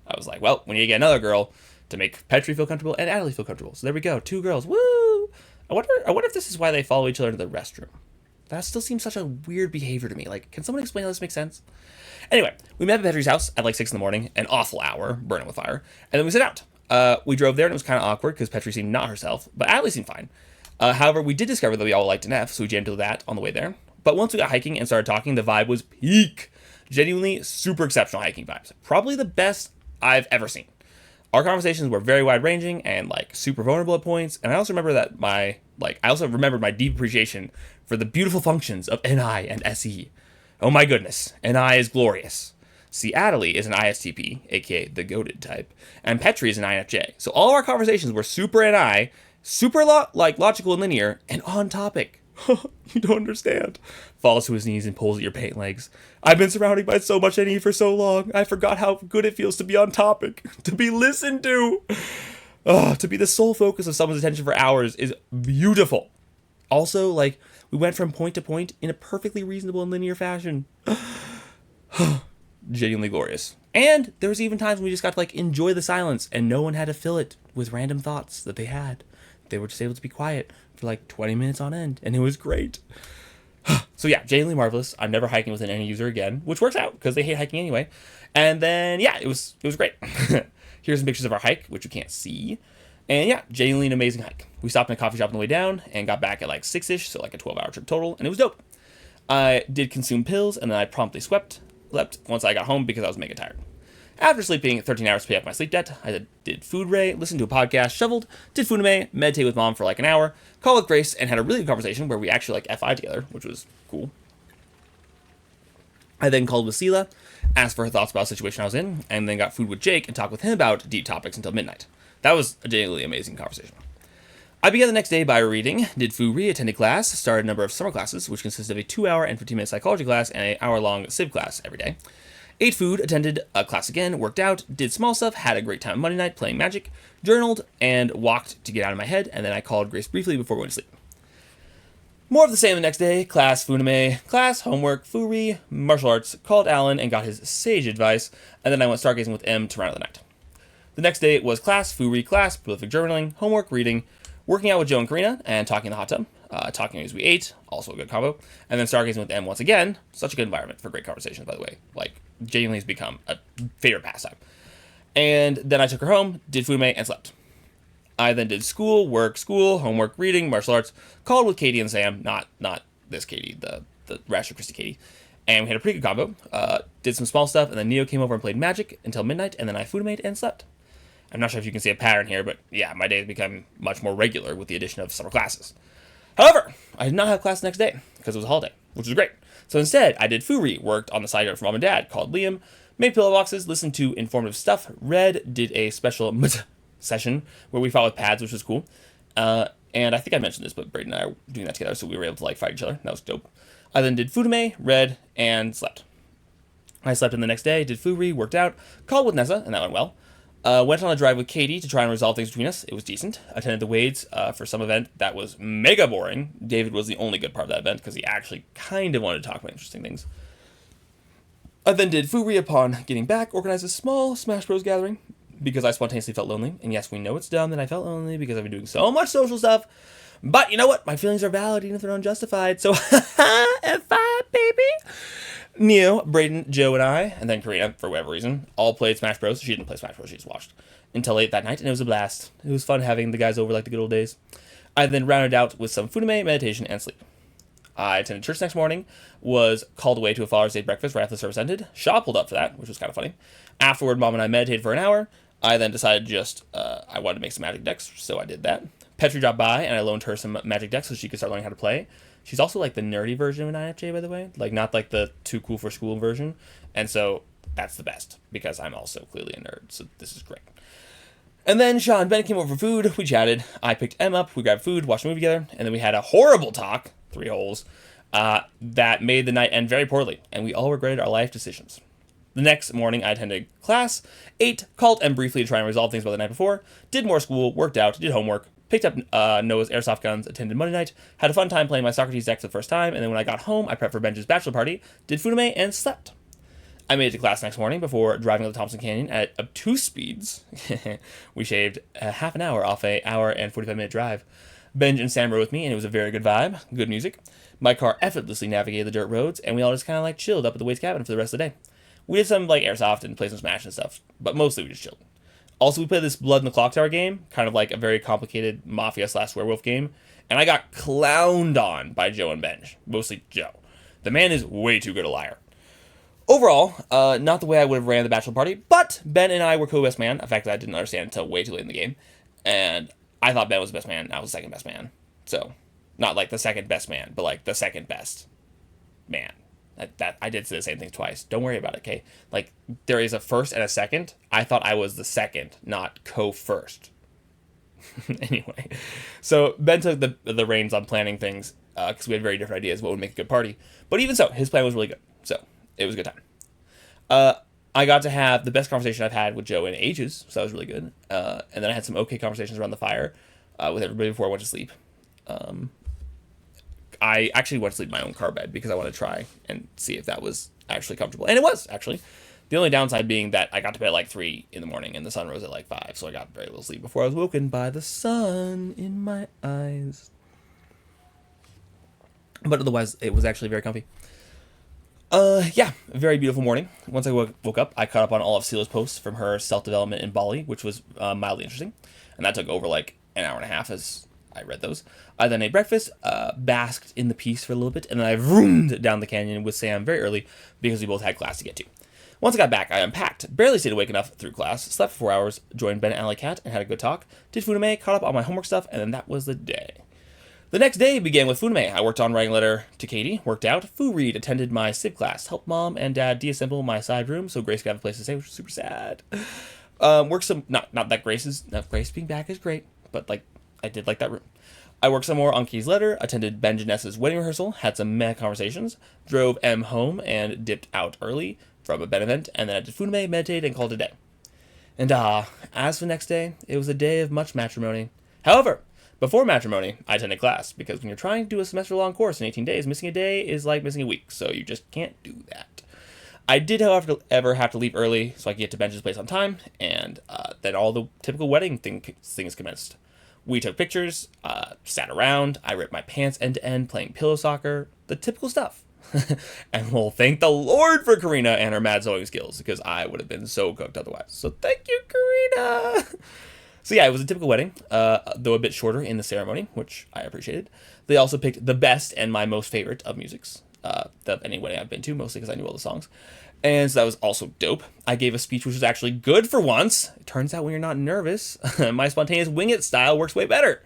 I was like, well, we need to get another girl to make Petri feel comfortable and Adelie feel comfortable. So there we go, 2 girls, woo! I wonder if this is why they follow each other into the restroom. That still seems such a weird behavior to me. Can someone explain how this makes sense? Anyway, we met at Petri's house at 6 in the morning, an awful hour, burning with fire, and then we set out. We drove there, and it was kind of awkward because Petri seemed not herself, but Adelie seemed fine. However, we did discover that we all liked an F, so we jammed to that on the way there. But once we got hiking and started talking, the vibe was peak. Genuinely super exceptional hiking vibes. Probably the best I've ever seen. Our conversations were very wide-ranging and super vulnerable at points, and I also remember that I also remembered my deep appreciation for the beautiful functions of NI and SE. Oh my goodness, NI is glorious. See, Adelie is an ISTP, aka the goated type, and Petri is an INFJ. So all of our conversations were super NI, super logical and linear, and on topic. You don't understand. Falls to his knees and pulls at your paint legs. I've been surrounded by so much NE for so long. I forgot how good it feels to be on topic, to be listened to. To be the sole focus of someone's attention for hours is beautiful. Also, like, we went from point to point in a perfectly reasonable and linear fashion. Genuinely glorious. And there was even times when we just got to, like, enjoy the silence, and no one had to fill it with random thoughts that they had. They were just able to be quiet for like 20 minutes on end, and it was great. So yeah, genuinely marvelous. I'm never hiking with an NE user again, which works out because they hate hiking anyway. And then yeah, it was great. Here's some pictures of our hike, which you can't see. And yeah, genuinely an amazing hike. We stopped in a coffee shop on the way down and got back at like 6-ish, so like a 12-hour trip total, and it was dope. I did consume pills, and then I promptly slept once I got home because I was mega tired. After sleeping 13 hours to pay off my sleep debt, I did food ray, listened to a podcast, shoveled, did funime, meditate with mom for like an hour, called with Grace, and had a really good conversation where we actually like FI together, which was cool. I then called with Sela, asked for her thoughts about the situation I was in, and then got food with Jake and talked with him about deep topics until midnight. That was a genuinely amazing conversation. I began the next day by reading, did Fu-Re, attended class, started a number of summer classes, which consisted of a 2-hour and 15-minute psychology class and an hour-long civ class every day. Ate food, attended a class again, worked out, did small stuff, had a great time Monday night playing Magic, journaled, and walked to get out of my head, and then I called Grace briefly before going to sleep. More of the same the next day, class, funime, class, homework, Fu-Re, martial arts, called Alan and got his sage advice, and then I went stargazing with M to round out the night. The next day was class, Fu-Re, class, prolific journaling, homework, reading, working out with Joe and Karina, and talking in the hot tub, talking as we ate, also a good combo, and then stargazing with M once again, such a good environment for great conversations, by the way, like, genuinely has become a favorite pastime. And then I took her home, did food and slept. I then did school, homework, reading, martial arts, called with Katie and Sam, not this Katie, the Rasher Christie Katie, and we had a pretty good combo, did some small stuff, and then Neo came over and played Magic until midnight, and then I food and slept. I'm not sure if you can see a pattern here, but yeah, my days become much more regular with the addition of summer classes. However, I did not have class the next day, because it was a holiday, which was great. So instead, I did Fu-Re, worked on the side yard for mom and dad, called Liam, made pillow boxes, listened to informative stuff, read, did a special session where we fought with pads, which was cool. And I think I mentioned this, but Braden and I were doing that together, so we were able to like fight each other. That was dope. I then did Funime, read, and slept. I slept in the next day, did Fu-Re, worked out, called with Nessa, and that went well. Went on a drive with Katie to try and resolve things between us. It was decent. Attended the Wades for some event that was mega boring. David was the only good part of that event because he actually kind of wanted to talk about interesting things. I then did Fu-Re upon getting back, organized a small Smash Bros. Gathering because I spontaneously felt lonely. And yes, we know it's dumb that I felt lonely because I've been doing so much social stuff. But you know what? My feelings are valid even if they're unjustified. So, F5, baby! Neo, Braden, Joe, and I, and then Karina, for whatever reason, all played Smash Bros. She didn't play Smash Bros. She just watched until late that night, and it was a blast. It was fun having the guys over like the good old days. I then rounded out with some funime, meditation, and sleep. I attended church next morning, was called away to a Father's Day breakfast right after the service ended. Shaw pulled up for that, which was kind of funny. Afterward, Mom and I meditated for an hour. I then decided I wanted to make some magic decks, so I did that. Petri dropped by, and I loaned her some magic decks so she could start learning how to play. She's also like the nerdy version of an IFJ, by the way. Like, not like the too cool for school version. And so that's the best because I'm also clearly a nerd. So this is great. And then Sean and Ben came over for food. We chatted. I picked Em up. We grabbed food, watched a movie together. And then we had a horrible talk, 3 holes, that made the night end very poorly. And we all regretted our life decisions. The next morning, I attended class, ate, called Em briefly to try and resolve things about the night before, did more school, worked out, did homework, picked up Noah's airsoft guns, attended Monday night, had a fun time playing my Socrates deck for the first time, and then when I got home, I prepped for Ben's bachelor party, did funime, and slept. I made it to class next morning before driving up the Thompson Canyon at obtuse speeds. We shaved half an hour off a hour and 45-minute drive. Benj and Sam rode with me, and it was a very good vibe, good music. My car effortlessly navigated the dirt roads, and we all just kind of like chilled up at the Wade's cabin for the rest of the day. We did some like airsoft and played some Smash and stuff, but mostly we just chilled. Also, we played this Blood in the Clock Tower game, kind of like a very complicated Mafia/werewolf game, and I got clowned on by Joe and Benj, mostly Joe. The man is way too good a liar. Overall, not the way I would have ran the bachelor party, but Ben and I were co-best man, a fact that I didn't understand until way too late in the game, and I thought Ben was the best man, I was the second best man. So, not like the second best man, but like the second best man. That I did say the same thing twice. Don't worry about it, okay? Like, there is a first and a second. I thought I was the second, not co-first. Anyway, so Ben took the reins on planning things, because we had very different ideas what would make a good party. But even so, his plan was really good. So it was a good time. I got to have the best conversation I've had with Joe in ages, so that was really good. And then I had some okay conversations around the fire with everybody before I went to sleep. I actually went to sleep in my own car bed because I wanted to try and see if that was actually comfortable. And it was, actually. The only downside being that I got to bed at like 3 in the morning and the sun rose at like 5, so I got very little sleep before I was woken by the sun in my eyes. But otherwise, it was actually very comfy. Yeah, very beautiful morning. Once I woke up, I caught up on all of Sela's posts from her self-development in Bali, which was mildly interesting. And that took over like an hour and a half as I read those. I then ate breakfast, basked in the peace for a little bit, and then I roomed down the canyon with Sam very early because we both had class to get to. Once I got back, I unpacked, barely stayed awake enough through class, slept for 4 hours, joined Ben and Alley Cat, and had a good talk, did Funame, caught up on my homework stuff, and then that was the day. The next day began with Funame. I worked on writing a letter to Katie, worked out, food read, attended my civ class, helped mom and dad deassemble my side room so Grace could have a place to stay, which was super sad. Worked some, not that Grace being back is great, but like, I did like that room. I worked some more on Katie's letter, attended Ben Janessa's wedding rehearsal, had some meh conversations, drove M home and dipped out early from a Ben event, and then I did Funame, meditated, and called it a day. And as for the next day, it was a day of much matrimony. However, before matrimony, I attended class, because when you're trying to do a semester-long course in 18 days, missing a day is like missing a week, so you just can't do that. I did, however, have to leave early so I could get to Ben's place on time, and then all the typical wedding things commenced. We took pictures, sat around, I ripped my pants end to end playing pillow soccer, the typical stuff. And we'll thank the Lord for Karina and her mad sewing skills, because I would have been so cooked otherwise. So thank you, Karina! So yeah, it was a typical wedding, though a bit shorter in the ceremony, which I appreciated. They also picked the best and my most favorite of musics of any wedding I've been to, mostly because I knew all the songs. And so that was also dope. I gave a speech which was actually good for once. It turns out when you're not nervous, my spontaneous wing it style works way better.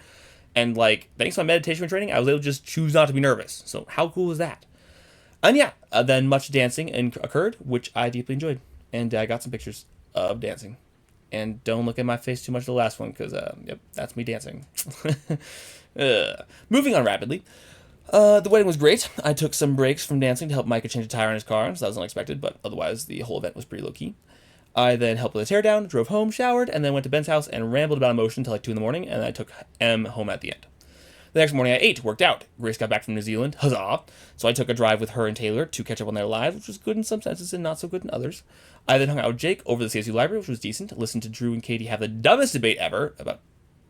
And like, thanks to my meditation training, I was able to just choose not to be nervous. So how cool is that? And yeah, then much dancing occurred, which I deeply enjoyed. And I got some pictures of dancing. And don't look at my face too much the last one, because, yep, that's me dancing. Moving on rapidly. The wedding was great. I took some breaks from dancing to help Micah change a tire on his car, so that was unexpected, but otherwise the whole event was pretty low-key. I then helped with a teardown, drove home, showered, and then went to Ben's house and rambled about emotion until like 2 in the morning, and I took M home at the end. The next morning I ate, worked out. Grace got back from New Zealand, huzzah! So I took a drive with her and Taylor to catch up on their lives, which was good in some senses and not so good in others. I then hung out with Jake over the CSU library, which was decent. Listened to Drew and Katie have the dumbest debate ever about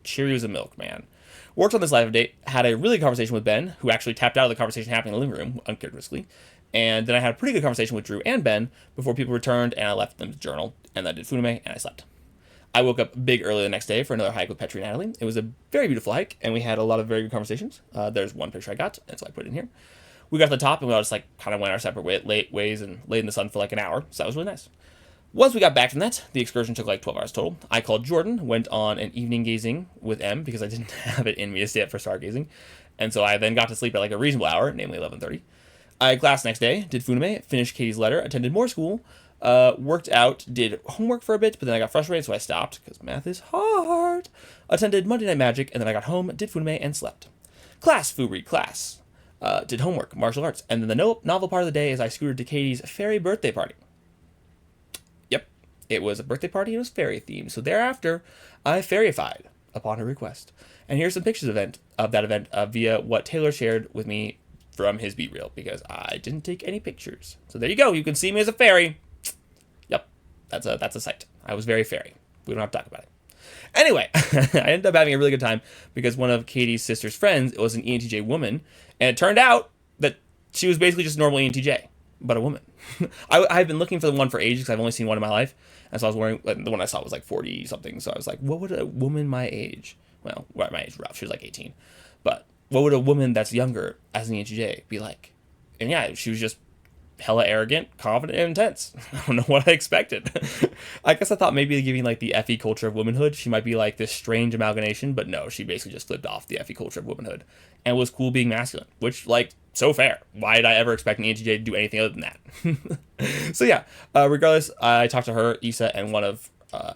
Cheerios and milk, man. Worked on this live date, had a really good conversation with Ben, who actually tapped out of the conversation happening in the living room, uncharacteristically. And then I had a pretty good conversation with Drew and Ben before people returned, and I left them to journal, and then I did Funame, and I slept. I woke up big early the next day for another hike with Petri and Natalie. It was a very beautiful hike, and we had a lot of very good conversations. There's one picture I got, and so I put it in here. We got to the top, and we all just like kind of went our separate ways and laid in the sun for like an hour, so that was really nice. Once we got back from that, the excursion took like 12 hours total. I called Jordan, went on an evening gazing with M because I didn't have it in me to stay up for stargazing. And so I then got to sleep at like a reasonable hour, namely 11:30. I had class next day, did Funame, finished Katie's letter, attended more school, worked out, did homework for a bit, but then I got frustrated, so I stopped because math is hard. Attended Monday Night Magic, and then I got home, did Funame, and slept. Class, food read, class. Did homework, martial arts. And then the novel part of the day is I scooted to Katie's fairy birthday party. It was a birthday party, it was fairy themed, so thereafter, I fairyified upon her request. And here's some pictures of that event via what Taylor shared with me from his beat reel, because I didn't take any pictures. So there you go, you can see me as a fairy. Yep, that's a sight. I was very fairy. We don't have to talk about it. Anyway, I ended up having a really good time because one of Katie's sister's friends was an ENTJ woman, and it turned out that she was basically just a normal ENTJ, but a woman. I've been looking for the one for ages because I've only seen one in my life. And so I was wearing, the one I saw was like 40 something. So I was like, what would a woman my age, well, my age, rough, she was like 18. But what would a woman that's younger as an ENTJ be like? And yeah, she was just hella arrogant, confident, and intense. I don't know what I expected. I guess I thought maybe giving like the FE culture of womanhood, she might be like this strange amalgamation. But no, she basically just flipped off the FE culture of womanhood and was cool being masculine, which like, so fair. Why did I ever expect an ENTJ to do anything other than that? So yeah, regardless, I talked to her, Issa, and one of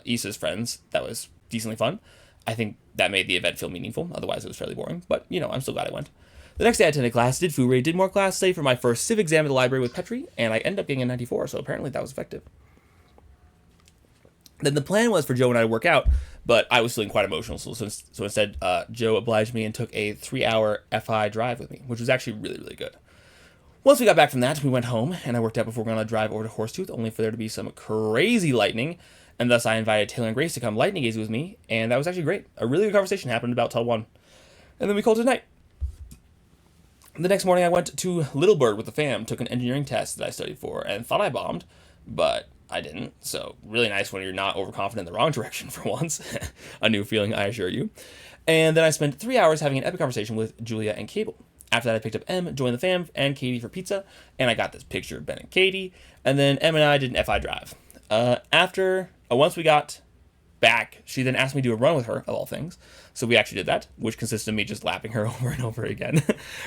Issa's friends. That was decently fun. I think that made the event feel meaningful. Otherwise, it was fairly boring. But, you know, I'm still glad I went. The next day I attended class, did food rate, did more class, studied for my first civ exam at the library with Petri, and I ended up getting a 94, so apparently that was effective. Then the plan was for Joe and I to work out, but I was feeling quite emotional, so instead, Joe obliged me and took a 3-hour FI drive with me, which was actually really, really good. Once we got back from that, we went home, and I worked out before going on a drive over to Horsetooth, only for there to be some crazy lightning, and thus I invited Taylor and Grace to come lightning gaze with me, and that was actually great. A really good conversation happened about till 1. And then we called it a night. The next morning, I went to Little Bird with the fam, took an engineering test that I studied for, and thought I bombed, but I didn't. So really nice when you're not overconfident in the wrong direction for once. A new feeling, I assure you. And then I spent 3 hours having an epic conversation with Julia and Cable. After that, I picked up Em, joined the fam, and Katie for pizza, and I got this picture of Ben and Katie. And then Em and I did an FI drive. Once we got back, she then asked me to do a run with her, of all things. So we actually did that, which consisted of me just lapping her over and over again.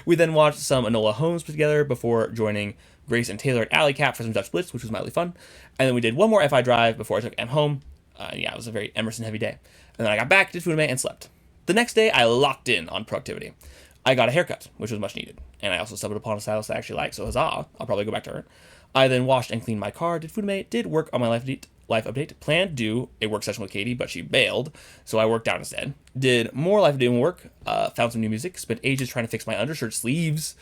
We then watched some Enola Holmes together before joining Grace and Taylor at Alley Cap for some Dutch Blitz, which was mildly fun. And then we did one more FI drive before I took Em home. It was a very Emerson-heavy day. And then I got back, did food and slept. The next day, I locked in on productivity. I got a haircut, which was much needed. And I also stumbled upon a stylist I actually like, so huzzah, I'll probably go back to her. I then washed and cleaned my car, did food mate, did work on my life update, planned to do a work session with Katie, but she bailed, so I worked out instead. Did more life doing work, found some new music, spent ages trying to fix my undershirt sleeves,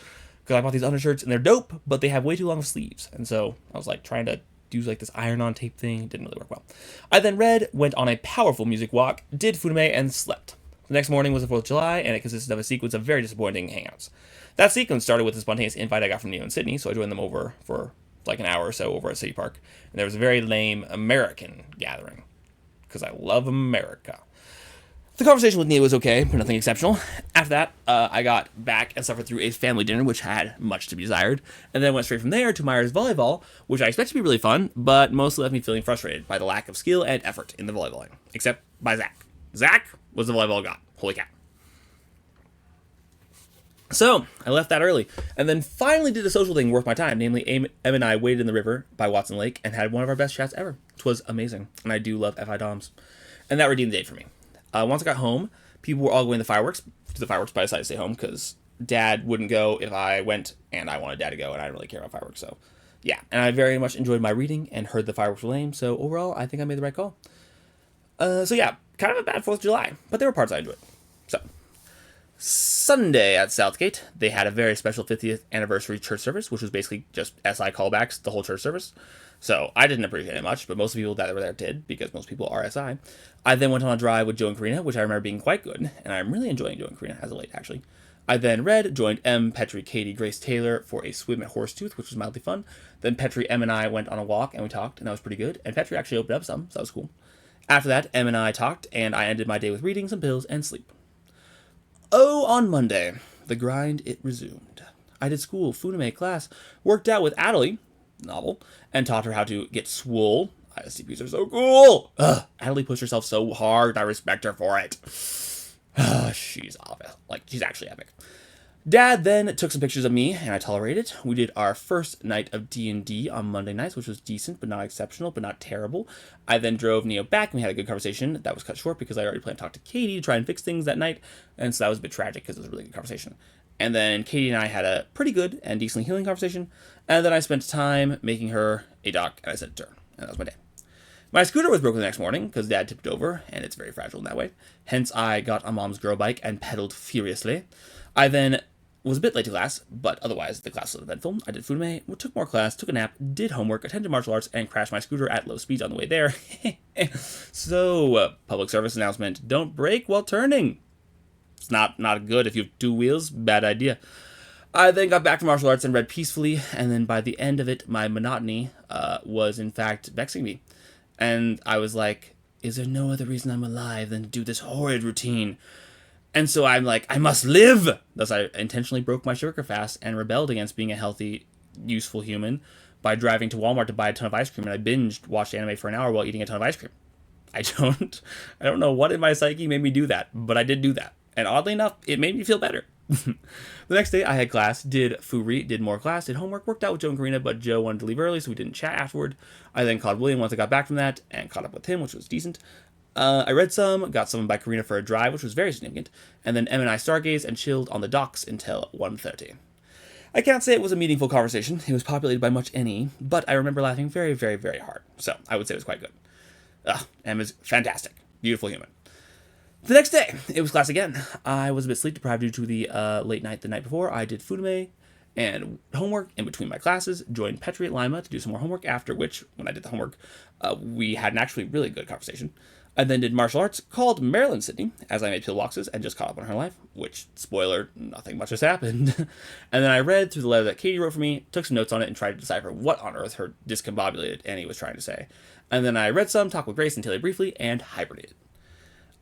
because I bought these undershirts and they're dope, but they have way too long of sleeves. And so I was like trying to do like this iron-on tape thing. It didn't really work well. I then read, went on a powerful music walk, did Furume, and slept. The next morning was the 4th of July, and it consisted of a sequence of very disappointing hangouts. That sequence started with a spontaneous invite I got from Neo and Sydney, so I joined them over for like an hour or so over at City Park. And there was a very lame American gathering, because I love America. The conversation with Nia was okay, but nothing exceptional. After that, I got back and suffered through a family dinner, which had much to be desired, and then went straight from there to Myers Volleyball, which I expect to be really fun, but mostly left me feeling frustrated by the lack of skill and effort in the volleyballing, except by Zach. Zach was the volleyball god. Holy cow. So, I left that early, and then finally did a social thing worth my time, namely Em and I waded in the river by Watson Lake and had one of our best chats ever. 'Twas amazing, and I do love FI Doms. And that redeemed the day for me. Once I got home, people were all going to the fireworks, but I decided to stay home because Dad wouldn't go if I went, and I wanted Dad to go, and I didn't really care about fireworks, so yeah. And I very much enjoyed my reading and heard the fireworks were lame, so overall, I think I made the right call. So yeah, kind of a bad 4th of July, but there were parts I enjoyed. So, Sunday at Southgate, they had a very special 50th anniversary church service, which was basically just SI callbacks, the whole church service. So I didn't appreciate it much, but most people that were there did, because most people are SI. I then went on a drive with Joe and Karina, which I remember being quite good, and I'm really enjoying Joe and Karina as of late, actually. I then read, joined Em, Petri, Katie, Grace, Taylor for a swim at Horsetooth, which was mildly fun. Then Petri, Em, and I went on a walk, and we talked, and that was pretty good. And Petri actually opened up some, so that was cool. After that, Em and I talked, and I ended my day with reading, some pills, and sleep. Oh, on Monday, the grind, it resumed. I did school, Funame class, worked out with Adelie, novel, and taught her how to get swole. ISTPs are so cool! Adelie pushed herself so hard, I respect her for it. She's awful. She's actually epic. Dad then took some pictures of me, and I tolerated it. We did our first night of D&D on Monday nights, which was decent, but not exceptional, but not terrible. I then drove Neo back, and we had a good conversation. That was cut short because I already planned to talk to Katie to try and fix things that night, and so that was a bit tragic because it was a really good conversation. And then Katie and I had a pretty good and decently healing conversation, and then I spent time making her a doc, and I sent it to her, and that was my day. My scooter was broken the next morning because Dad tipped it over, and it's very fragile in that way. Hence, I got a mom's girl bike and pedaled furiously. I then was a bit late to class, but otherwise the class was eventful. I did Furume, took more class, took a nap, did homework, attended martial arts, and crashed my scooter at low speeds on the way there. So, public service announcement, don't brake while turning. It's not good if you have 2 wheels, bad idea. I then got back from martial arts and read peacefully, and then by the end of it, my monotony was in fact vexing me. And I was like, is there no other reason I'm alive than to do this horrid routine? And so I'm like, I must live! Thus I intentionally broke my sugar fast and rebelled against being a healthy, useful human by driving to Walmart to buy a ton of ice cream, and I watched anime for an hour while eating a ton of ice cream. I don't know what in my psyche made me do that, but I did do that. And oddly enough, it made me feel better. The next day, I had class, did Furi, did more class, did homework, worked out with Joe and Karina, but Joe wanted to leave early, so we didn't chat afterward. I then called William once I got back from that, and caught up with him, which was decent. I read some, got some by Karina for a drive, which was very significant, and then Em and I stargazed and chilled on the docks until 1:30. I can't say it was a meaningful conversation. It was populated by much any, but I remember laughing very, very, very hard. So I would say it was quite good. Em is fantastic. Beautiful human. The next day, it was class again. I was a bit sleep deprived due to the late night the night before. I did Fudume and homework in between my classes, joined Petri at Lima to do some more homework, after which, when I did the homework, we had an actually really good conversation. I then did martial arts, called Marilyn Sydney, as I made pillboxes and just caught up on her life, which, spoiler, nothing much has happened. And then I read through the letter that Katie wrote for me, took some notes on it, and tried to decipher what on earth her discombobulated Annie was trying to say. And then I read some, talked with Grace and Taylor briefly, and hibernated.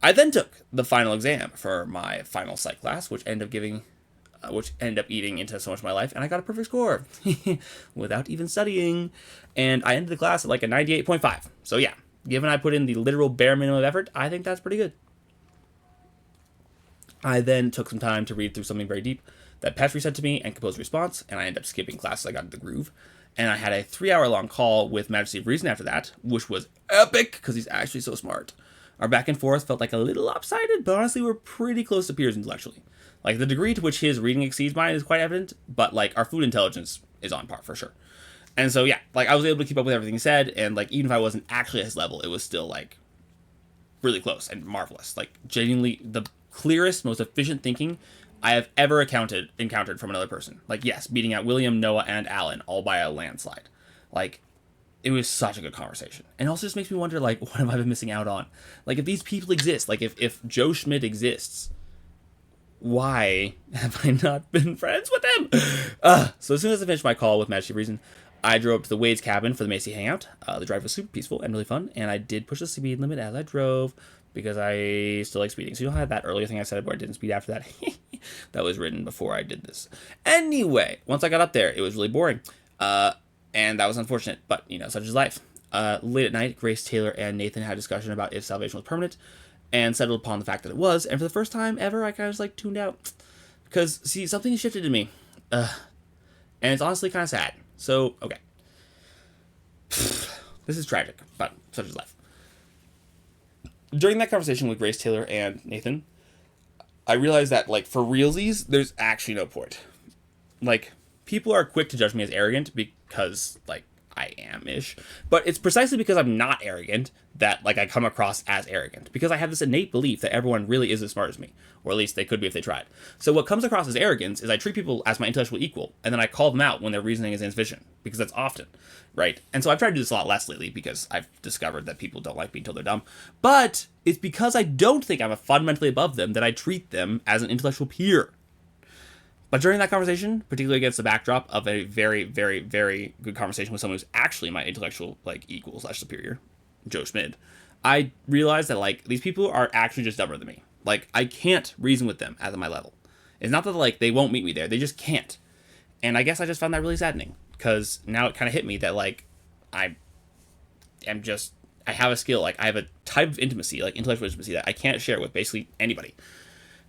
I then took the final exam for my final psych class, which ended up eating into so much of my life, and I got a perfect score without even studying. And I ended the class at like a 98.5. So yeah, given I put in the literal bare minimum of effort, I think that's pretty good. I then took some time to read through something very deep that Petri said to me and compose a response, and I ended up skipping classes. I got into the groove. And I had a 3-hour-long call with Majesty of Reason after that, which was epic because he's actually so smart. Our back and forth felt like a little lopsided, but honestly we're pretty close to peers intellectually. Like, the degree to which his reading exceeds mine is quite evident, but like our food intelligence is on par for sure. And so yeah, like I was able to keep up with everything he said, and like even if I wasn't actually at his level, it was still like really close and marvelous. Like genuinely the clearest, most efficient thinking I have ever encountered from another person. Like, yes, beating out William, Noah, and Alan all by a landslide. Like, it was such a good conversation. And also just makes me wonder, like, what have I been missing out on? Like, if these people exist, like, if Joe Schmidt exists, why have I not been friends with him? So as soon as I finished my call with Majesty of Reason, I drove up to the Wade's cabin for the Macy hangout. The drive was super peaceful and really fun, and I did push the speed limit as I drove, because I still like speeding. So you don't have that earlier thing I said where I didn't speed after that. That was written before I did this. Anyway, once I got up there, it was really boring. And that was unfortunate, but, you know, such is life. Late at night, Grace, Taylor, and Nathan had a discussion about if salvation was permanent, and settled upon the fact that it was, and for the first time ever, I kind of just, like, tuned out. Because, see, something shifted in me. And it's honestly kind of sad. So, okay. This is tragic, but such is life. During that conversation with Grace, Taylor, and Nathan, I realized that, like, for realsies, there's actually no point. Like, people are quick to judge me as arrogant because, like, I am-ish. But it's precisely because I'm not arrogant that, like, I come across as arrogant. Because I have this innate belief that everyone really is as smart as me. Or at least they could be if they tried. So what comes across as arrogance is I treat people as my intellectual equal, and then I call them out when their reasoning is insufficient. Because that's often, right? And so I've tried to do this a lot less lately because I've discovered that people don't like being told they're dumb. But it's because I don't think I'm fundamentally above them that I treat them as an intellectual peer. But during that conversation, particularly against the backdrop of a very, very, very good conversation with someone who's actually my intellectual, like, equal/superior, Joe Schmidt, I realized that, like, these people are actually just dumber than me. Like, I can't reason with them at my level. It's not that, like, they won't meet me there. They just can't. And I guess I just found that really saddening. Because now it kind of hit me that, like, I have a skill. Like, I have a type of intimacy, like, intellectual intimacy that I can't share with basically anybody.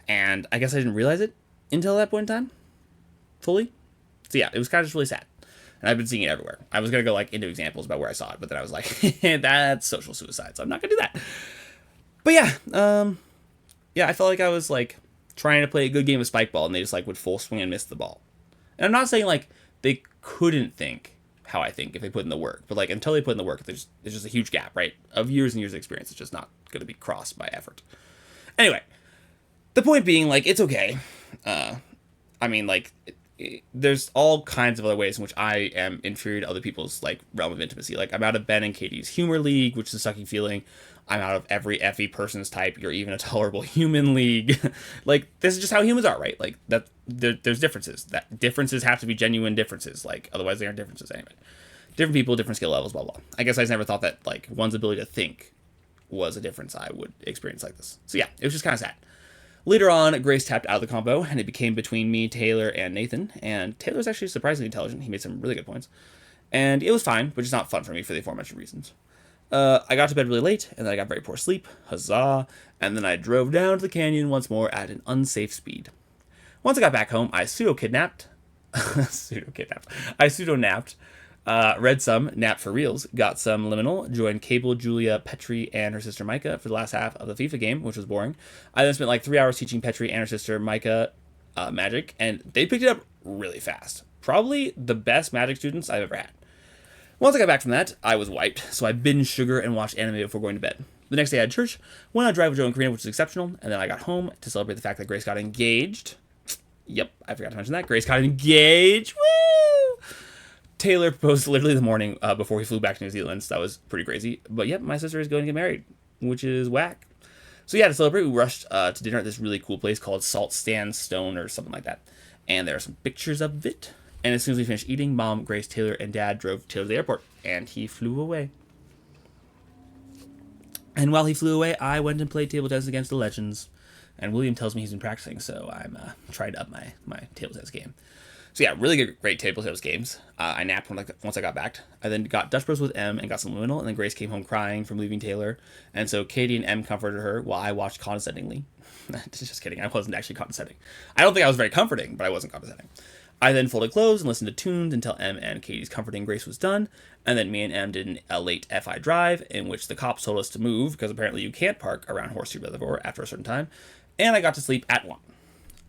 And I guess I didn't realize it until that point in time, fully. So yeah, it was kind of just really sad. And I've been seeing it everywhere. I was going to go, like, into examples about where I saw it, but then I was like, that's social suicide, so I'm not going to do that. But yeah, yeah, I felt like I was, like, trying to play a good game of spike ball, and they just, like, would full swing and miss the ball. And I'm not saying, like, they couldn't think how I think if they put in the work, but, like, until they put in the work, there's just a huge gap, right, of years and years of experience. It's just not going to be crossed by effort. Anyway, the point being, like, it's okay. I mean, like, there's all kinds of other ways in which I am inferior to other people's, like, realm of intimacy. Like, I'm out of Ben and Katie's humor league, which is a sucky feeling. I'm out of every effie person's type. You're even a tolerable human league. Like, this is just how humans are, right? Like, that there's differences. That differences have to be genuine differences. Like, otherwise they aren't differences anyway. Different people, different skill levels, blah, blah. I guess I just never thought that, like, one's ability to think was a difference I would experience like this. So yeah, it was just kind of sad. Later on, Grace tapped out of the combo, and it became between me, Taylor, and Nathan. And Taylor's actually surprisingly intelligent. He made some really good points. And it was fine, but just not fun for me for the aforementioned reasons. I got to bed really late, and then I got very poor sleep. Huzzah. And then I drove down to the canyon once more at an unsafe speed. Once I got back home, I pseudo-napped. Read some, napped for reals, got some liminal, joined Cable, Julia, Petri, and her sister Micah for the last half of the FIFA game, which was boring. I then spent like 3 hours teaching Petri and her sister Micah Magic, and they picked it up really fast. Probably the best Magic students I've ever had. Once I got back from that, I was wiped, so I binged sugar and watched anime before going to bed. The next day I had church, went on a drive with Joe and Karina, which was exceptional, and then I got home to celebrate the fact that Grace got engaged. Yep, I forgot to mention that. Grace got engaged. Woo! Taylor proposed literally the morning before he flew back to New Zealand, so that was pretty crazy. But yep, my sister is going to get married, which is whack. So yeah, to celebrate, we rushed to dinner at this really cool place called Salt Stand Stone or something like that. And there are some pictures of it. And as soon as we finished eating, Mom, Grace, Taylor, and Dad drove Taylor to the airport. And he flew away. And while he flew away, I went and played table tennis against the legends. And William tells me he's been practicing, so I'm trying to up my table tennis game. So yeah, really great table tennis games. I napped once I got back. I then got Dutch Bros with M and got some liminal, and then Grace came home crying from leaving Taylor. And so Katie and M comforted her while I watched condescendingly. Just kidding, I wasn't actually condescending. I don't think I was very comforting, but I wasn't condescending. I then folded clothes and listened to tunes until M and Katie's comforting Grace was done, and then me and M did a late FI drive in which the cops told us to move because apparently you can't park around Horseshoe Reservoir after a certain time, and I got to sleep at 1.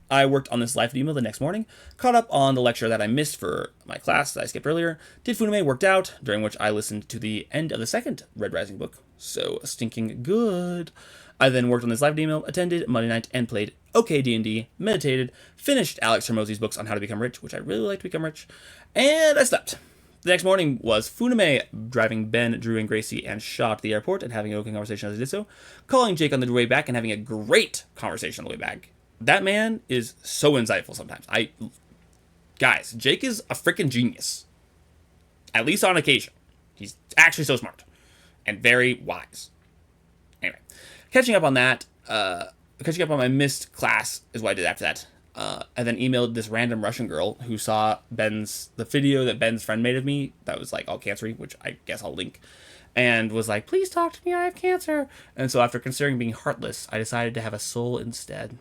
I worked on this live email the next morning, caught up on the lecture that I missed for my class that I skipped earlier, did Funime, worked out, during which I listened to the end of the second Red Rising book. So stinking good. I then worked on this live email, attended Monday night, and played OK D&D, meditated, finished Alex Hormozzi's books on how to become rich, which I really like to become rich, and I slept. The next morning was Funime driving Ben, Drew, and Gracie and Shaw to the airport and having a okay conversation as I did so, calling Jake on the way back and having a great conversation on the way back. That man is so insightful sometimes. Guys, Jake is a freaking genius. At least on occasion. He's actually so smart. And very wise. Anyway, catching up on that, catching up on my missed class is what I did after that. I then emailed this random Russian girl who saw the video that Ben's friend made of me that was like all cancery, which I guess I'll link, and was like, please talk to me, I have cancer. And so after considering being heartless, I decided to have a soul instead.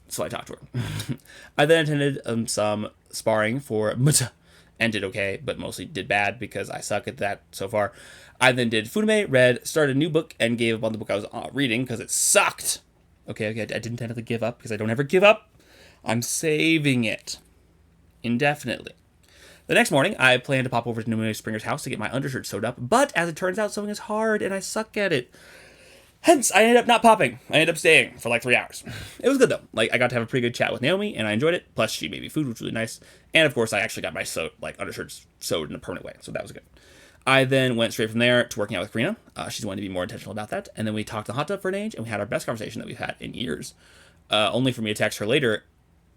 So I talked to her. I then attended some sparring for Mutta and did okay, but mostly did bad because I suck at that so far. I then did Funime, read, started a new book, and gave up on the book I was reading because it sucked. Okay, I didn't technically give up because I don't ever give up. I'm saving it indefinitely. The next morning, I planned to pop over to Numi Springer's house to get my undershirt sewed up, but as it turns out, sewing is hard and I suck at it. Hence, I ended up not popping. I ended up staying for like 3 hours. It was good though. Like, I got to have a pretty good chat with Naomi, and I enjoyed it. Plus, she made me food, which was really nice. And of course, I actually got my undershirts sewed in a permanent way, so that was good. I then went straight from there to working out with Karina. She's wanting to be more intentional about that. And then we talked in the hot tub for an age, and we had our best conversation that we've had in years. Only for me to text her later,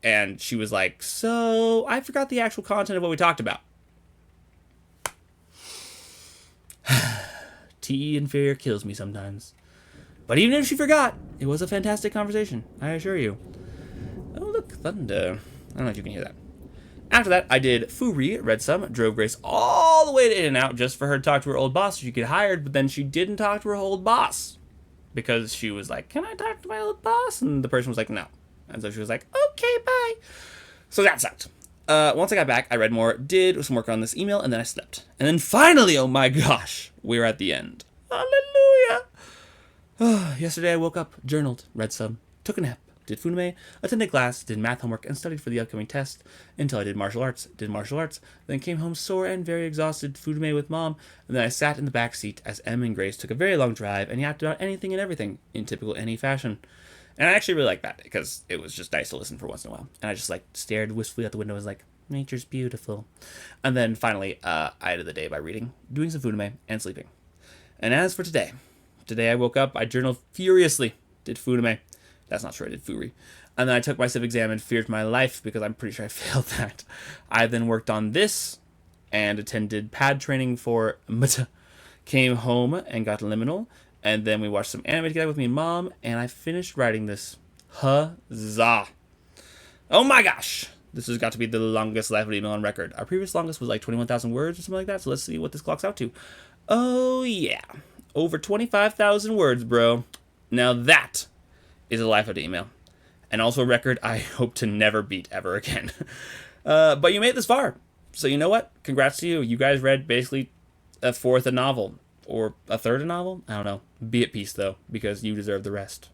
and she was like, so, I forgot the actual content of what we talked about. TE inferior kills me sometimes. But even if she forgot, it was a fantastic conversation, I assure you. Oh, look, thunder. I don't know if you can hear that. After that, I did Furi, read some, drove Grace all the way to In-N-Out just for her to talk to her old boss so she could get hired, but then she didn't talk to her old boss. Because she was like, can I talk to my old boss? And the person was like, no. And so she was like, okay, bye. So that sucked. Once I got back, I read more, did some work on this email, and then I slept. And then finally, oh my gosh, we're at the end. Hallelujah. Yesterday I woke up, journaled, read some, took a nap, did Funime, attended class, did math homework, and studied for the upcoming test until I did martial arts, then came home sore and very exhausted, Funime with Mom, and then I sat in the back seat as Em and Grace took a very long drive and yapped about anything and everything in typical Annie fashion. And I actually really liked that because it was just nice to listen for once in a while. And I just stared wistfully out the window and was like, nature's beautiful. And then finally, I ended the day by reading, doing some Funime, and sleeping. And as for today I woke up, I journaled furiously, did Funime. That's not true, I did Furi. And then I took my civ exam and feared for my life because I'm pretty sure I failed that. I then worked on this and attended pad training for Mutta. Came home and got liminal. And then we watched some anime together with me and Mom. And I finished writing this. Huzzah. Oh my gosh. This has got to be the longest live email on record. Our previous longest was like 21,000 words or something like that. So let's see what this clocks out to. Oh yeah. Over 25,000 words, bro. Now that is a live email. And also a record I hope to never beat ever again. But you made it this far. So you know what? Congrats to you. You guys read basically a fourth a novel or a third a novel. I don't know. Be at peace though, because you deserve the rest.